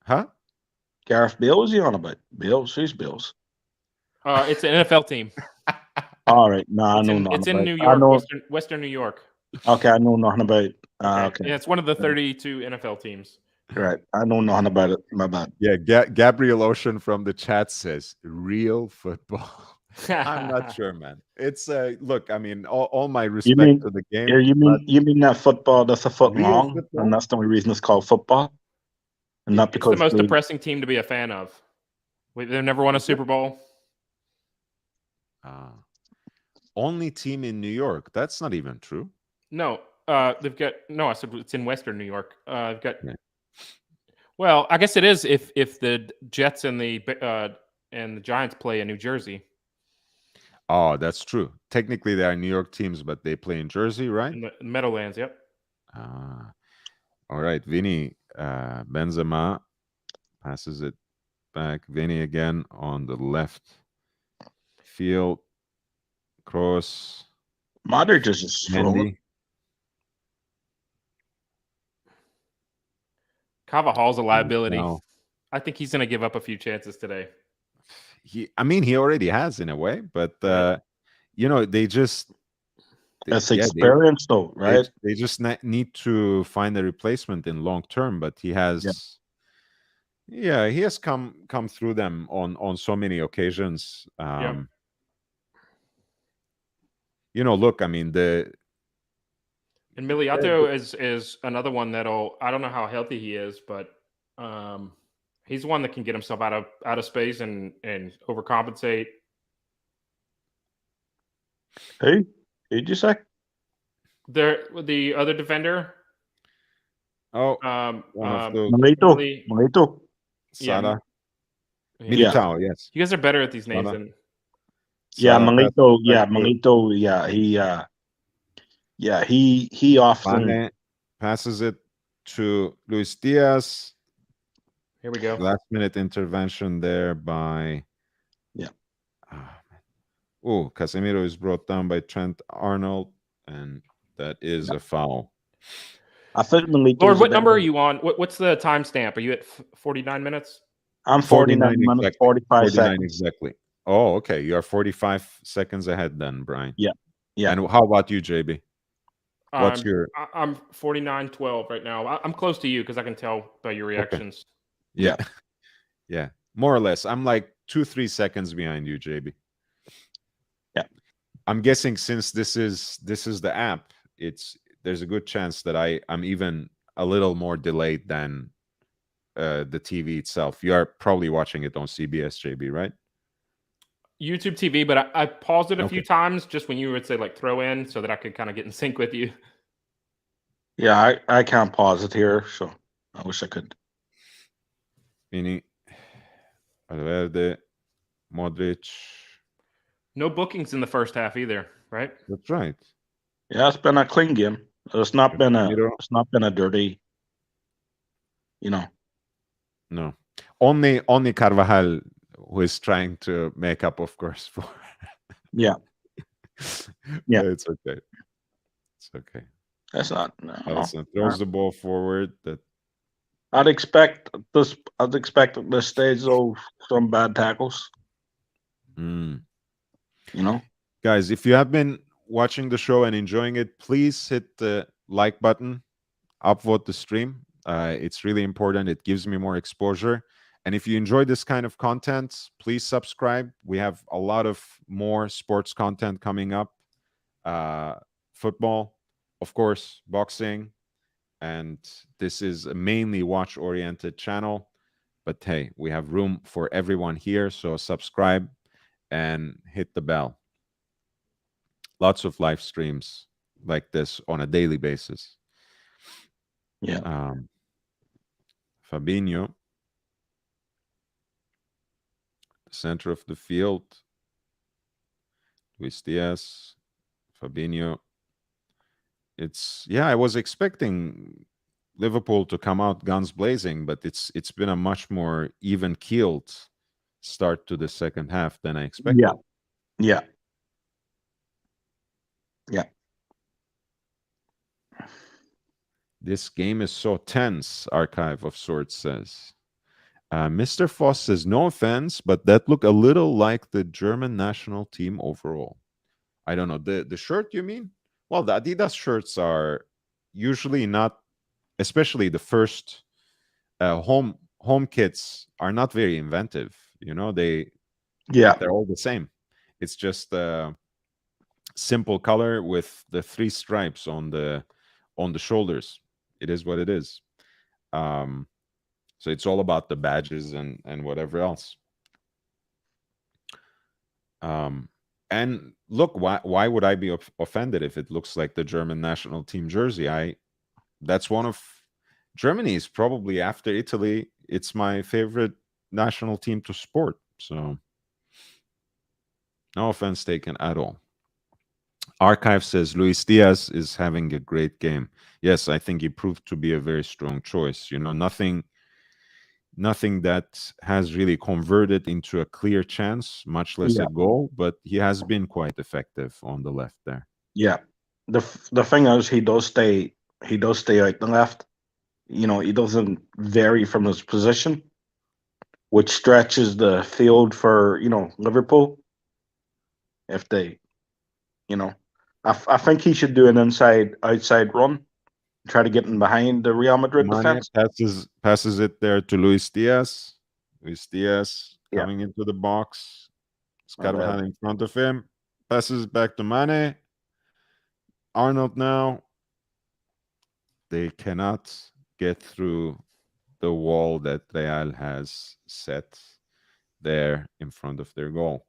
[SPEAKER 2] Huh?
[SPEAKER 1] Gareth Bale was he on about? Bills. Who's Bills?
[SPEAKER 5] It's an NFL team.
[SPEAKER 1] All right. No, I know nothing.
[SPEAKER 5] It's in New York, Western New York.
[SPEAKER 1] Okay, I know nothing about it. Okay.
[SPEAKER 5] Yeah, it's one of the 32 NFL teams.
[SPEAKER 1] Right. I know nothing about it. My bad.
[SPEAKER 2] Yeah, Gabriel Ocean from the chat says, real football. I'm not sure, man. It's look, I mean, all my respect to the game.
[SPEAKER 1] You mean that football that's a foot long, football? And that's the only reason it's called football? And not because
[SPEAKER 5] it's the most depressing team to be a fan of. They've never won a Super Bowl.
[SPEAKER 2] Only team in New York. That's not even true.
[SPEAKER 5] No, they've got I said it's in Western New York. They've got. Yeah. Well, I guess it is if the Jets and the Giants play in New Jersey.
[SPEAKER 2] Oh, that's true. Technically, they are New York teams, but they play in Jersey, right?
[SPEAKER 5] In the Meadowlands, yep.
[SPEAKER 2] All right, Vinny. Benzema passes it back. Vinny again on the left field. Kroos.
[SPEAKER 1] Madrid is strong.
[SPEAKER 5] Carvajal's a liability. No. I think he's going to give up a few chances today.
[SPEAKER 2] He already has in a way, but they just
[SPEAKER 1] that's experience, though, right?
[SPEAKER 2] They just need to find a replacement in long term. But he has, he has come through them on so many occasions. Look, I mean
[SPEAKER 5] And Miliato is another one I don't know how healthy he is, but he's one that can get himself out of space and overcompensate.
[SPEAKER 1] Who'd you say?
[SPEAKER 5] The other defender.
[SPEAKER 2] Oh,
[SPEAKER 1] Milito.
[SPEAKER 2] Sada.
[SPEAKER 5] Yeah.
[SPEAKER 2] Militao, yes.
[SPEAKER 5] You guys are better at these names than.
[SPEAKER 1] Yeah, Milito. Yeah, Milito. Yeah, he often
[SPEAKER 2] Mane passes it to Luis Diaz.
[SPEAKER 5] Here we go.
[SPEAKER 2] Last minute intervention there by.
[SPEAKER 1] Yeah.
[SPEAKER 2] Oh, Casemiro is brought down by Trent Arnold, and that is a foul.
[SPEAKER 1] I think Milito.
[SPEAKER 5] Lord, what number are you on? What's the timestamp? Are you at 49 minutes?
[SPEAKER 1] I'm 49 minutes,
[SPEAKER 2] exactly.
[SPEAKER 1] 45
[SPEAKER 2] 49
[SPEAKER 1] seconds.
[SPEAKER 2] Exactly. Oh, okay. You are 45 seconds ahead then, Brian.
[SPEAKER 1] Yeah.
[SPEAKER 2] And how about you, JB? What's your?
[SPEAKER 5] I'm 49-12 right now. I'm close to you because I can tell by your reactions.
[SPEAKER 2] Okay. Yeah. Yeah. More or less. I'm like 2-3 seconds behind you, JB.
[SPEAKER 1] Yeah.
[SPEAKER 2] I'm guessing since this is the app, there's a good chance that I'm even a little more delayed than the TV itself. You are probably watching it on CBS, JB, right?
[SPEAKER 5] YouTube TV, but I paused it a few times just when you would say like throw in so that I could kind of get in sync with you.
[SPEAKER 1] Yeah, I can't pause it here, so I wish I could.
[SPEAKER 2] Meaning Valverde, Modric.
[SPEAKER 5] No bookings in the first half either, right?
[SPEAKER 2] That's right.
[SPEAKER 1] Yeah, it's been a clean game. It's not been a dirty,
[SPEAKER 2] No. Only Carvajal who is trying to make up, of course, for.
[SPEAKER 1] Yeah. Yeah.
[SPEAKER 2] It's okay. It's okay.
[SPEAKER 1] That's not. No.
[SPEAKER 2] Throws the ball forward.
[SPEAKER 1] I'd expect at this stage though some bad tackles.
[SPEAKER 2] Guys, if you have been watching the show and enjoying it, please hit the like button, upvote the stream. It's really important. It gives me more exposure. And if you enjoy this kind of content, please subscribe. We have a lot of more sports content coming up. Football, of course, boxing. And this is a mainly watch-oriented channel. But hey, we have room for everyone here. So subscribe and hit the bell. Lots of live streams like this on a daily basis.
[SPEAKER 1] Yeah.
[SPEAKER 2] Fabinho, center of the field. Luis Diaz, Fabinho. I was expecting Liverpool to come out guns blazing, but it's been a much more even-keeled start to the second half than I expected.
[SPEAKER 1] Yeah.
[SPEAKER 2] This game is so tense, Archive of Sorts says. Mr. Foss says, no offense, but that looked a little like the German national team overall. I don't know. The shirt, you mean? Well, the Adidas shirts are usually not, especially the first home kits are not very inventive. They're all the same. It's just a simple color with the 3 stripes on the shoulders. It is what it is. So it's all about the badges and whatever else. And look, why would I be offended if it looks like the German national team jersey? That's one of Germany's, probably after Italy, it's my favorite national team to sport. So no offense taken at all. Archive says Luis Diaz is having a great game. Yes, I think he proved to be a very strong choice. Nothing that has really converted into a clear chance, much less a goal, but he has been quite effective on the left there.
[SPEAKER 1] Yeah. The thing is, he does stay out the left. He doesn't vary from his position, which stretches the field for, Liverpool. If they, I think he should do an outside run, try to get in behind the Real Madrid defense.
[SPEAKER 2] Passes it there to Luis Diaz. Luis Diaz coming into the box. Carvajal in front of him. Passes back to Mane. Arnold now. They cannot get through the wall that Real has set there in front of their goal.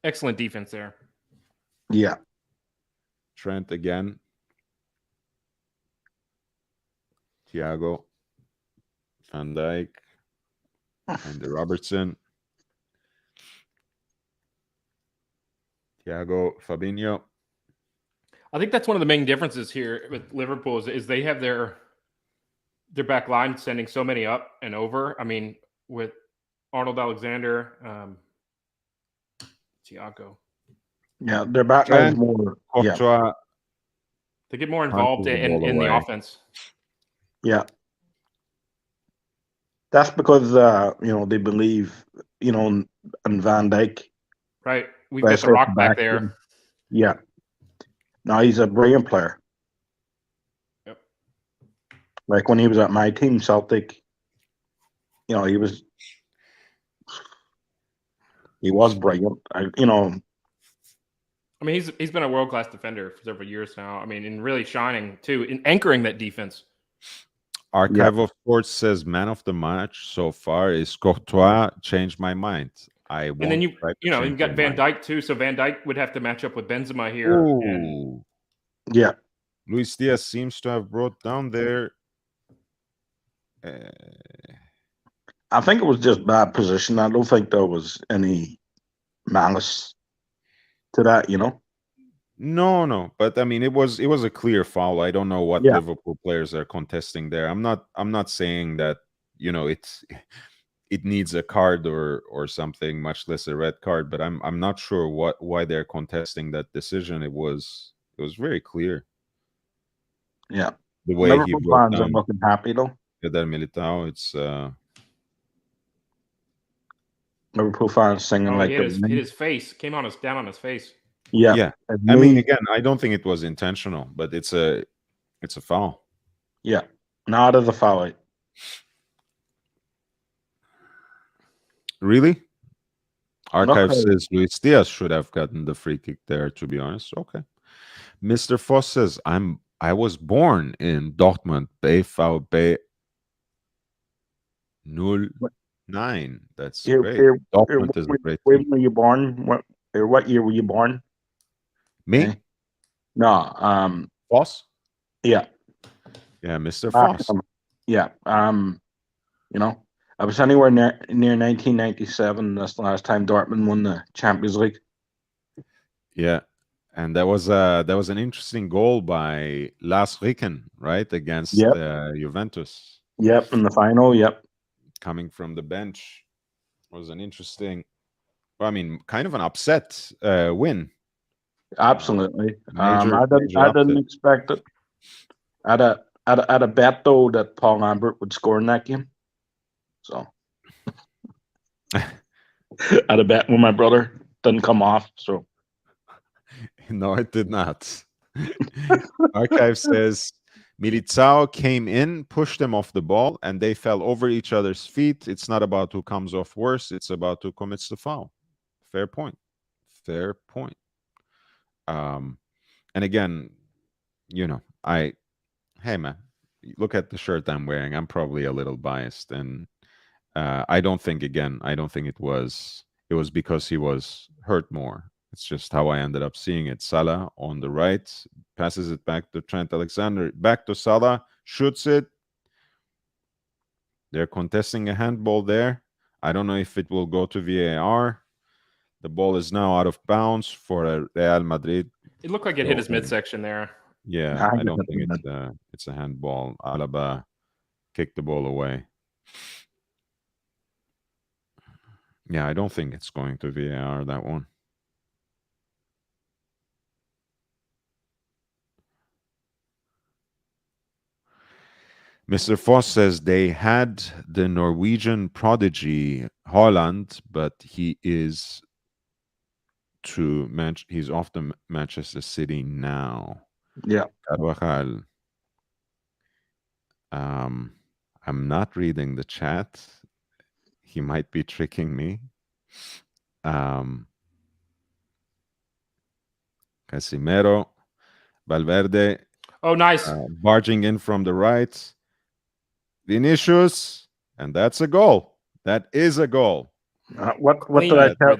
[SPEAKER 5] Excellent defense there.
[SPEAKER 1] Yeah.
[SPEAKER 2] Trent again. Thiago. Van Dijk. Andy Robertson. Thiago, Fabinho.
[SPEAKER 5] I think that's one of the main differences here with Liverpool is they have their back line sending so many up and over. I mean, with Arnold Alexander, Thiago.
[SPEAKER 1] Yeah, their back line's more.
[SPEAKER 2] Courtois.
[SPEAKER 5] They get more involved in the offense.
[SPEAKER 1] Yeah. That's because they believe in Van Dijk.
[SPEAKER 5] Right. We've got the Rock back there.
[SPEAKER 1] Yeah. No, he's a brilliant player.
[SPEAKER 5] Yep.
[SPEAKER 1] Like when he was at my team, Celtic, he was brilliant. I
[SPEAKER 5] mean, he's been a world-class defender for several years now. I mean, and really shining too, in anchoring that defense.
[SPEAKER 2] Archive of Sports says man of the match so far is Courtois. Changed my mind. And
[SPEAKER 5] then you've got Van Dijk too. So Van Dijk would have to match up with Benzema here.
[SPEAKER 2] Ooh.
[SPEAKER 1] Yeah.
[SPEAKER 2] Luis Diaz seems to have brought down there.
[SPEAKER 1] I think it was just bad position. I don't think there was any malice to that,
[SPEAKER 2] No, but I mean it was a clear foul. I don't know what Liverpool players are contesting there. I'm not saying that it needs a card or something, much less a red card, but I'm not sure why they're contesting that decision. It was very clear.
[SPEAKER 1] Yeah.
[SPEAKER 2] The way
[SPEAKER 1] Liverpool
[SPEAKER 2] he brought
[SPEAKER 1] fans
[SPEAKER 2] down
[SPEAKER 1] are looking happy though.
[SPEAKER 2] Eder Militao, it's
[SPEAKER 1] Liverpool fans singing like
[SPEAKER 5] hit his face, came down on his face.
[SPEAKER 1] Yeah.
[SPEAKER 2] I mean, again, I don't think it was intentional, but it's a foul.
[SPEAKER 1] Yeah. Not as a foul.
[SPEAKER 2] Really? Archive says Luis Diaz should have gotten the free kick there, to be honest. Okay. Mr. Foss says, I was born in Dortmund, BVB 09. That's great. Dortmund is a great
[SPEAKER 1] team. When were you born? What year were you born?
[SPEAKER 2] Me?
[SPEAKER 1] Okay. No.
[SPEAKER 2] Foss?
[SPEAKER 1] Yeah.
[SPEAKER 2] Yeah, Mr. Foss.
[SPEAKER 1] Yeah. I was anywhere near 1997. That's the last time Dortmund won the Champions League.
[SPEAKER 2] Yeah. And that was an interesting goal by Lars Ricken, right, against Juventus.
[SPEAKER 1] Yep, in the final. Yep,
[SPEAKER 2] coming from the bench was an interesting. I mean, kind of an upset win.
[SPEAKER 1] Absolutely. I didn't expect it. I'd a bet though that Paul Lambert would score in that game. So I'd a bet when my brother didn't come off. So.
[SPEAKER 2] No, it did not. Archive says Militao came in, pushed them off the ball, and they fell over each other's feet. It's not about who comes off worse. It's about who commits the foul. Fair point. Fair point. And again, hey man, look at the shirt I'm wearing. I'm probably a little biased, and I don't think it was because he was hurt more. It's just how I ended up seeing it. Salah on the right, passes it back to Trent Alexander, back to Salah, shoots it. They're contesting a handball there. I don't know if it will go to VAR. The ball is now out of bounds for Real Madrid.
[SPEAKER 5] It looked like it hit his midsection there.
[SPEAKER 2] Yeah, I don't think it's a handball. Alaba kicked the ball away. Yeah, I don't think it's going to VAR, that one. Mr. Foss says they had the Norwegian prodigy Haaland, but he is he's off to Manchester City now.
[SPEAKER 1] Yeah.
[SPEAKER 2] Carvajal. I'm not reading the chat. He might be tricking me. Casimiro, Valverde.
[SPEAKER 5] Oh, nice.
[SPEAKER 2] Barging in from the right. Vinicius, and that's a goal. That is a goal.
[SPEAKER 1] What did I tell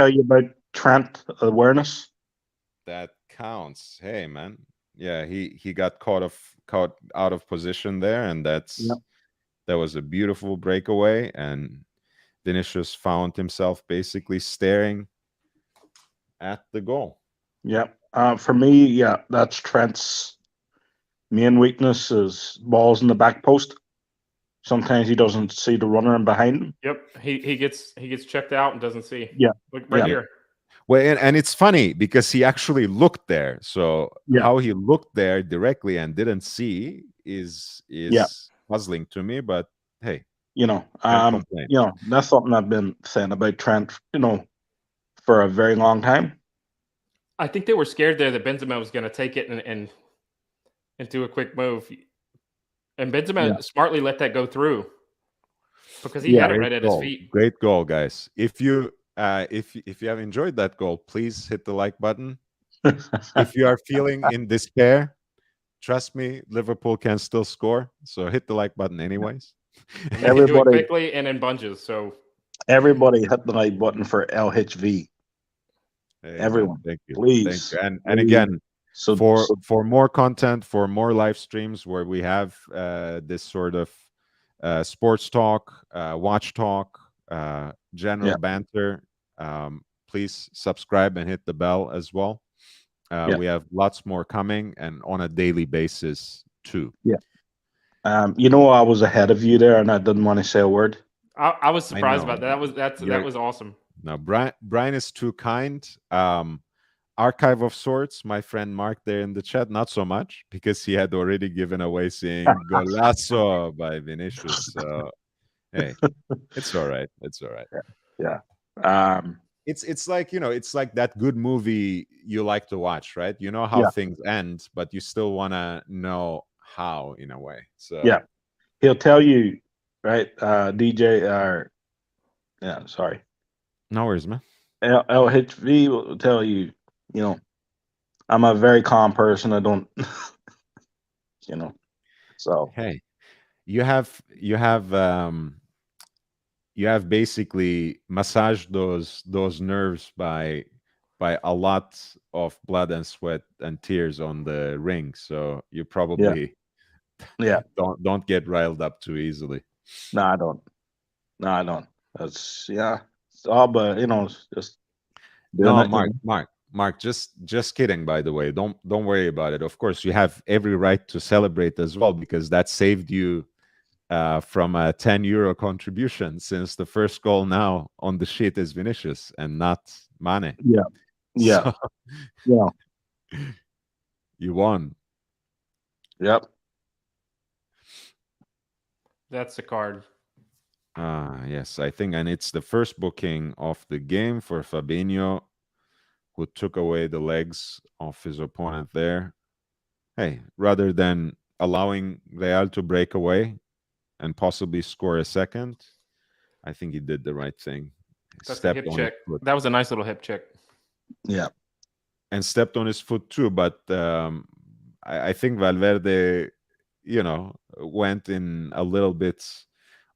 [SPEAKER 1] you about Trent awareness?
[SPEAKER 2] That counts. Hey, man. Yeah, he got caught out of position there, and that was a beautiful breakaway. And Vinicius found himself basically staring at the goal.
[SPEAKER 1] Yeah. For me, yeah, that's Trent's main weakness is balls in the back post. Sometimes he doesn't see the runner in behind him.
[SPEAKER 5] Yep. He gets checked out and doesn't see.
[SPEAKER 1] Yeah.
[SPEAKER 5] Look right here.
[SPEAKER 2] Well, and it's funny because he actually looked there. So how he looked there directly and didn't see is puzzling to me. But hey,
[SPEAKER 1] that's something I've been saying about Trent, for a very long time.
[SPEAKER 5] I think they were scared there that Benzema was going to take it and do a quick move, and Benzema smartly let that go through because he had it right at his feet.
[SPEAKER 2] Great goal, guys! If you have enjoyed that goal, please hit the like button. If you are feeling in despair, trust me, Liverpool can still score. So hit the like button anyways.
[SPEAKER 5] Everybody do it quickly and in bunches. So
[SPEAKER 1] everybody hit the like button for LHV.
[SPEAKER 2] Hey,
[SPEAKER 1] everyone,
[SPEAKER 2] man, thank you,
[SPEAKER 1] please.
[SPEAKER 2] Thank you. And again, for more content, for more live streams where we have this sort of sports talk, watch talk, general banter, please subscribe and hit the bell as well. We have lots more coming and on a daily basis too.
[SPEAKER 1] I was ahead of you there and I didn't want to say a word.
[SPEAKER 5] I was surprised about that. That was awesome.
[SPEAKER 2] No, Brian is too kind. Archive of sorts, my friend Mark there in the chat, not so much because he had already given away saying "Golazo" by Vinicius. So hey, it's all right. It's all right.
[SPEAKER 1] Yeah.
[SPEAKER 2] It's like it's like that good movie you like to watch, right? You know how things end, but you still want to know how, in a way. So
[SPEAKER 1] yeah, he'll tell you, right? DJ, sorry.
[SPEAKER 2] No worries, man.
[SPEAKER 1] LHV will tell you, I'm a very calm person. I don't, so.
[SPEAKER 2] Hey, you have basically massaged those nerves by a lot of blood and sweat and tears on the ring. So you probably don't get riled up too easily.
[SPEAKER 1] No, I don't. That's it's all, but just
[SPEAKER 2] no, Mark, just kidding, by the way. Don't worry about it. Of course, you have every right to celebrate as well because that saved you from a €10 contribution, since the first goal now on the sheet is Vinicius and not Mane.
[SPEAKER 1] Yeah.
[SPEAKER 2] You won.
[SPEAKER 1] Yep.
[SPEAKER 5] That's the card.
[SPEAKER 2] Yes, I think, and it's the first booking of the game for Fabinho, who took away the legs of his opponent there. Hey, rather than allowing Real to break away and possibly score a second, I think he did the right thing.
[SPEAKER 5] That's a hip check. That was a nice little hip check.
[SPEAKER 1] Yeah.
[SPEAKER 2] And stepped on his foot too, but I think Valverde, went in a little bit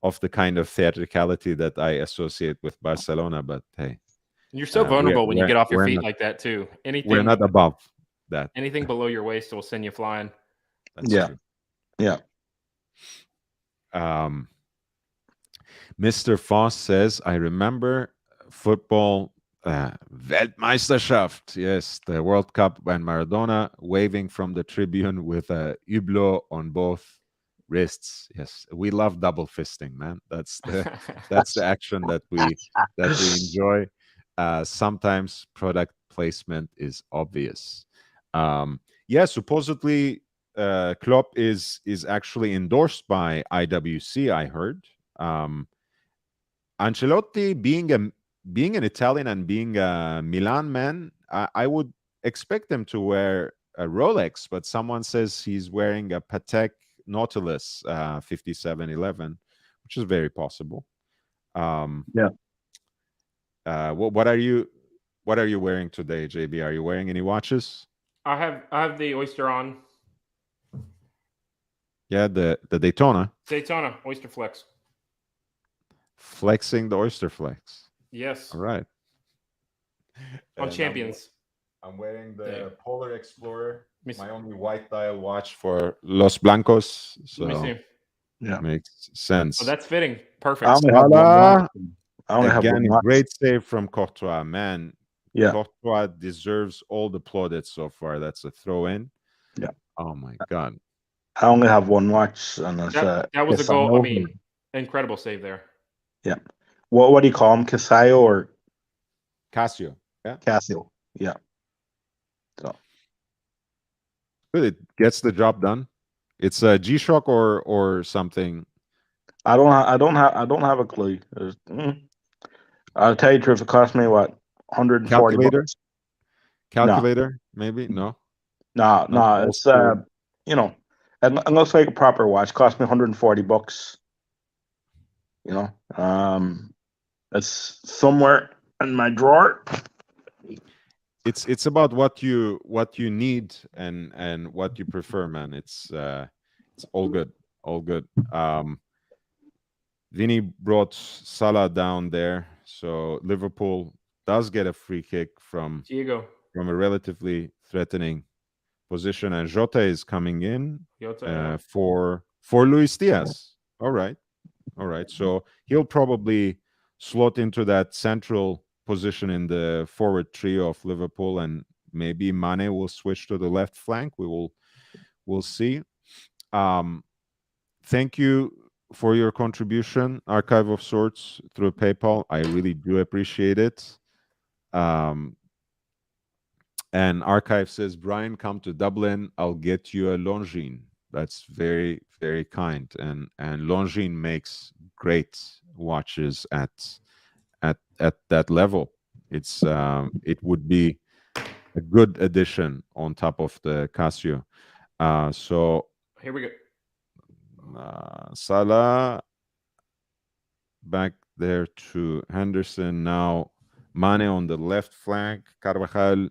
[SPEAKER 2] of the kind of theatricality that I associate with Barcelona. But hey,
[SPEAKER 5] you're so vulnerable when you get off your feet like that too.
[SPEAKER 2] We're not above that.
[SPEAKER 5] Anything below your waist will send you flying.
[SPEAKER 2] That's true.
[SPEAKER 1] Yeah.
[SPEAKER 2] Mr. Foss says, I remember football Weltmeisterschaft. Yes, the World Cup, when Maradona waving from the tribune with a hublot on both wrists. Yes, we love double fisting, man. That's the action that we enjoy. Sometimes product placement is obvious. Supposedly Klopp is actually endorsed by IWC, I heard. Ancelotti, being an Italian and being a Milan man, I would expect him to wear a Rolex, but someone says he's wearing a Patek Nautilus 5711, which is very possible. What are you wearing today, JB? Are you wearing any watches?
[SPEAKER 5] I have the Oyster on.
[SPEAKER 2] Yeah, the Daytona.
[SPEAKER 5] Daytona Oyster Flex.
[SPEAKER 2] Flexing the Oyster Flex.
[SPEAKER 5] Yes.
[SPEAKER 2] All right.
[SPEAKER 5] On Champions.
[SPEAKER 2] I'm wearing the
[SPEAKER 5] Dang.
[SPEAKER 2] Polar Explorer,
[SPEAKER 5] Let me
[SPEAKER 2] my
[SPEAKER 5] see.
[SPEAKER 2] only white dial watch for Los Blancos.
[SPEAKER 5] Let me
[SPEAKER 2] So
[SPEAKER 5] see.
[SPEAKER 1] Yeah.
[SPEAKER 2] makes sense.
[SPEAKER 5] Oh, that's fitting.
[SPEAKER 1] I
[SPEAKER 5] Perfect.
[SPEAKER 1] only have one
[SPEAKER 2] Salah,
[SPEAKER 1] watch. I only have one
[SPEAKER 2] again,
[SPEAKER 1] watch.
[SPEAKER 2] great save from Courtois. Man,
[SPEAKER 1] Yeah.
[SPEAKER 2] Courtois deserves all the plaudits so far. That's a throw in.
[SPEAKER 1] Yeah.
[SPEAKER 2] Oh my God.
[SPEAKER 1] I only have one watch, and it's
[SPEAKER 5] That was a goal. I mean, incredible save there.
[SPEAKER 1] Yeah. What do you call him? Casayo or
[SPEAKER 2] Casio. Yeah.
[SPEAKER 1] Casio? Yeah. So
[SPEAKER 2] Good. It gets the job done. It's a G-Shock or something.
[SPEAKER 1] I don't have a clue. I'll tell you the truth. It cost me what, 140
[SPEAKER 2] Calculator?
[SPEAKER 1] bucks.
[SPEAKER 2] Calculator, maybe? No.
[SPEAKER 1] No.
[SPEAKER 2] Old
[SPEAKER 1] It's
[SPEAKER 2] school.
[SPEAKER 1] it looks like a proper watch. Cost me 140 bucks. It's somewhere in my drawer.
[SPEAKER 2] It's about what you need and what you prefer, man. It's all good. All good. Vinny brought Salah down there, so Liverpool does get a free kick from
[SPEAKER 5] Diego.
[SPEAKER 2] a relatively threatening position, and Jota is coming in for Luis Diaz. All right. So he'll probably slot into that central position in the forward trio of Liverpool, and maybe Mane will switch to the left flank. We'll see. Thank you for your contribution, Archive of Sorts, through PayPal. I really do appreciate it. And Archive says, Brian, come to Dublin. I'll get you a Longines. That's very, very kind. And Longines makes great watches at that level. It would be a good addition on top of the Casio. So
[SPEAKER 5] here we go.
[SPEAKER 2] Salah back there to Henderson. Now Mane on the left flank. Carvajal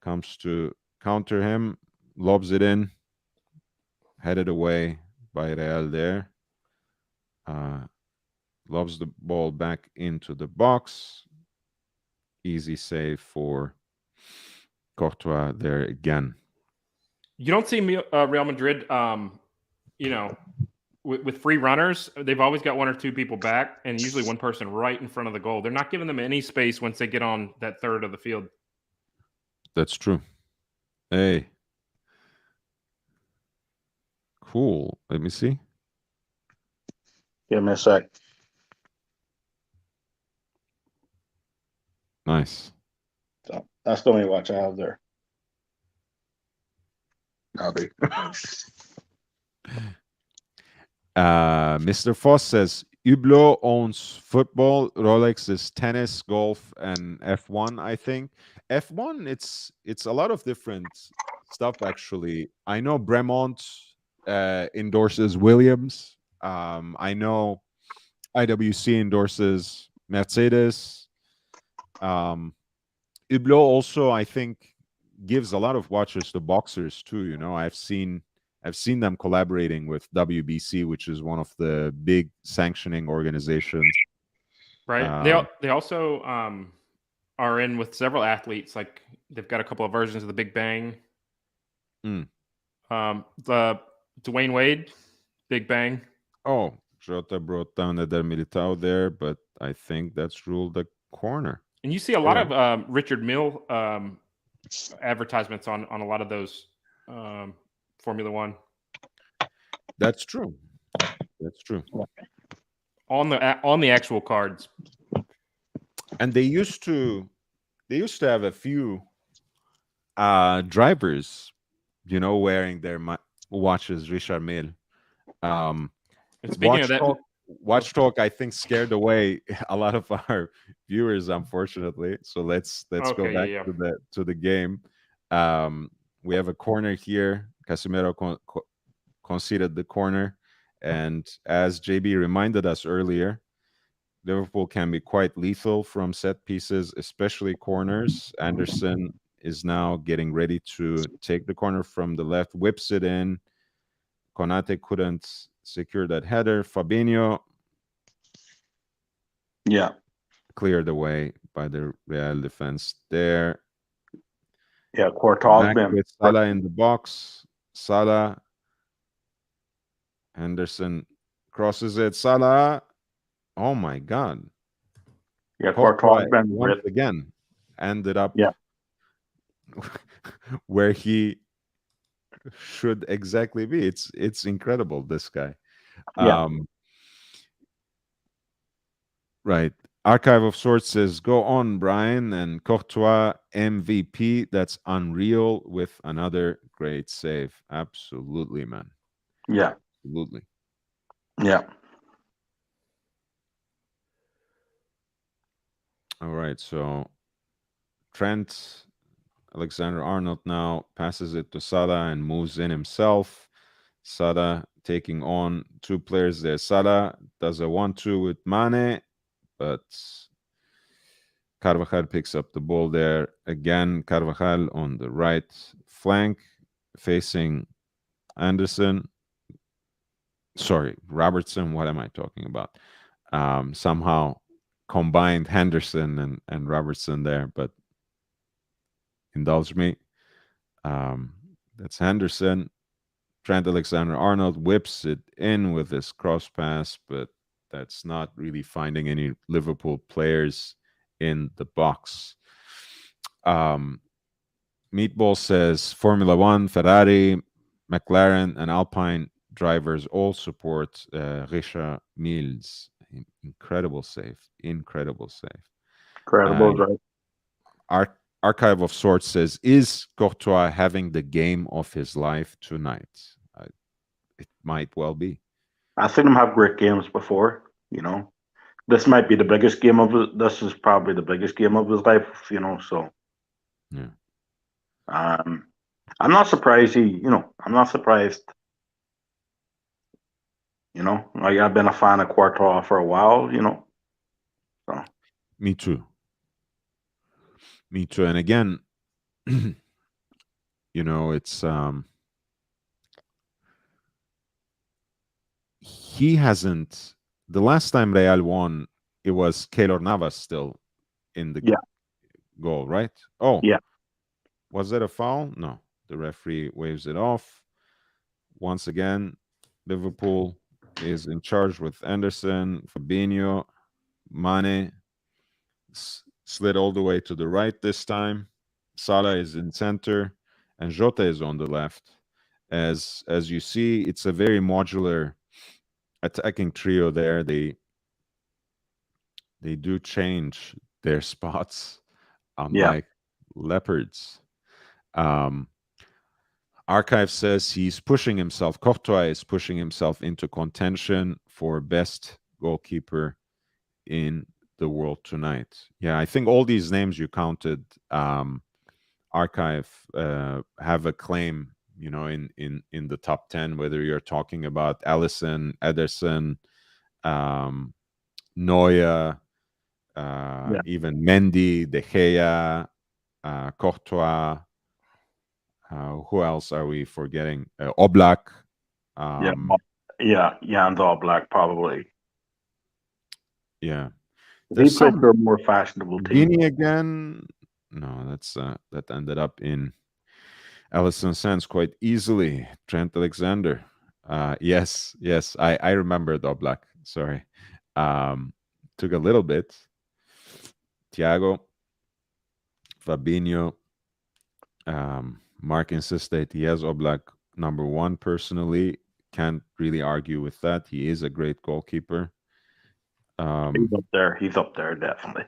[SPEAKER 2] comes to counter him, lobs it in, headed away by Real there. Lobs the ball back into the box. Easy save for Courtois there again.
[SPEAKER 5] You don't see Real Madrid, with free runners, they've always got one or two people back, and usually one person right in front of the goal. They're not giving them any space once they get on that third of the field.
[SPEAKER 2] That's true. Hey. Cool. Let me see.
[SPEAKER 1] Give me a sec.
[SPEAKER 2] Nice.
[SPEAKER 1] So that's the only watch I have there. Copy.
[SPEAKER 2] Mr. Foss says Hublot owns football, Rolex is tennis, golf, and F1. I think F1. It's a lot of different stuff actually. I know Bremont endorses Williams. I know IWC endorses Mercedes. Hublot also, I think, gives a lot of watches to boxers too. You know, I've seen them collaborating with WBC, which is one of the big sanctioning organizations.
[SPEAKER 5] Right. They also are in with several athletes. Like they've got a couple of versions of the Big Bang. The Dwayne Wade, Big Bang.
[SPEAKER 2] Oh, Jota brought down Eder Militao there, but I think that's ruled a corner.
[SPEAKER 5] And you see a lot of Richard Mille advertisements on a lot of those Formula One.
[SPEAKER 2] That's true. That's true.
[SPEAKER 5] On the actual cards.
[SPEAKER 2] And they used to have a few drivers, you know, wearing their watches, Richard Mille.
[SPEAKER 5] And speaking of that,
[SPEAKER 2] Watch Talk, I think, scared away a lot of our viewers, unfortunately. So let's go back to the game. We have a corner here. Casemiro conceded the corner, and as JB reminded us earlier, Liverpool can be quite lethal from set pieces, especially corners. Anderson is now getting ready to take the corner from the left, whips it in. Konate couldn't secure that header. Fabinho, cleared away by the Real defense there.
[SPEAKER 1] Yeah, Courtois been
[SPEAKER 2] with Salah in the box. Salah. Henderson crosses it. Salah. Oh my God.
[SPEAKER 1] Yeah, Courtois been
[SPEAKER 2] once again ended up
[SPEAKER 1] yeah.
[SPEAKER 2] where he should exactly be. It's incredible, this guy.
[SPEAKER 1] Yeah.
[SPEAKER 2] Right. Archive of Sorts says, go on, Brian. And Courtois MVP. That's unreal with another great save. Absolutely, man.
[SPEAKER 1] Yeah.
[SPEAKER 2] Absolutely.
[SPEAKER 1] Yeah.
[SPEAKER 2] All right. So Trent Alexander-Arnold now passes it to Salah and moves in himself. Salah taking on two players there. Salah does a 1-2 with Mane, but Carvajal picks up the ball there. Again, Carvajal on the right flank facing Anderson. Sorry, Robertson. What am I talking about? Somehow combined Henderson and Robertson there, but indulge me. That's Henderson. Trent Alexander-Arnold whips it in with this cross pass, but that's not really finding any Liverpool players in the box. Meatball says Formula One, Ferrari, McLaren, and Alpine drivers all support Richard Mills. Incredible save. Incredible save.
[SPEAKER 1] Incredible, right?
[SPEAKER 2] Archive of Sorts says, is Courtois having the game of his life tonight? It might well be.
[SPEAKER 1] I've seen him have great games before, This might be the biggest game of his, this is probably the biggest game of his life, so.
[SPEAKER 2] Yeah.
[SPEAKER 1] I'm not surprised I'm not surprised. I've been a fan of Courtois for a while, So.
[SPEAKER 2] Me too. Me too. And again, it's he hasn't. The last time Real won, it was Keylor Navas still in the goal, right? Oh,
[SPEAKER 1] yeah.
[SPEAKER 2] Was that a foul? No. The referee waves it off. Once again, Liverpool is in charge with Anderson, Fabinho, Mane slid all the way to the right this time. Salah is in center, and Jota is on the left. As you see, it's a very modular attacking trio there. They do change their spots, unlike leopards. Archive says he's pushing himself. Courtois is pushing himself into contention for best goalkeeper in the world tonight. Yeah, I think all these names you counted, Archive, have a claim, in the top 10, whether you're talking about Alisson, Ederson, Neuer, even Mendy, De Gea, Courtois. Who else are we forgetting? Oblak.
[SPEAKER 1] And Oblak probably.
[SPEAKER 2] Yeah.
[SPEAKER 1] He played for a more fashionable team.
[SPEAKER 2] Vini again. No, that ended up in Alisson's hands quite easily. Trent Alexander. Yes, I remember Oblak. Sorry. Took a little bit. Thiago, Fabinho. Mark insists that he has Oblak number 1 personally. Can't really argue with that. He is a great goalkeeper.
[SPEAKER 1] He's up there, definitely.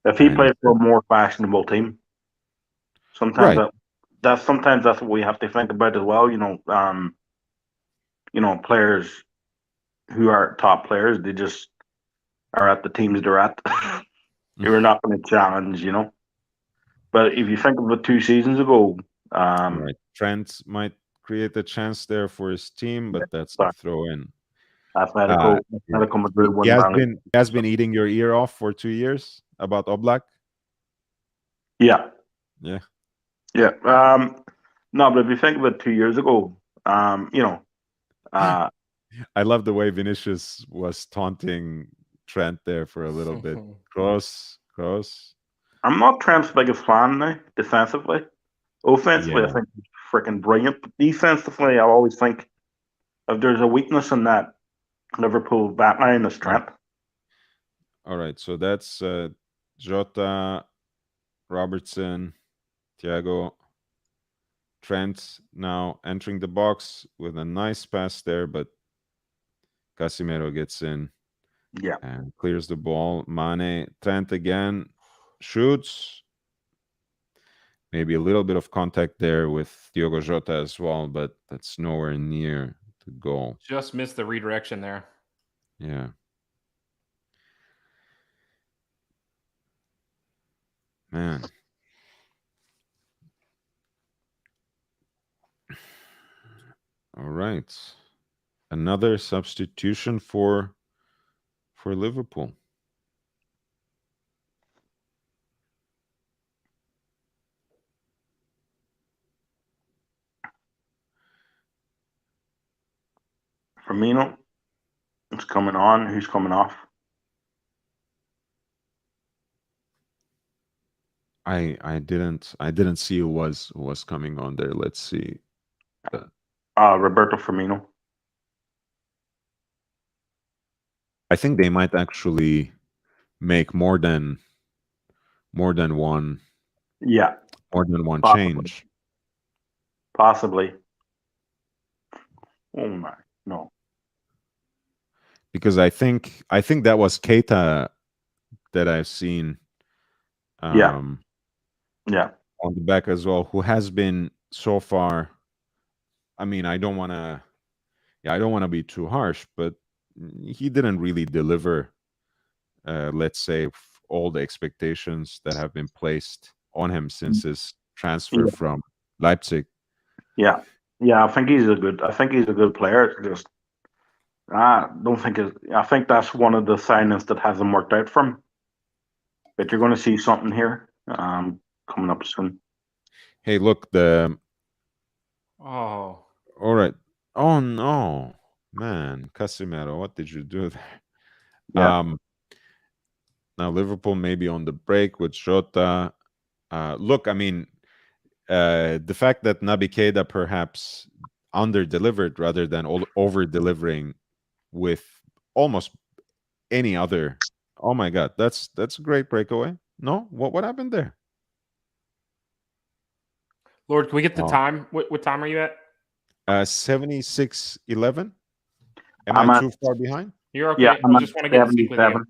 [SPEAKER 1] If he played for a more fashionable team, sometimes that's what we have to think about as well. Players who are top players, they just are at the teams they're at. You're not going to challenge, But if you think of it 2 seasons ago,
[SPEAKER 2] Trent might create a chance there for his team, but that's a throw in.
[SPEAKER 1] Atletico Madrid
[SPEAKER 2] he has been eating your ear off for 2 years about Oblak.
[SPEAKER 1] Yeah.
[SPEAKER 2] No,
[SPEAKER 1] but if you think of it 2 years ago,
[SPEAKER 2] I love the way Vinicius was taunting Trent there for a little bit. Cross.
[SPEAKER 1] I'm not Trent's biggest fan now, defensively. Offensively, I think he's freaking brilliant. But defensively, I always think if there's a weakness in that Liverpool back line, it's Trent.
[SPEAKER 2] All right, so that's Jota, Robertson, Thiago, Trent now entering the box with a nice pass there, but Casemiro gets in.
[SPEAKER 1] Yeah.
[SPEAKER 2] And clears the ball. Mane, Trent again, shoots. Maybe a little bit of contact there with Diogo Jota as well, but that's nowhere near the goal.
[SPEAKER 5] Just missed the redirection there.
[SPEAKER 2] Yeah. Man. All right. Another substitution for Liverpool.
[SPEAKER 1] Firmino is coming on. Who's coming off?
[SPEAKER 2] I didn't see who was coming on there. Let's see.
[SPEAKER 1] Roberto Firmino.
[SPEAKER 2] I think they might actually make more than one.
[SPEAKER 1] Yeah.
[SPEAKER 2] More than one
[SPEAKER 1] Possibly.
[SPEAKER 2] change.
[SPEAKER 1] Possibly. Oh my, no.
[SPEAKER 2] Because I think that was Keita that I've seen.
[SPEAKER 1] Yeah.
[SPEAKER 2] On the back as well, who has been so far. I mean, I don't want to be too harsh, but he didn't really deliver. Let's say all the expectations that have been placed on him since his transfer from Leipzig.
[SPEAKER 1] Yeah, I think he's a good player. It's just I don't think I think that's one of the signings that hasn't worked out for him. But you're going to see something here coming up soon.
[SPEAKER 2] Hey, look, all right. Oh no, man, Casemiro, what did you do there?
[SPEAKER 1] Yeah.
[SPEAKER 2] Now Liverpool maybe on the break with Jota. Look, I mean, the fact that Naby Keita perhaps under-delivered rather than over-delivering with almost any other. Oh my God, that's a great breakaway. No, what happened there?
[SPEAKER 5] Lord, can we get the time? What time are you at?
[SPEAKER 2] 76:11. Am I too far behind?
[SPEAKER 5] You're okay.
[SPEAKER 1] Yeah,
[SPEAKER 5] I just want to get to speak with you.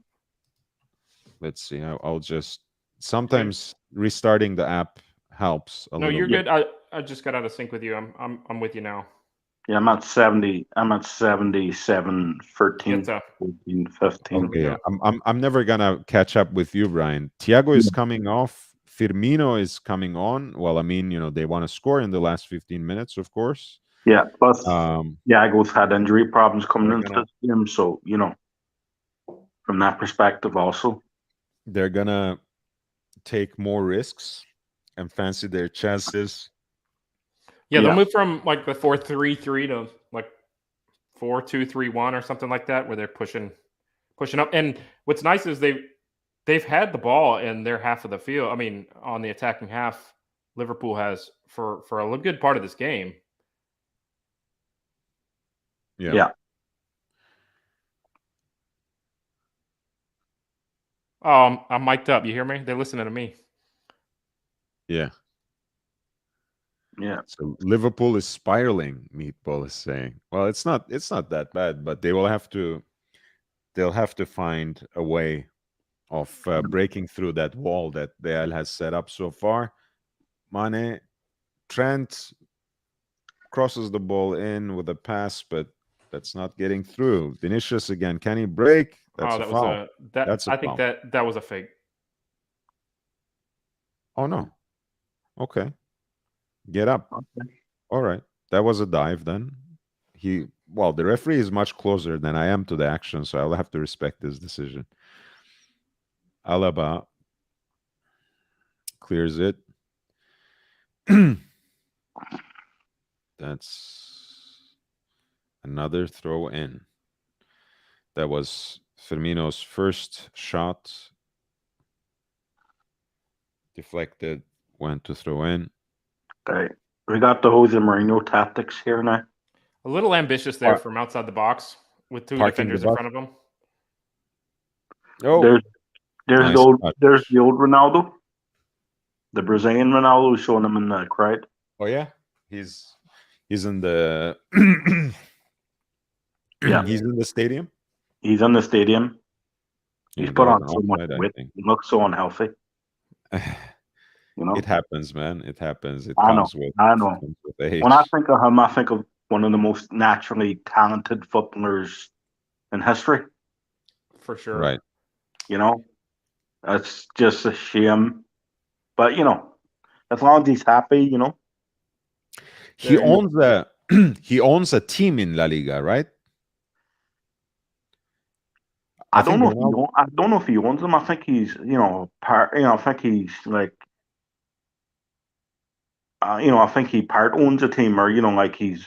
[SPEAKER 2] Let's see. I'll just sometimes restarting the app helps a little.
[SPEAKER 5] No, you're good. I just got out of sync with you. I'm with you now.
[SPEAKER 1] Yeah, I'm at 70. I'm at 77, 13, 14, 15.
[SPEAKER 2] Okay, yeah. I'm never gonna catch up with you, Brian. Thiago is coming off. Firmino is coming on. Well, I mean, they want to score in the last 15 minutes, of course.
[SPEAKER 1] Yeah, plus Thiago's had injury problems coming into this game, so from that perspective, also
[SPEAKER 2] they're gonna take more risks and fancy their chances.
[SPEAKER 5] Yeah, they'll move from like the 4-3-3 to like 4-2-3-1 or something like that, where they're pushing up. And what's nice is they've had the ball in their half of the field. I mean, on the attacking half, Liverpool has for a good part of this game.
[SPEAKER 2] Yeah.
[SPEAKER 5] I'm mic'd up. You hear me? They're listening to me.
[SPEAKER 2] Yeah.
[SPEAKER 1] Yeah.
[SPEAKER 2] So Liverpool is spiraling, Meatball is saying. Well, it's not that bad, but they'll have to find a way of breaking through that wall that Real has set up so far. Mane, Trent crosses the ball in with a pass, but that's not getting through. Vinicius again, can he break? That's a foul.
[SPEAKER 5] I think that was a fake.
[SPEAKER 2] Oh no. Okay. Get up. Okay. All right. That was a dive then. The referee is much closer than I am to the action, so I'll have to respect this decision. Alaba clears it. That's another throw in. That was Firmino's first shot. Deflected, went to throw in.
[SPEAKER 1] Okay. We got the Jose Mourinho tactics here now.
[SPEAKER 5] A little ambitious there from outside the box with two defenders in front of him.
[SPEAKER 2] Oh,
[SPEAKER 1] there's
[SPEAKER 2] nice
[SPEAKER 1] the old Ronaldo, the Brazilian Ronaldo, showing him in the crowd.
[SPEAKER 2] Oh yeah, he's in the
[SPEAKER 1] yeah,
[SPEAKER 2] he's in the stadium.
[SPEAKER 1] He's in the stadium. He's put on so much weight. He looks so unhealthy.
[SPEAKER 2] It happens, man. It happens.
[SPEAKER 1] I know.
[SPEAKER 2] With age.
[SPEAKER 1] When I think of him, I think of one of the most naturally talented footballers in history.
[SPEAKER 5] For sure.
[SPEAKER 2] Right.
[SPEAKER 1] It's just a shame. But, as long as he's happy,
[SPEAKER 2] He owns he owns a team in La Liga, right?
[SPEAKER 1] I don't know if he owns them. I think he's, I think he's like, I think he part owns a team, or like he's,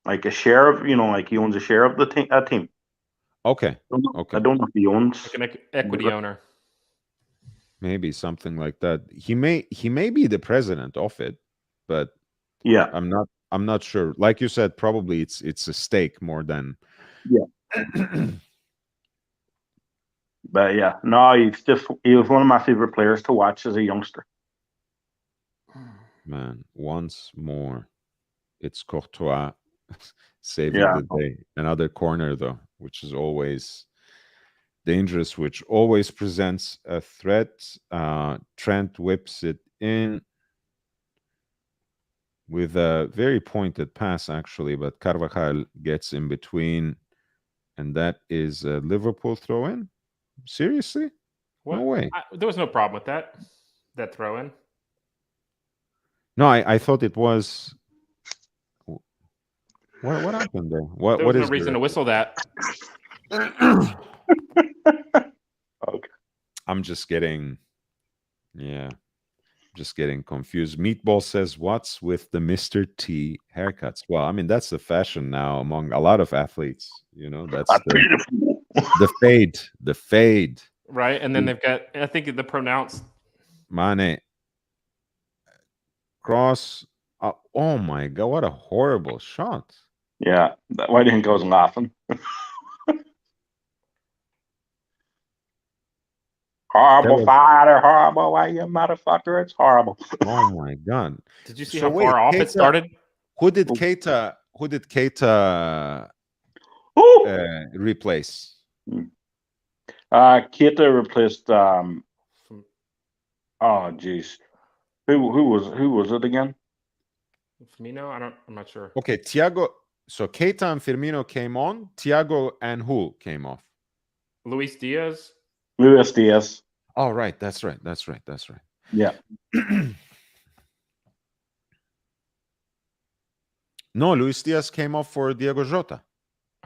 [SPEAKER 1] like a share of, like he owns a share of the team.
[SPEAKER 2] Okay.
[SPEAKER 1] I don't know if he owns
[SPEAKER 5] like an equity owner.
[SPEAKER 2] Maybe something like that. He may be the president of it, but
[SPEAKER 1] yeah,
[SPEAKER 2] I'm not sure. Like you said, probably it's a stake more than
[SPEAKER 1] But yeah, no, he was one of my favorite players to watch as a youngster.
[SPEAKER 2] Man, once more, it's Courtois saving the day. Another corner though, which is always dangerous, which always presents a threat. Trent whips it in with a very pointed pass, actually, but Carvajal gets in between, and that is a Liverpool throw-in. Seriously? No way.
[SPEAKER 5] There was no problem with that throw-in.
[SPEAKER 2] No, I thought it was. What happened there?
[SPEAKER 5] There was no reason to whistle that.
[SPEAKER 1] Okay.
[SPEAKER 2] I'm just getting confused. Meatball says, "What's with the Mr. T haircuts?" Well, I mean, that's the fashion now among a lot of athletes. That's the fade.
[SPEAKER 5] Right, and then they've got, I think the pronounced
[SPEAKER 2] Mane cross. Oh my God! What a horrible shot.
[SPEAKER 1] Yeah, why do you think I was laughing? Horrible father, horrible way, you motherfucker! It's horrible.
[SPEAKER 2] Oh my God!
[SPEAKER 5] Did you see how far off it started?
[SPEAKER 2] Who did Keita replace?
[SPEAKER 1] Keita replaced. Oh jeez, who was it again?
[SPEAKER 5] Firmino? I'm not sure.
[SPEAKER 2] Okay, Thiago. So Keita and Firmino came on. Thiago and who came off?
[SPEAKER 5] Luis Diaz.
[SPEAKER 1] Luis Diaz.
[SPEAKER 2] Oh, right. That's right.
[SPEAKER 1] Yeah.
[SPEAKER 2] No, Luis Diaz came off for Diego Jota.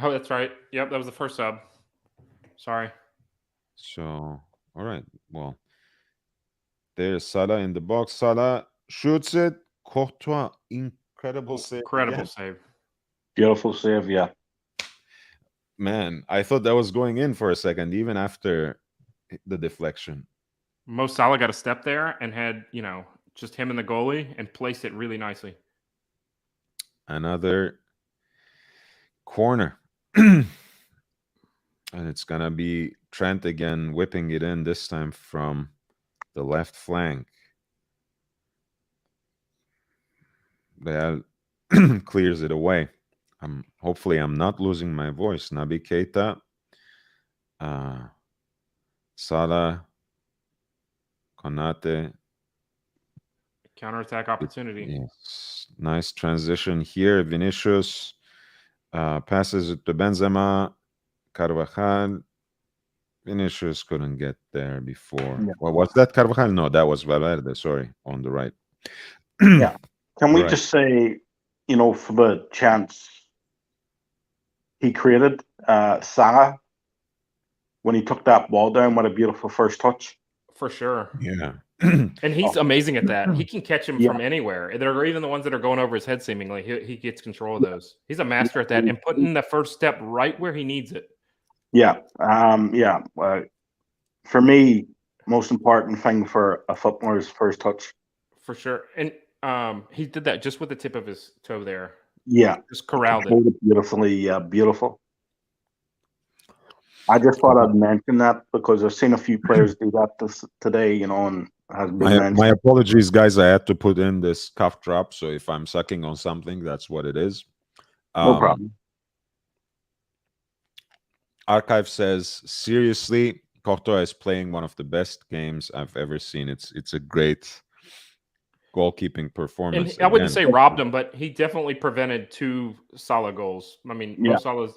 [SPEAKER 5] Oh, that's right. Yep, that was the first sub. Sorry.
[SPEAKER 2] So, all right. Well, there's Salah in the box. Salah shoots it. Courtois, incredible save.
[SPEAKER 5] Incredible save.
[SPEAKER 1] Beautiful save, yeah.
[SPEAKER 2] Man, I thought that was going in for a second, even after the deflection.
[SPEAKER 5] Mo Salah got a step there and had, just him and the goalie and placed it really nicely.
[SPEAKER 2] Another corner. And it's going to be Trent again whipping it in, this time from the left flank. Real clears it away. Hopefully I'm not losing my voice. Naby Keita, Salah, Konate.
[SPEAKER 5] Counterattack opportunity.
[SPEAKER 2] Yes, nice transition here. Vinicius passes it to Benzema. Carvajal. Vinicius couldn't get there before. Yeah. Well, was that Carvajal? No, that was Valverde. Sorry, on the right.
[SPEAKER 1] Yeah. Can we just say, for the chance he created, Salah, when he took that ball down, what a beautiful first touch.
[SPEAKER 5] For sure.
[SPEAKER 2] Yeah.
[SPEAKER 5] And he's amazing at that. He can catch him from anywhere. There are even the ones that are going over his head, seemingly. He gets control of those. He's a master at that and putting the first step right where he needs it.
[SPEAKER 1] Yeah. For me, most important thing for a footballer's first touch.
[SPEAKER 5] For sure. And he did that just with the tip of his toe there.
[SPEAKER 1] Yeah.
[SPEAKER 5] Just corralled it.
[SPEAKER 1] Beautifully, beautiful. I just thought I'd mention that because I've seen a few players do that today, and has been mentioned.
[SPEAKER 2] My apologies, guys. I had to put in this cough drop, so if I'm sucking on something, that's what it is.
[SPEAKER 1] No problem.
[SPEAKER 2] Archive says, seriously, Courtois is playing one of the best games I've ever seen. It's a great goalkeeping performance.
[SPEAKER 5] And I wouldn't say robbed him, but he definitely prevented 2 Salah goals. I mean, Mo Salah's.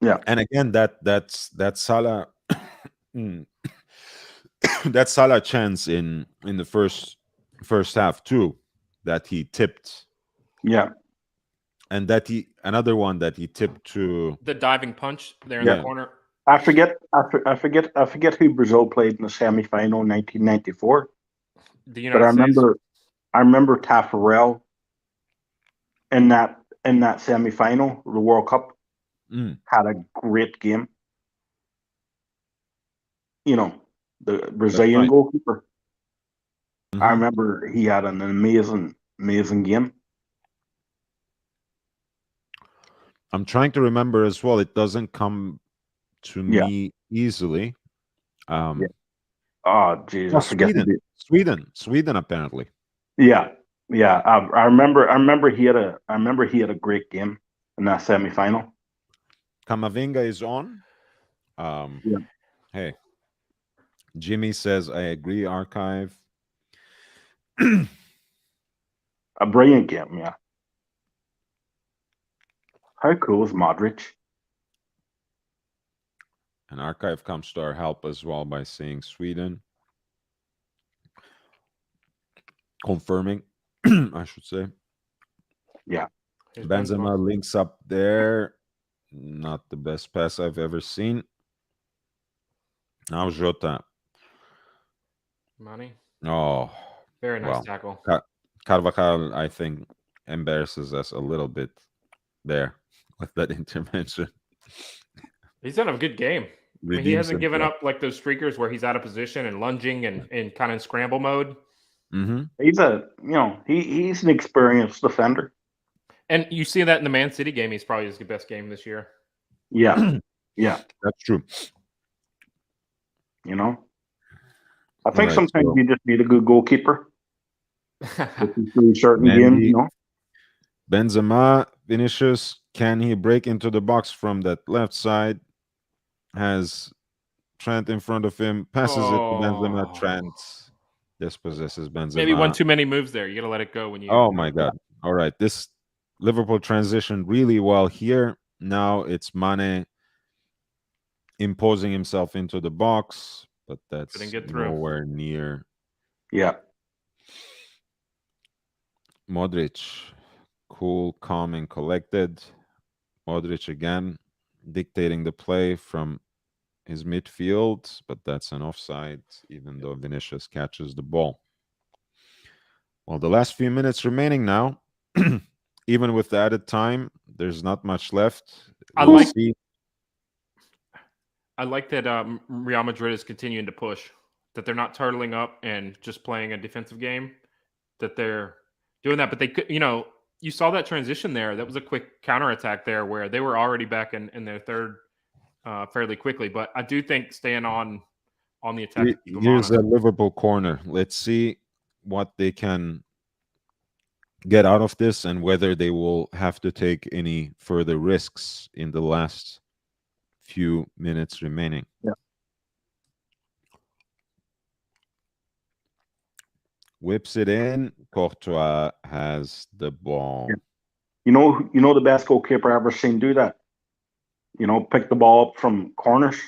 [SPEAKER 1] Yeah.
[SPEAKER 2] And again, that Salah that Salah chance in the first half too, that he tipped.
[SPEAKER 1] Yeah.
[SPEAKER 2] And another one that he tipped to
[SPEAKER 5] the diving punch there in the corner.
[SPEAKER 1] I forget who Brazil played in the semi-final in 1994.
[SPEAKER 5] The United States.
[SPEAKER 1] I remember Taffarel in that semi-final, the World Cup, had a great game. The Brazilian goalkeeper. I remember he had an amazing game.
[SPEAKER 2] I'm trying to remember as well. It doesn't come to me easily.
[SPEAKER 1] Oh, jeez, I forget.
[SPEAKER 2] Sweden, apparently.
[SPEAKER 1] Yeah. I remember he had a great game in that semifinal.
[SPEAKER 2] Kamavinga is on. Hey, Jimmy says, I agree, Archive.
[SPEAKER 1] A brilliant game, yeah. How cool is Madrid?
[SPEAKER 2] And Archive comes to our help as well by saying Sweden. Confirming, I should say.
[SPEAKER 1] Yeah.
[SPEAKER 2] Benzema links up there. Not the best pass I've ever seen. Now Jota.
[SPEAKER 5] Money.
[SPEAKER 2] Oh.
[SPEAKER 5] Very nice tackle.
[SPEAKER 2] Carvajal, I think, embarrasses us a little bit there with that intervention.
[SPEAKER 5] He's done a good game. He hasn't given up like those streakers where he's out of position and lunging and kind of in scramble mode.
[SPEAKER 2] Mm-hmm.
[SPEAKER 1] He's an experienced defender.
[SPEAKER 5] And you see that in the Man City game. He's probably his best game this year.
[SPEAKER 1] Yeah. Yeah.
[SPEAKER 2] That's true.
[SPEAKER 1] I think sometimes you just need a good goalkeeper. Certain games,
[SPEAKER 2] Benzema, Vinicius, can he break into the box from that left side? Has Trent in front of him, passes it to Benzema. Trent dispossesses Benzema.
[SPEAKER 5] Maybe one too many moves there. You got to let it go when you.
[SPEAKER 2] Oh my God! All right, this Liverpool transitioned really well here. Now it's Mane imposing himself into the box, but that's nowhere near.
[SPEAKER 1] Yeah.
[SPEAKER 2] Modric, cool, calm, and collected. Modric again dictating the play from his midfield, but that's an offside, even though Vinicius catches the ball. Well, the last few minutes remaining now, even with the added time, there's not much left.
[SPEAKER 5] I like that Real Madrid is continuing to push, that they're not turtling up and just playing a defensive game, that they're doing that. But they could, you saw that transition there. That was a quick counterattack there where they were already back in their third fairly quickly. But I do think staying on the attack.
[SPEAKER 2] Here's a Liverpool corner. Let's see what they can get out of this and whether they will have to take any further risks in the last few minutes remaining.
[SPEAKER 1] Yeah.
[SPEAKER 2] Whips it in. Courtois has the ball.
[SPEAKER 1] Yeah. You know the best goalkeeper I've ever seen do that. Pick the ball up from corners.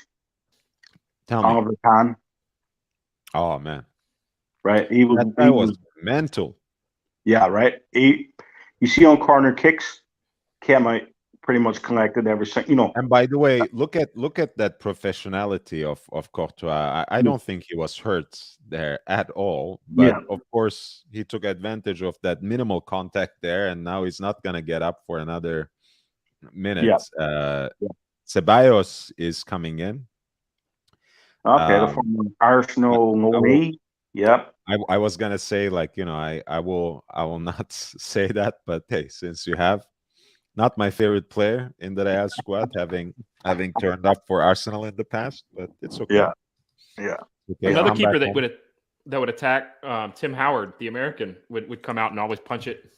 [SPEAKER 2] Tell me.
[SPEAKER 1] Oliver Kahn.
[SPEAKER 2] Oh man.
[SPEAKER 1] Right.
[SPEAKER 2] He was mental.
[SPEAKER 1] Yeah, right. You see on corner kicks, came out pretty much collected everything,
[SPEAKER 2] And by the way, look at that professionality of Courtois. I don't think he was hurt there at all. But of course, he took advantage of that minimal contact there, and now he's not gonna get up for another minute. Ceballos is coming in.
[SPEAKER 1] Okay, the former Arsenal goalie. Yep.
[SPEAKER 2] I was gonna say, like, I will not say that, but hey, since you have, not my favorite player in the Real squad, having turned up for Arsenal in the past, but it's okay.
[SPEAKER 1] Yeah.
[SPEAKER 2] Okay,
[SPEAKER 5] another keeper that would attack Tim Howard, the American, would come out and always punch it.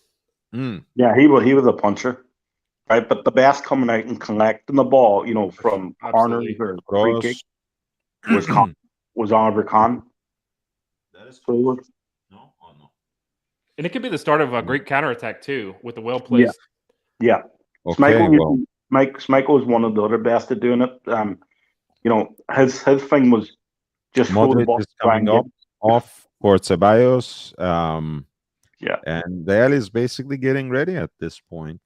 [SPEAKER 1] Yeah, he was a puncher, right? But the best coming out and collecting the ball, from corners or free kick was Oliver Kahn.
[SPEAKER 2] That is
[SPEAKER 1] true.
[SPEAKER 2] No.
[SPEAKER 5] And it could be the start of a great counterattack too, with the well placed.
[SPEAKER 1] Yeah.
[SPEAKER 2] Okay,
[SPEAKER 1] Schmeichel is one of the other best at doing it. His thing was just
[SPEAKER 2] Madrid is coming off for Ceballos. And Real is basically getting ready at this point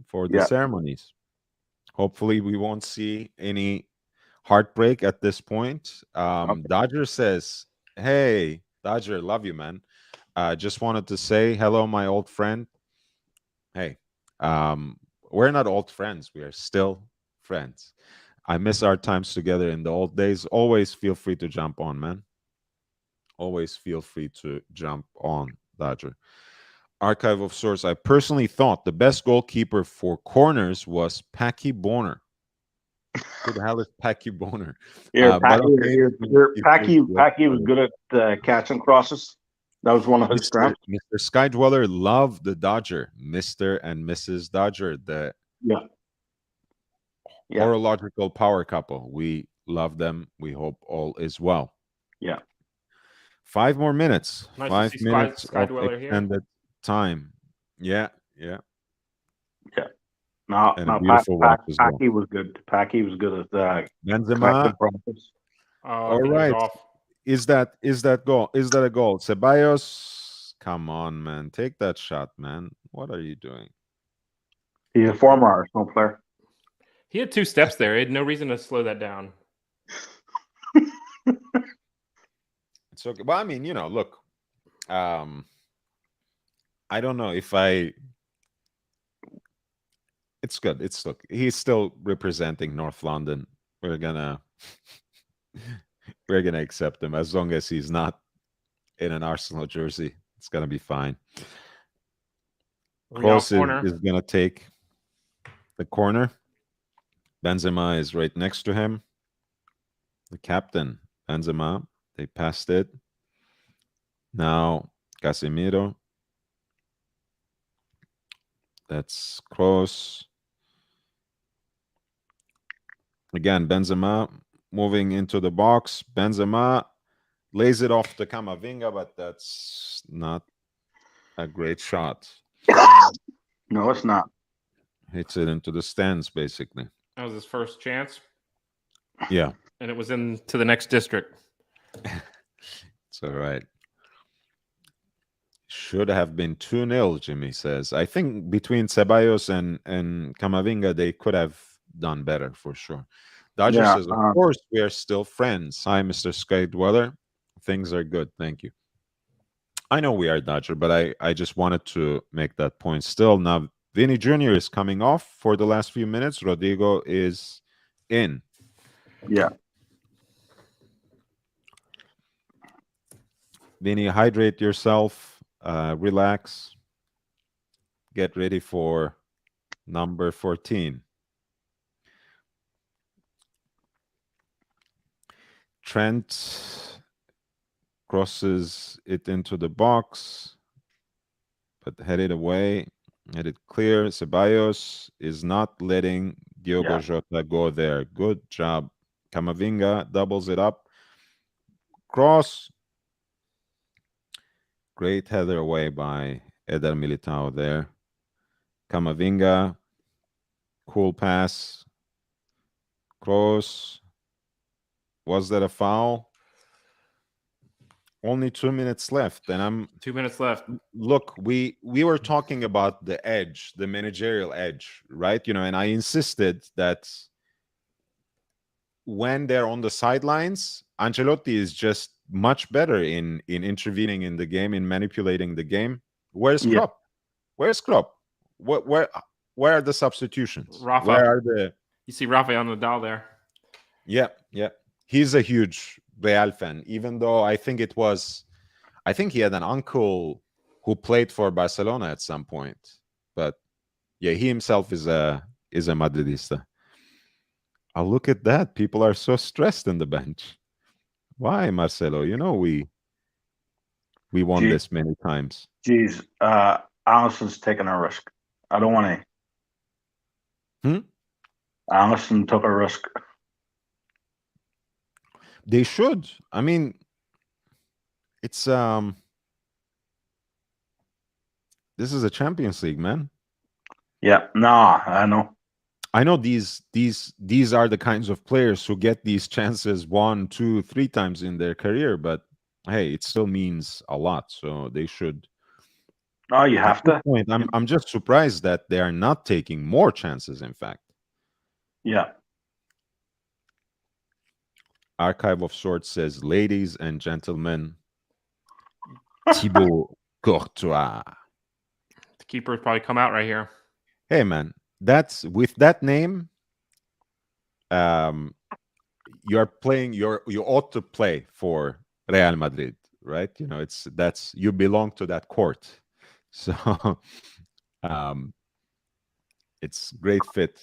[SPEAKER 2] for the ceremonies. Hopefully, we won't see any heartbreak at this point. Dodger says, "Hey, Dodger, love you, man. Just wanted to say hello, my old friend. Hey, we're not old friends. We are still friends. I miss our times together in the old days. Always feel free to jump on, man. Always feel free to jump on, Dodger." Archive of source. I personally thought the best goalkeeper for corners was Packy Bonner. Who the hell is Packy Bonner?
[SPEAKER 1] Yeah, Packy was good at catching crosses. That was one of his strengths.
[SPEAKER 2] Mr. Skydweller loved the Dodger, Mr. and Mrs. Dodger, the horological power couple. We love them. We hope all is well.
[SPEAKER 1] Yeah.
[SPEAKER 2] 5 more minutes.
[SPEAKER 5] Nice
[SPEAKER 2] 5 minutes of
[SPEAKER 5] here.
[SPEAKER 2] extended time. Yeah.
[SPEAKER 1] No, Packy was good. Packy was good at
[SPEAKER 2] Benzema. All right. Is that a goal? Ceballos, come on, man. Take that shot, man. What are you doing?
[SPEAKER 1] He's a former Arsenal player.
[SPEAKER 5] He had 2 steps there. He had no reason to slow that down.
[SPEAKER 2] It's okay. Well, I mean, look, I don't know if it's good. Look, he's still representing North London. We're gonna accept him as long as he's not in an Arsenal jersey. It's gonna be fine. Kroos is gonna take the corner. Benzema is right next to him. The captain, Benzema. They passed it. Now Casemiro. That's Kroos. Again, Benzema moving into the box. Benzema lays it off to Camavinga, but that's not a great shot.
[SPEAKER 1] No, it's not.
[SPEAKER 2] Hits it into the stands, basically.
[SPEAKER 5] That was his first chance.
[SPEAKER 2] Yeah.
[SPEAKER 5] And it was into the next district.
[SPEAKER 2] It's all right. Should have been 2-0, Jimmy says. I think between Ceballos and Camavinga, they could have done better for sure. Dodger says, of course, we are still friends. Hi, Mr. Skydweller. Things are good. Thank you. I know we are, Dodger, but I just wanted to make that point still. Now, Vinny Jr. is coming off for the last few minutes. Rodrigo is in.
[SPEAKER 1] Yeah.
[SPEAKER 2] Vinny, hydrate yourself. Relax. Get ready for number 14. Trent crosses it into the box, but headed away, headed clear. Ceballos is not letting Diogo Jota go there. Good job. Camavinga doubles it up. Cross. Great header away by Eder Militao there. Camavinga. Cool pass. Cross. Was that a foul? Only 2 minutes left, and I'm
[SPEAKER 5] 2 minutes left.
[SPEAKER 2] Look, we were talking about the edge, the managerial edge, right? And I insisted that when they're on the sidelines, Ancelotti is just much better in intervening in the game, in manipulating the game. Where's Klopp? Where's Klopp? Where are the substitutions?
[SPEAKER 5] Rafa.
[SPEAKER 2] Where are the?
[SPEAKER 5] You see Rafael Nadal there.
[SPEAKER 2] Yeah. he's a huge Real fan, even though I think he had an uncle who played for Barcelona at some point. But yeah, he himself is a Madridista. Oh, look at that. People are so stressed in the bench. Why, Marcelo? You know we won this many times.
[SPEAKER 1] Jeez, Allison's taking a risk. I don't want to. Allison took a risk.
[SPEAKER 2] They should. I mean, it's this is a Champions League, man.
[SPEAKER 1] Yeah, nah, I know.
[SPEAKER 2] I know these are the kinds of players who get these chances 1, 2, 3 times in their career, but hey, it still means a lot. So they should.
[SPEAKER 1] Oh, you have to.
[SPEAKER 2] Point, I'm just surprised that they are not taking more chances. In fact.
[SPEAKER 1] Yeah.
[SPEAKER 2] Archive of Sorts says, ladies and gentlemen, Thibaut Courtois.
[SPEAKER 5] The keeper's probably come out right here.
[SPEAKER 2] Hey, man, that's with that name. You're playing. You ought to play for Real Madrid, right? You know, you belong to that court. So, it's great fit.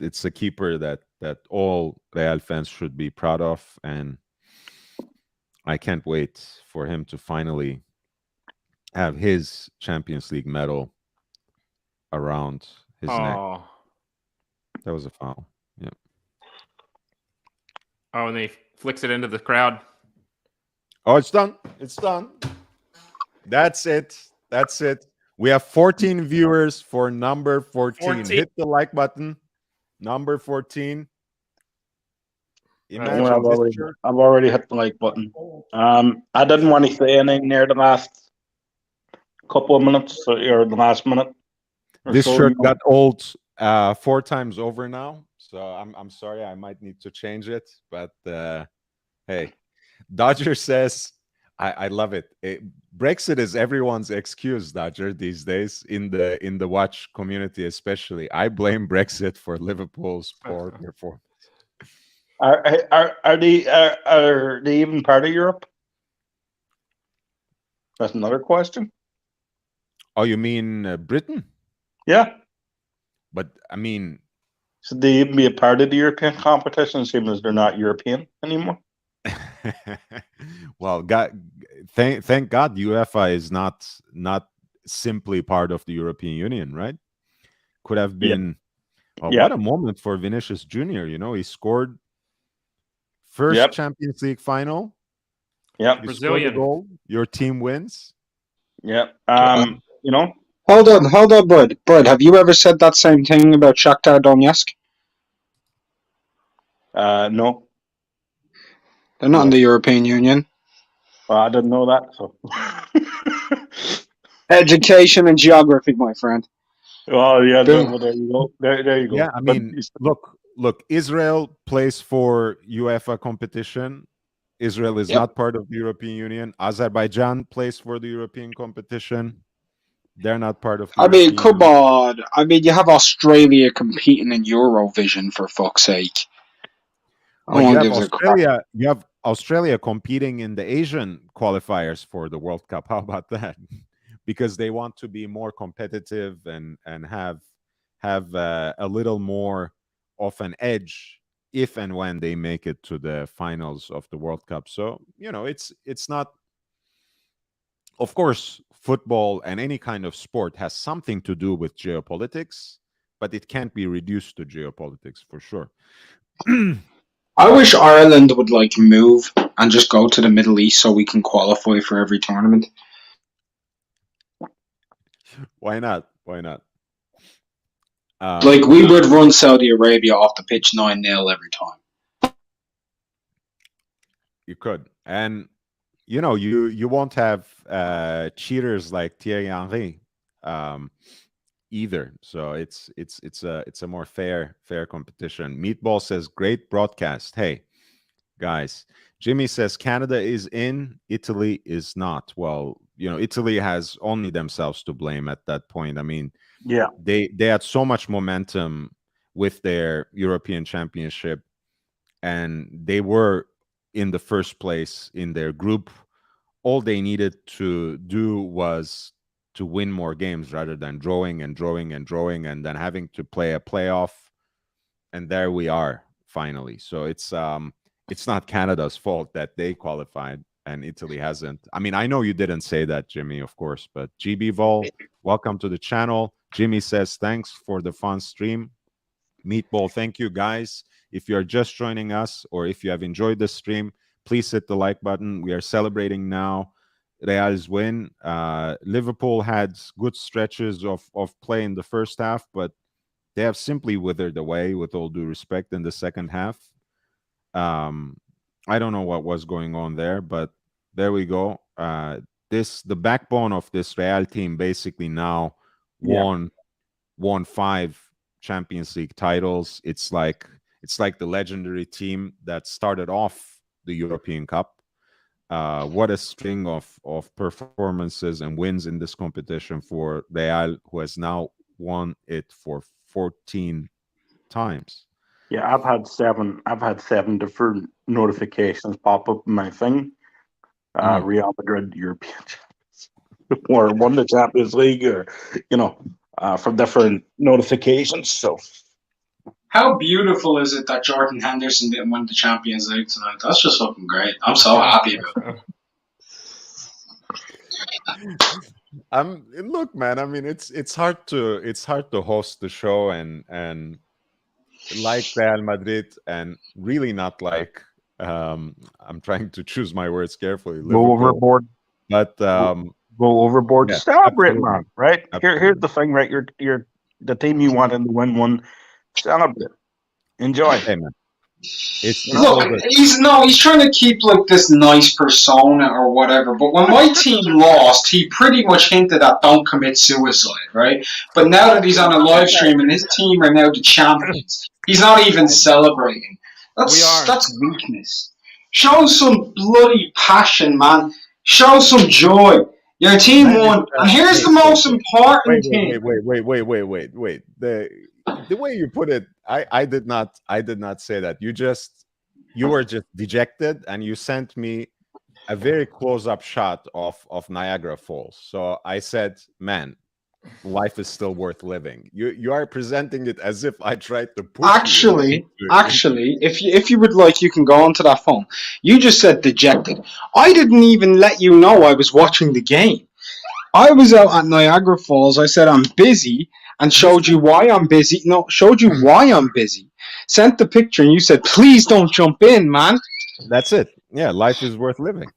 [SPEAKER 2] It's a keeper that all Real fans should be proud of, and I can't wait for him to finally have his Champions League medal around his neck. That was a foul. Yeah.
[SPEAKER 5] Oh, and they flicks it into the crowd.
[SPEAKER 2] Oh, it's done. It's done. That's it. We have 14 viewers for number 14. Hit the like button. Number 14.
[SPEAKER 1] I've already hit the like button. I didn't want to say anything near the last couple of minutes or the last minute.
[SPEAKER 2] This shirt got old 4 times over now, so I'm sorry. I might need to change it, but hey, Dodger says. I love it. Brexit is everyone's excuse, Dodger, these days in the watch community, especially. I blame Brexit for Liverpool's poor performance.
[SPEAKER 1] Are they even part of Europe? That's another question.
[SPEAKER 2] Oh, you mean Britain?
[SPEAKER 1] Yeah.
[SPEAKER 2] But I mean,
[SPEAKER 1] should they even be a part of the European competition, seeing as they're not European anymore?
[SPEAKER 2] Well, thank God UEFA is not simply part of the European Union, right? Could have been. What a moment for Vinicius Jr. You know, he scored first Champions League final.
[SPEAKER 1] Yeah,
[SPEAKER 5] Brazilian
[SPEAKER 2] goal. Your team wins.
[SPEAKER 1] Yeah. You know.
[SPEAKER 3] Hold on, Bud. Bud, have you ever said that same thing about Shakhtar Donetsk?
[SPEAKER 1] No.
[SPEAKER 3] They're not in the European Union.
[SPEAKER 1] Well, I didn't know that. So,
[SPEAKER 3] education and geography, my friend.
[SPEAKER 1] Oh yeah, there you go. There you go.
[SPEAKER 2] Yeah, I mean, look. Israel plays for UEFA competition. Israel is not part of the European Union. Azerbaijan plays for the European competition. They're not part of the European Union.
[SPEAKER 3] Come on. I mean, you have Australia competing in Eurovision, for fuck's sake.
[SPEAKER 2] You have Australia competing in the Asian qualifiers for the World Cup. How about that? Because they want to be more competitive and have a little more of an edge if and when they make it to the finals of the World Cup. So, you know, it's not. Of course, football and any kind of sport has something to do with geopolitics, but it can't be reduced to geopolitics for sure.
[SPEAKER 3] I wish Ireland would move and just go to the Middle East so we can qualify for every tournament.
[SPEAKER 2] Why not? Why not?
[SPEAKER 3] We would run Saudi Arabia off the pitch 9-0 every time.
[SPEAKER 2] You could. And, you know, you won't have cheaters like Thierry Henry either. So it's a more fair competition. Meatball says, great broadcast. Hey, guys. Jimmy says Canada is in, Italy is not. Well, you know, Italy has only themselves to blame at that point. I mean, they had so much momentum with their European Championship, and they were in the first place in their group. All they needed to do was to win more games rather than drawing and then having to play a playoff. And there we are finally. So it's not Canada's fault that they qualified and Italy hasn't. I mean, I know you didn't say that, Jimmy, of course, but GB Vol, welcome to the channel. Jimmy says, thanks for the fun stream. Meatball, thank you, guys. If you're just joining us or if you have enjoyed the stream, please hit the like button. We are celebrating now Real's win. Liverpool had good stretches of play in the first half, but they have simply withered away, with all due respect, in the second half. I don't know what was going on there, but there we go. The backbone of this Real team basically now won 5 Champions League titles. It's like the legendary team that started off the European Cup. What a string of performances and wins in this competition for Real, who has now won it for 14 times.
[SPEAKER 1] Yeah, I've had 7 different notifications pop up in my thing. Real Madrid European champions, or won the Champions League, or from different notifications. So,
[SPEAKER 3] how beautiful is it that Jordan Henderson didn't win the Champions League tonight? That's just fucking great. I'm so happy about it.
[SPEAKER 2] Look, man, I mean, it's hard to host the show and like Real Madrid and really not like I'm trying to choose my words carefully.
[SPEAKER 1] Liverpool. Go overboard.
[SPEAKER 2] But
[SPEAKER 1] go overboard.
[SPEAKER 2] Yeah,
[SPEAKER 1] celebrate, man. Right? Here's the thing, right? You're the team you wanted to win one. Celebrate. Enjoy.
[SPEAKER 2] Hey, man.
[SPEAKER 3] Look, he's trying to keep like this nice persona or whatever, but when my team lost, he pretty much hinted at don't commit suicide, right? But now that he's on a live stream and his team are now the champions, he's not even celebrating. That's weakness. Show some bloody passion, man. Show some joy. Your team won, and here's the most important thing.
[SPEAKER 2] Wait. The way you put it, I did not say that. You were just dejected, and you sent me a very close-up shot of Niagara Falls. So I said, man, life is still worth living. You are presenting it as if I tried to push
[SPEAKER 3] Actually, if you would like, you can go onto that phone. You just said dejected. I didn't even let you know I was watching the game. I was out at Niagara Falls. I said I'm busy and showed you why I'm busy. No, showed you why I'm busy. Sent the picture and you said, please don't jump in, man.
[SPEAKER 2] That's it. Yeah, life is worth living.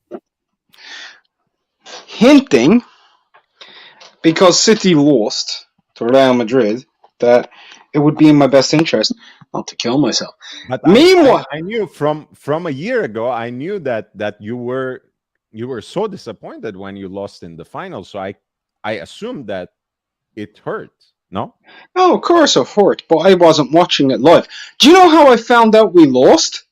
[SPEAKER 3] Hinting, because City lost to Real Madrid, that it would be in my best interest not to kill myself.
[SPEAKER 2] But
[SPEAKER 3] meanwhile,
[SPEAKER 2] I knew from a year ago, I knew that you were so disappointed when you lost in the final. So I assumed that it hurt. No,
[SPEAKER 3] of course it hurt, but I wasn't watching it live. Do you know how I found out we lost?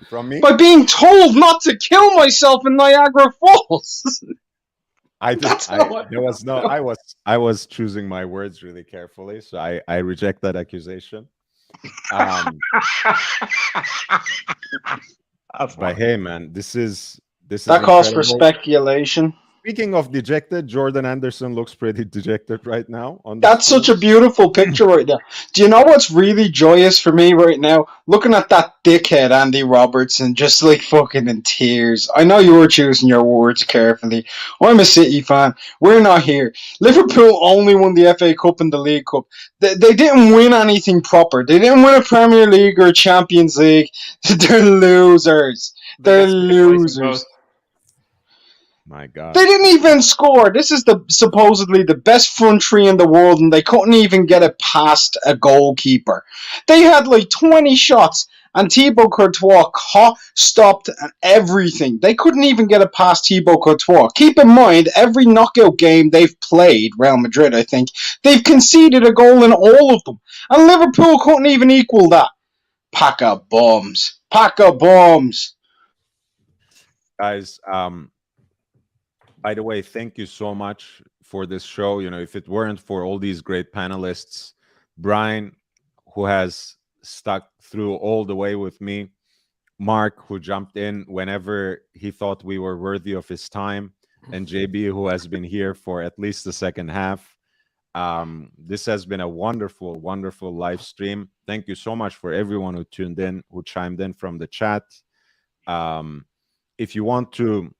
[SPEAKER 2] From me?
[SPEAKER 3] By being told not to kill myself in Niagara Falls.
[SPEAKER 2] I was choosing my words really carefully, so I reject that accusation. But hey, man, this is
[SPEAKER 3] that calls for speculation.
[SPEAKER 2] Speaking of dejected, Jordan Anderson looks pretty dejected right now.
[SPEAKER 3] That's such a beautiful picture right there. Do you know what's really joyous for me right now? Looking at that dickhead Andy Robertson just like fucking in tears. I know you were choosing your words carefully. I'm a City fan. We're not here. Liverpool only won the FA Cup and the League Cup. They didn't win anything proper. They didn't win a Premier League or a Champions League. They're losers. They're losers.
[SPEAKER 2] My God.
[SPEAKER 3] They didn't even score. This is supposedly the best front three in the world, and they couldn't even get it past a goalkeeper. They had like 20 shots, and Thibaut Courtois stopped everything. They couldn't even get it past Thibaut Courtois. Keep in mind, every knockout game they've played, Real Madrid, I think, they've conceded a goal in all of them. And Liverpool couldn't even equal that. Pack of bombs. Pack of bombs.
[SPEAKER 2] Guys, by the way, thank you so much for this show. You know, if it weren't for all these great panelists, Brian, who has stuck through all the way with me, Mark, who jumped in whenever he thought we were worthy of his time, and JB, who has been here for at least the second half. This has been a wonderful, wonderful live stream. Thank you so much for everyone who tuned in, who chimed in from the chat. If you want to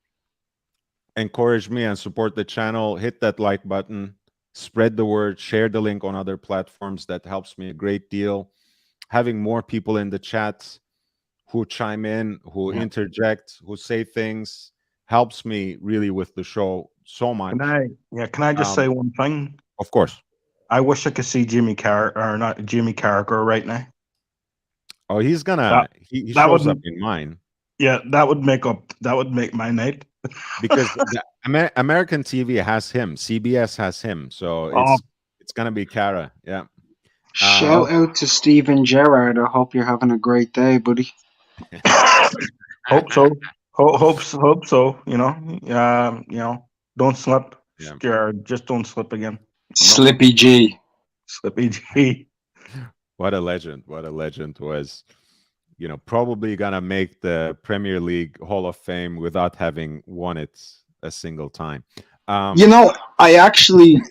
[SPEAKER 2] encourage me and support the channel, hit that like button, spread the word, share the link on other platforms. That helps me a great deal. Having more people in the chat who chime in, who interject, who say things, helps me really with the show so much.
[SPEAKER 1] Can I just say one thing?
[SPEAKER 2] Of course.
[SPEAKER 1] I wish I could see Jimmy Carragher right now.
[SPEAKER 2] Oh, he's gonna he shows up in mine.
[SPEAKER 1] Yeah, that would make my night.
[SPEAKER 2] Because American TV has him, CBS has him, so it's gonna be Cara. Yeah.
[SPEAKER 3] Shout out to Steven Gerrard. I hope you're having a great day, buddy.
[SPEAKER 1] Hope so. Hope so. You know, don't slip. Yeah. Just don't slip again.
[SPEAKER 3] Slippy G.
[SPEAKER 1] Slippy G.
[SPEAKER 2] What a legend. What a legend was. You know, probably gonna make the Premier League Hall of Fame without having won it a single time.
[SPEAKER 3] You know, I actually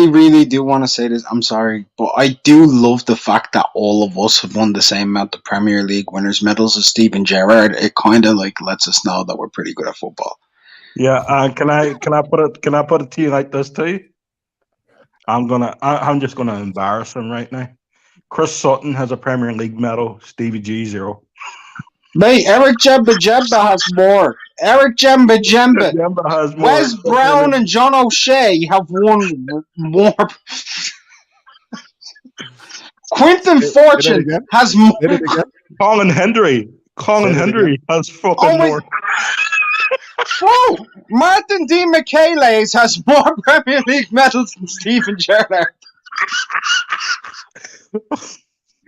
[SPEAKER 3] really do want to say this. I'm sorry, but I do love the fact that all of us have won the same amount of Premier League winners' medals as Steven Gerrard. It kind of like lets us know that we're pretty good at football.
[SPEAKER 1] Yeah, can I put it to you like this too? I'm just gonna embarrass him right now. Chris Sutton has a Premier League medal. Stevie G 0.
[SPEAKER 3] Mate, Eric Jemba has more. Eric Jemba
[SPEAKER 1] has more.
[SPEAKER 3] Wes Brown and John O'Shea have won more. Quinton Fortune has more.
[SPEAKER 1] Colin Hendry has fucking more.
[SPEAKER 3] Bro, Martin D. Michele has more Premier League medals than Steven Gerrard.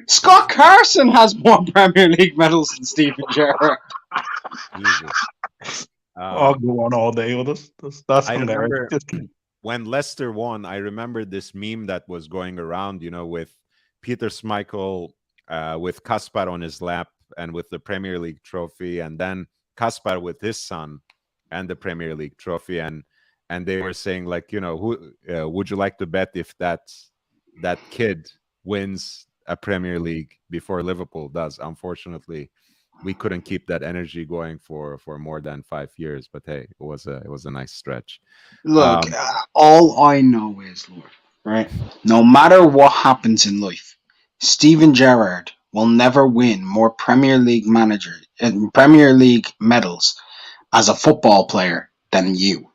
[SPEAKER 3] Scott Carson has more Premier League medals than Steven Gerrard.
[SPEAKER 1] I'll go on all day with this. That's
[SPEAKER 2] I remember when Leicester won. I remember this meme that was going around, you know, with Peter Schmeichel with Kaspar on his lap and with the Premier League trophy, and then Kaspar with his son and the Premier League trophy, and they were saying, like, you know, who would you like to bet if that kid wins a Premier League before Liverpool does? Unfortunately, we couldn't keep that energy going for more than 5 years. But hey, it was a nice stretch.
[SPEAKER 3] Look, all I know is, Lord, right? No matter what happens in life, Steven Gerrard will never win more Premier League medals as a football player than you.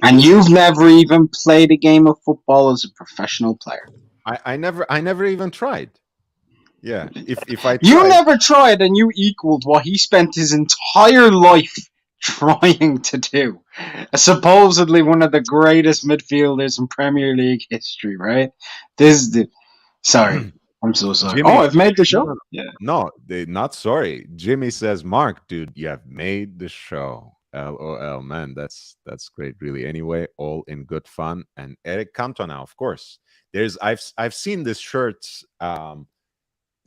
[SPEAKER 3] And you've never even played a game of football as a professional player.
[SPEAKER 2] I never even tried. Yeah, if I tried,
[SPEAKER 3] you never tried, and you equaled what he spent his entire life trying to do. Supposedly one of the greatest midfielders in Premier League history, right? Sorry, I'm so sorry. Jimmy, I've made the show.
[SPEAKER 2] No, not sorry. Jimmy says, "Mark, dude, you have made the show." LOL, man, that's great, really. Anyway, all in good fun. And Eric Cantona, of course. I've seen this shirt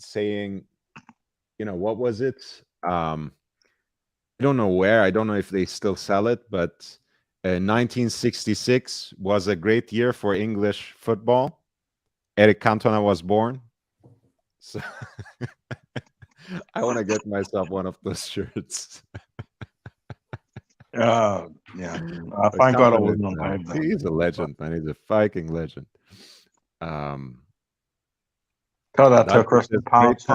[SPEAKER 2] saying, you know, what was it? I don't know where. I don't know if they still sell it, but 1966 was a great year for English football. Eric Cantona was born. So I want to get myself one of those shirts.
[SPEAKER 1] Yeah. Thank God I wasn't on time.
[SPEAKER 2] He's a legend, man. He's a Viking legend.
[SPEAKER 1] Tell that to Kristen Pounds.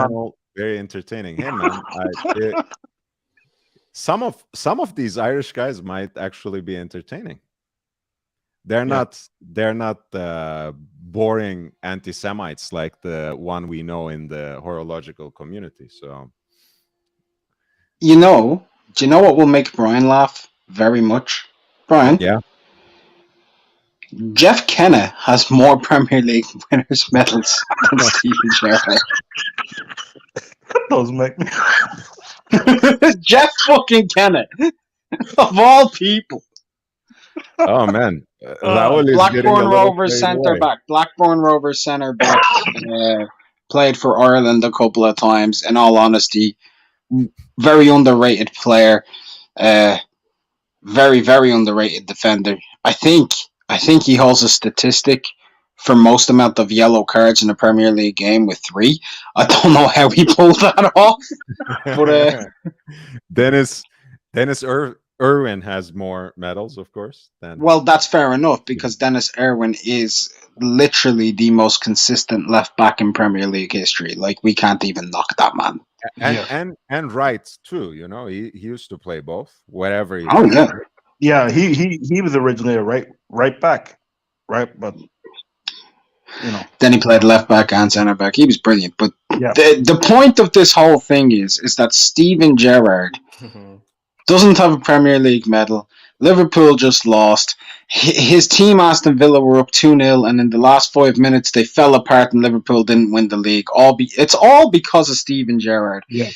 [SPEAKER 2] Very entertaining. Hey, man. Some of these Irish guys might actually be entertaining. They're not boring anti-Semites like the one we know in the horological community. So,
[SPEAKER 3] do you know what will make Brian laugh very much? Brian?
[SPEAKER 2] Yeah.
[SPEAKER 3] Jeff Kenna has more Premier League winners' medals than Steven Gerrard.
[SPEAKER 1] Those make me.
[SPEAKER 3] Jeff fucking Kenna, of all people.
[SPEAKER 2] Oh man,
[SPEAKER 3] Blackburn Rovers centre back. played for Ireland a couple of times. In all honesty, very underrated player. Very, very underrated defender. I think he holds a statistic for most amount of yellow cards in a Premier League game with 3. I don't know how he pulled that off, but
[SPEAKER 2] Dennis Irwin has more medals, of course.
[SPEAKER 3] Well, that's fair enough because Dennis Irwin is literally the most consistent left back in Premier League history. Like, we can't even knock that man.
[SPEAKER 2] And right too. He used to play both. Whatever.
[SPEAKER 1] Yeah, he was originally a right back, right? But
[SPEAKER 3] then he played left back and centre back. He was brilliant. But the point of this whole thing is that Steven Gerrard doesn't have a Premier League medal. Liverpool just lost. His team, Aston Villa, were up 2-0, and in the last 5 minutes, they fell apart and Liverpool didn't win the league. It's all because of Steven Gerrard.
[SPEAKER 1] Yeah.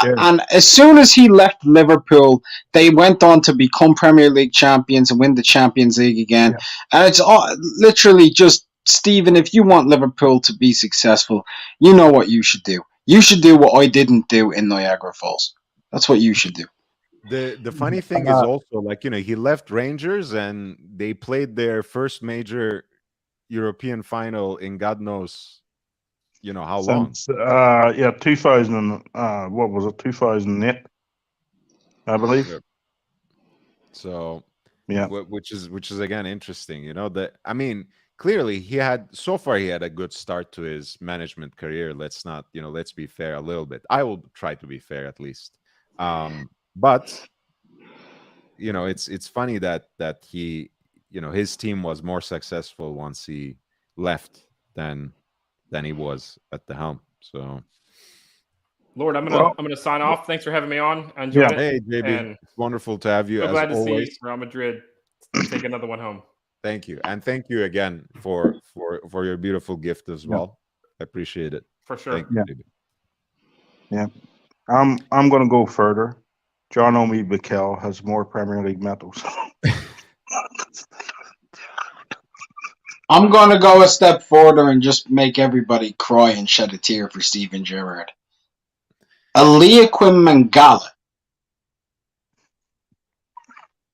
[SPEAKER 3] And as soon as he left Liverpool, they went on to become Premier League champions and win the Champions League again. Yeah. And it's all literally just, Steven, if you want Liverpool to be successful, you know what you should do. You should do what I didn't do in Niagara Falls. That's what you should do.
[SPEAKER 2] The funny thing is also, like, he left Rangers and they played their first major European final in God knows, how long.
[SPEAKER 1] 2000. What was it? 2008, I believe. Yep.
[SPEAKER 2] So
[SPEAKER 1] yeah,
[SPEAKER 2] which is again interesting. Clearly he had a good start to his management career. Let's be fair a little bit. I will try to be fair at least. But it's funny that he, his team was more successful once he left than he was at the helm. So,
[SPEAKER 5] Lord, I'm gonna sign off. Thanks for having me on. I enjoyed it.
[SPEAKER 2] Hey, JB, and it's wonderful to have you.
[SPEAKER 5] So glad to
[SPEAKER 2] always.
[SPEAKER 5] see Real Madrid take another one home.
[SPEAKER 2] Thank you, and thank you again for your beautiful gift as well. I appreciate it.
[SPEAKER 5] For sure.
[SPEAKER 2] Thank you,
[SPEAKER 1] JB. Yeah, I'm gonna go further. John Omi Mikel has more Premier League medals.
[SPEAKER 3] I'm going to go a step further and just make everybody cry and shed a tear for Steven Gerrard. Eliaquim Mangala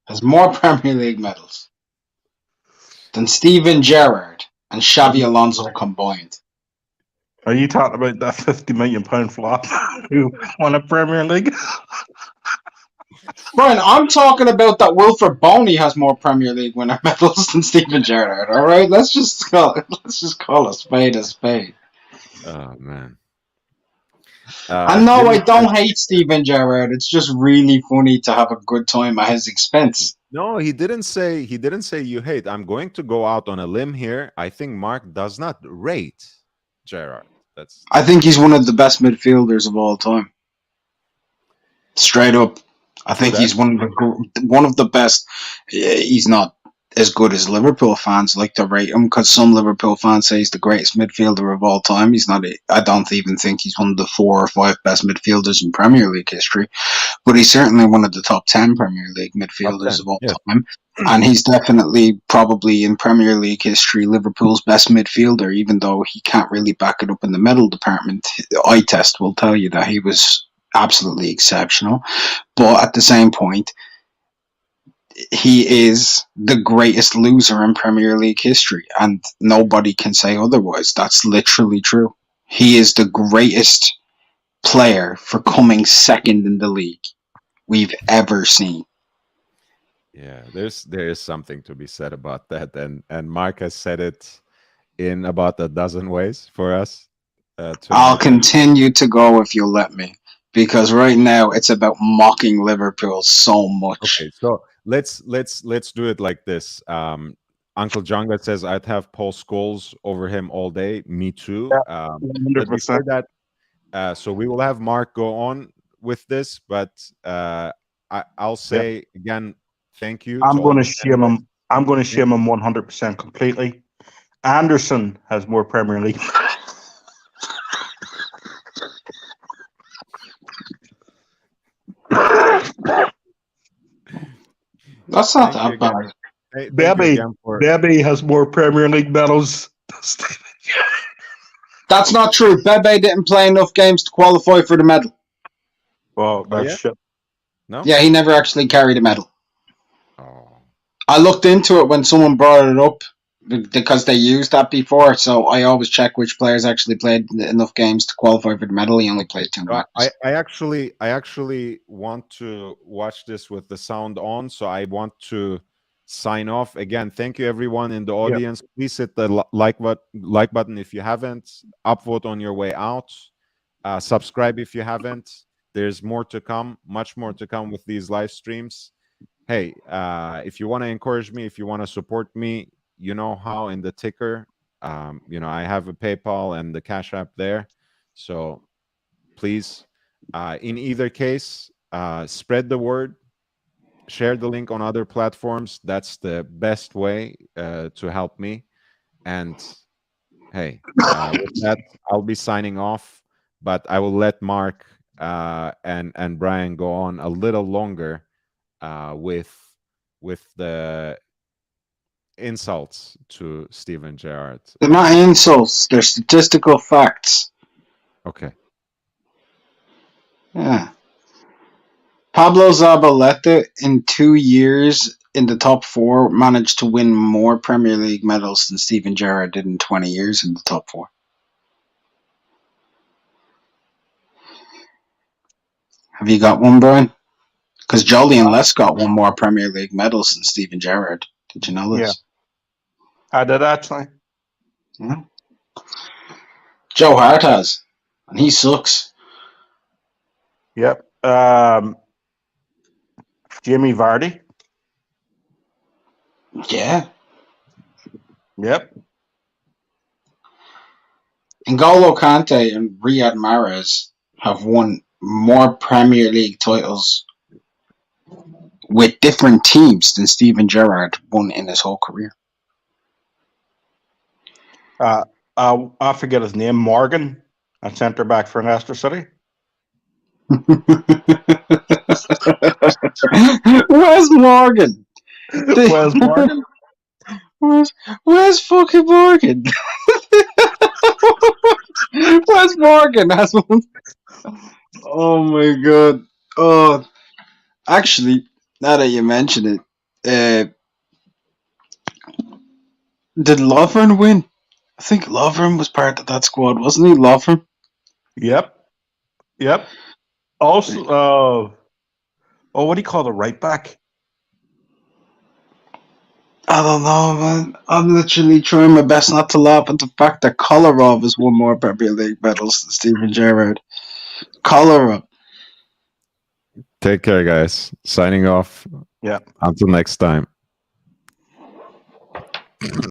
[SPEAKER 3] has more Premier League medals than Steven Gerrard and Xabi Alonso combined.
[SPEAKER 1] Are you talking about that £50 million flop who won a Premier League?
[SPEAKER 3] Brian, I'm talking about that Wilfred Boney has more Premier League winner medals than Steven Gerrard. All right, let's just call a spade a spade.
[SPEAKER 2] Oh man!
[SPEAKER 3] I don't hate Steven Gerrard. It's just really funny to have a good time at his expense.
[SPEAKER 2] No, he didn't say you hate. I'm going to go out on a limb here. I think Mark does not rate Gerrard.
[SPEAKER 3] I think he's one of the best midfielders of all time. Straight up. I think he's one of the best. He's not as good as Liverpool fans like to rate him, because some Liverpool fans say he's the greatest midfielder of all time. He's not. I don't even think he's one of the 4 or 5 best midfielders in Premier League history, but he's certainly one of the top 10 Premier League midfielders of all time. And he's definitely, probably in Premier League history, Liverpool's best midfielder, even though he can't really back it up in the middle department. The eye test will tell you that he was absolutely exceptional. But at the same point, he is the greatest loser in Premier League history, and nobody can say otherwise. That's literally true. He is the greatest player for coming second in the league we've ever seen.
[SPEAKER 2] Yeah, there is something to be said about that, and Mark has said it in about a dozen ways for us.
[SPEAKER 3] I'll continue to go if you'll let me, because right now it's about mocking Liverpool so much.
[SPEAKER 2] Okay, so let's do it like this. Uncle Jonga says I'd have Paul Scholes over him all day. Me too.
[SPEAKER 1] 100%.
[SPEAKER 2] So we will have Mark go on with this, but I'll say again, thank you.
[SPEAKER 1] I'm going to shame him. I'm going to shame him 100% completely. Anderson has more Premier League.
[SPEAKER 3] That's not that bad.
[SPEAKER 1] Baby has more Premier League medals.
[SPEAKER 3] That's not true. Bebe didn't play enough games to qualify for the medal.
[SPEAKER 1] Well, that's shit.
[SPEAKER 2] No?
[SPEAKER 3] Yeah, he never actually carried a medal.
[SPEAKER 2] Oh.
[SPEAKER 3] I looked into it when someone brought it up because they used that before, so I always check which players actually played enough games to qualify for the medal. He only played 2 matches.
[SPEAKER 2] I actually want to watch this with the sound on, so I want to sign off. Again, thank you everyone in the audience. Yep. Please hit the like button if you haven't. Upvote on your way out. Subscribe if you haven't. There's more to come, much more to come with these live streams. Hey, if you want to encourage me, if you want to support me, you know how in the ticker. You know, I have a PayPal and the Cash App there. So please, in either case, spread the word, share the link on other platforms. That's the best way to help me. And hey, with that, I'll be signing off, but I will let Mark and Brian go on a little longer with the insults to Steven Gerrard.
[SPEAKER 3] They're not insults, they're statistical facts.
[SPEAKER 2] Okay.
[SPEAKER 3] Yeah. Pablo Zabaleta in 2 years in the top 4 managed to win more Premier League medals than Steven Gerrard did in 20 years in the top 4. Have you got one, Brian? Because Jolyon Les got 1 more Premier League medals than Steven Gerrard. Did you know this?
[SPEAKER 1] Yeah. I did actually.
[SPEAKER 3] Yeah. Joe Hart has. And he sucks.
[SPEAKER 1] Yep. Jamie Vardy.
[SPEAKER 3] Yeah.
[SPEAKER 1] Yep.
[SPEAKER 3] N'Golo Kante and Riyad Mahrez have won more Premier League titles with different teams than Steven Gerrard won in his whole career.
[SPEAKER 1] I forget his name. Morgan, a centre back for Leicester City.
[SPEAKER 3] Where's Morgan?
[SPEAKER 1] Where's Morgan?
[SPEAKER 3] Where's fucking Morgan? Where's Morgan? Oh my god. Oh, actually, now that you mention it, did Lovren win? I think Lovren was part of that squad, wasn't he? Lovren?
[SPEAKER 1] Yep. Also, what do you call the right back?
[SPEAKER 3] I don't know, man. I'm literally trying my best not to laugh at the fact that Kolarov has won more Premier League medals than Steven Gerrard. Kolarov.
[SPEAKER 2] Take care, guys. Signing off.
[SPEAKER 1] Yeah.
[SPEAKER 2] Until next time.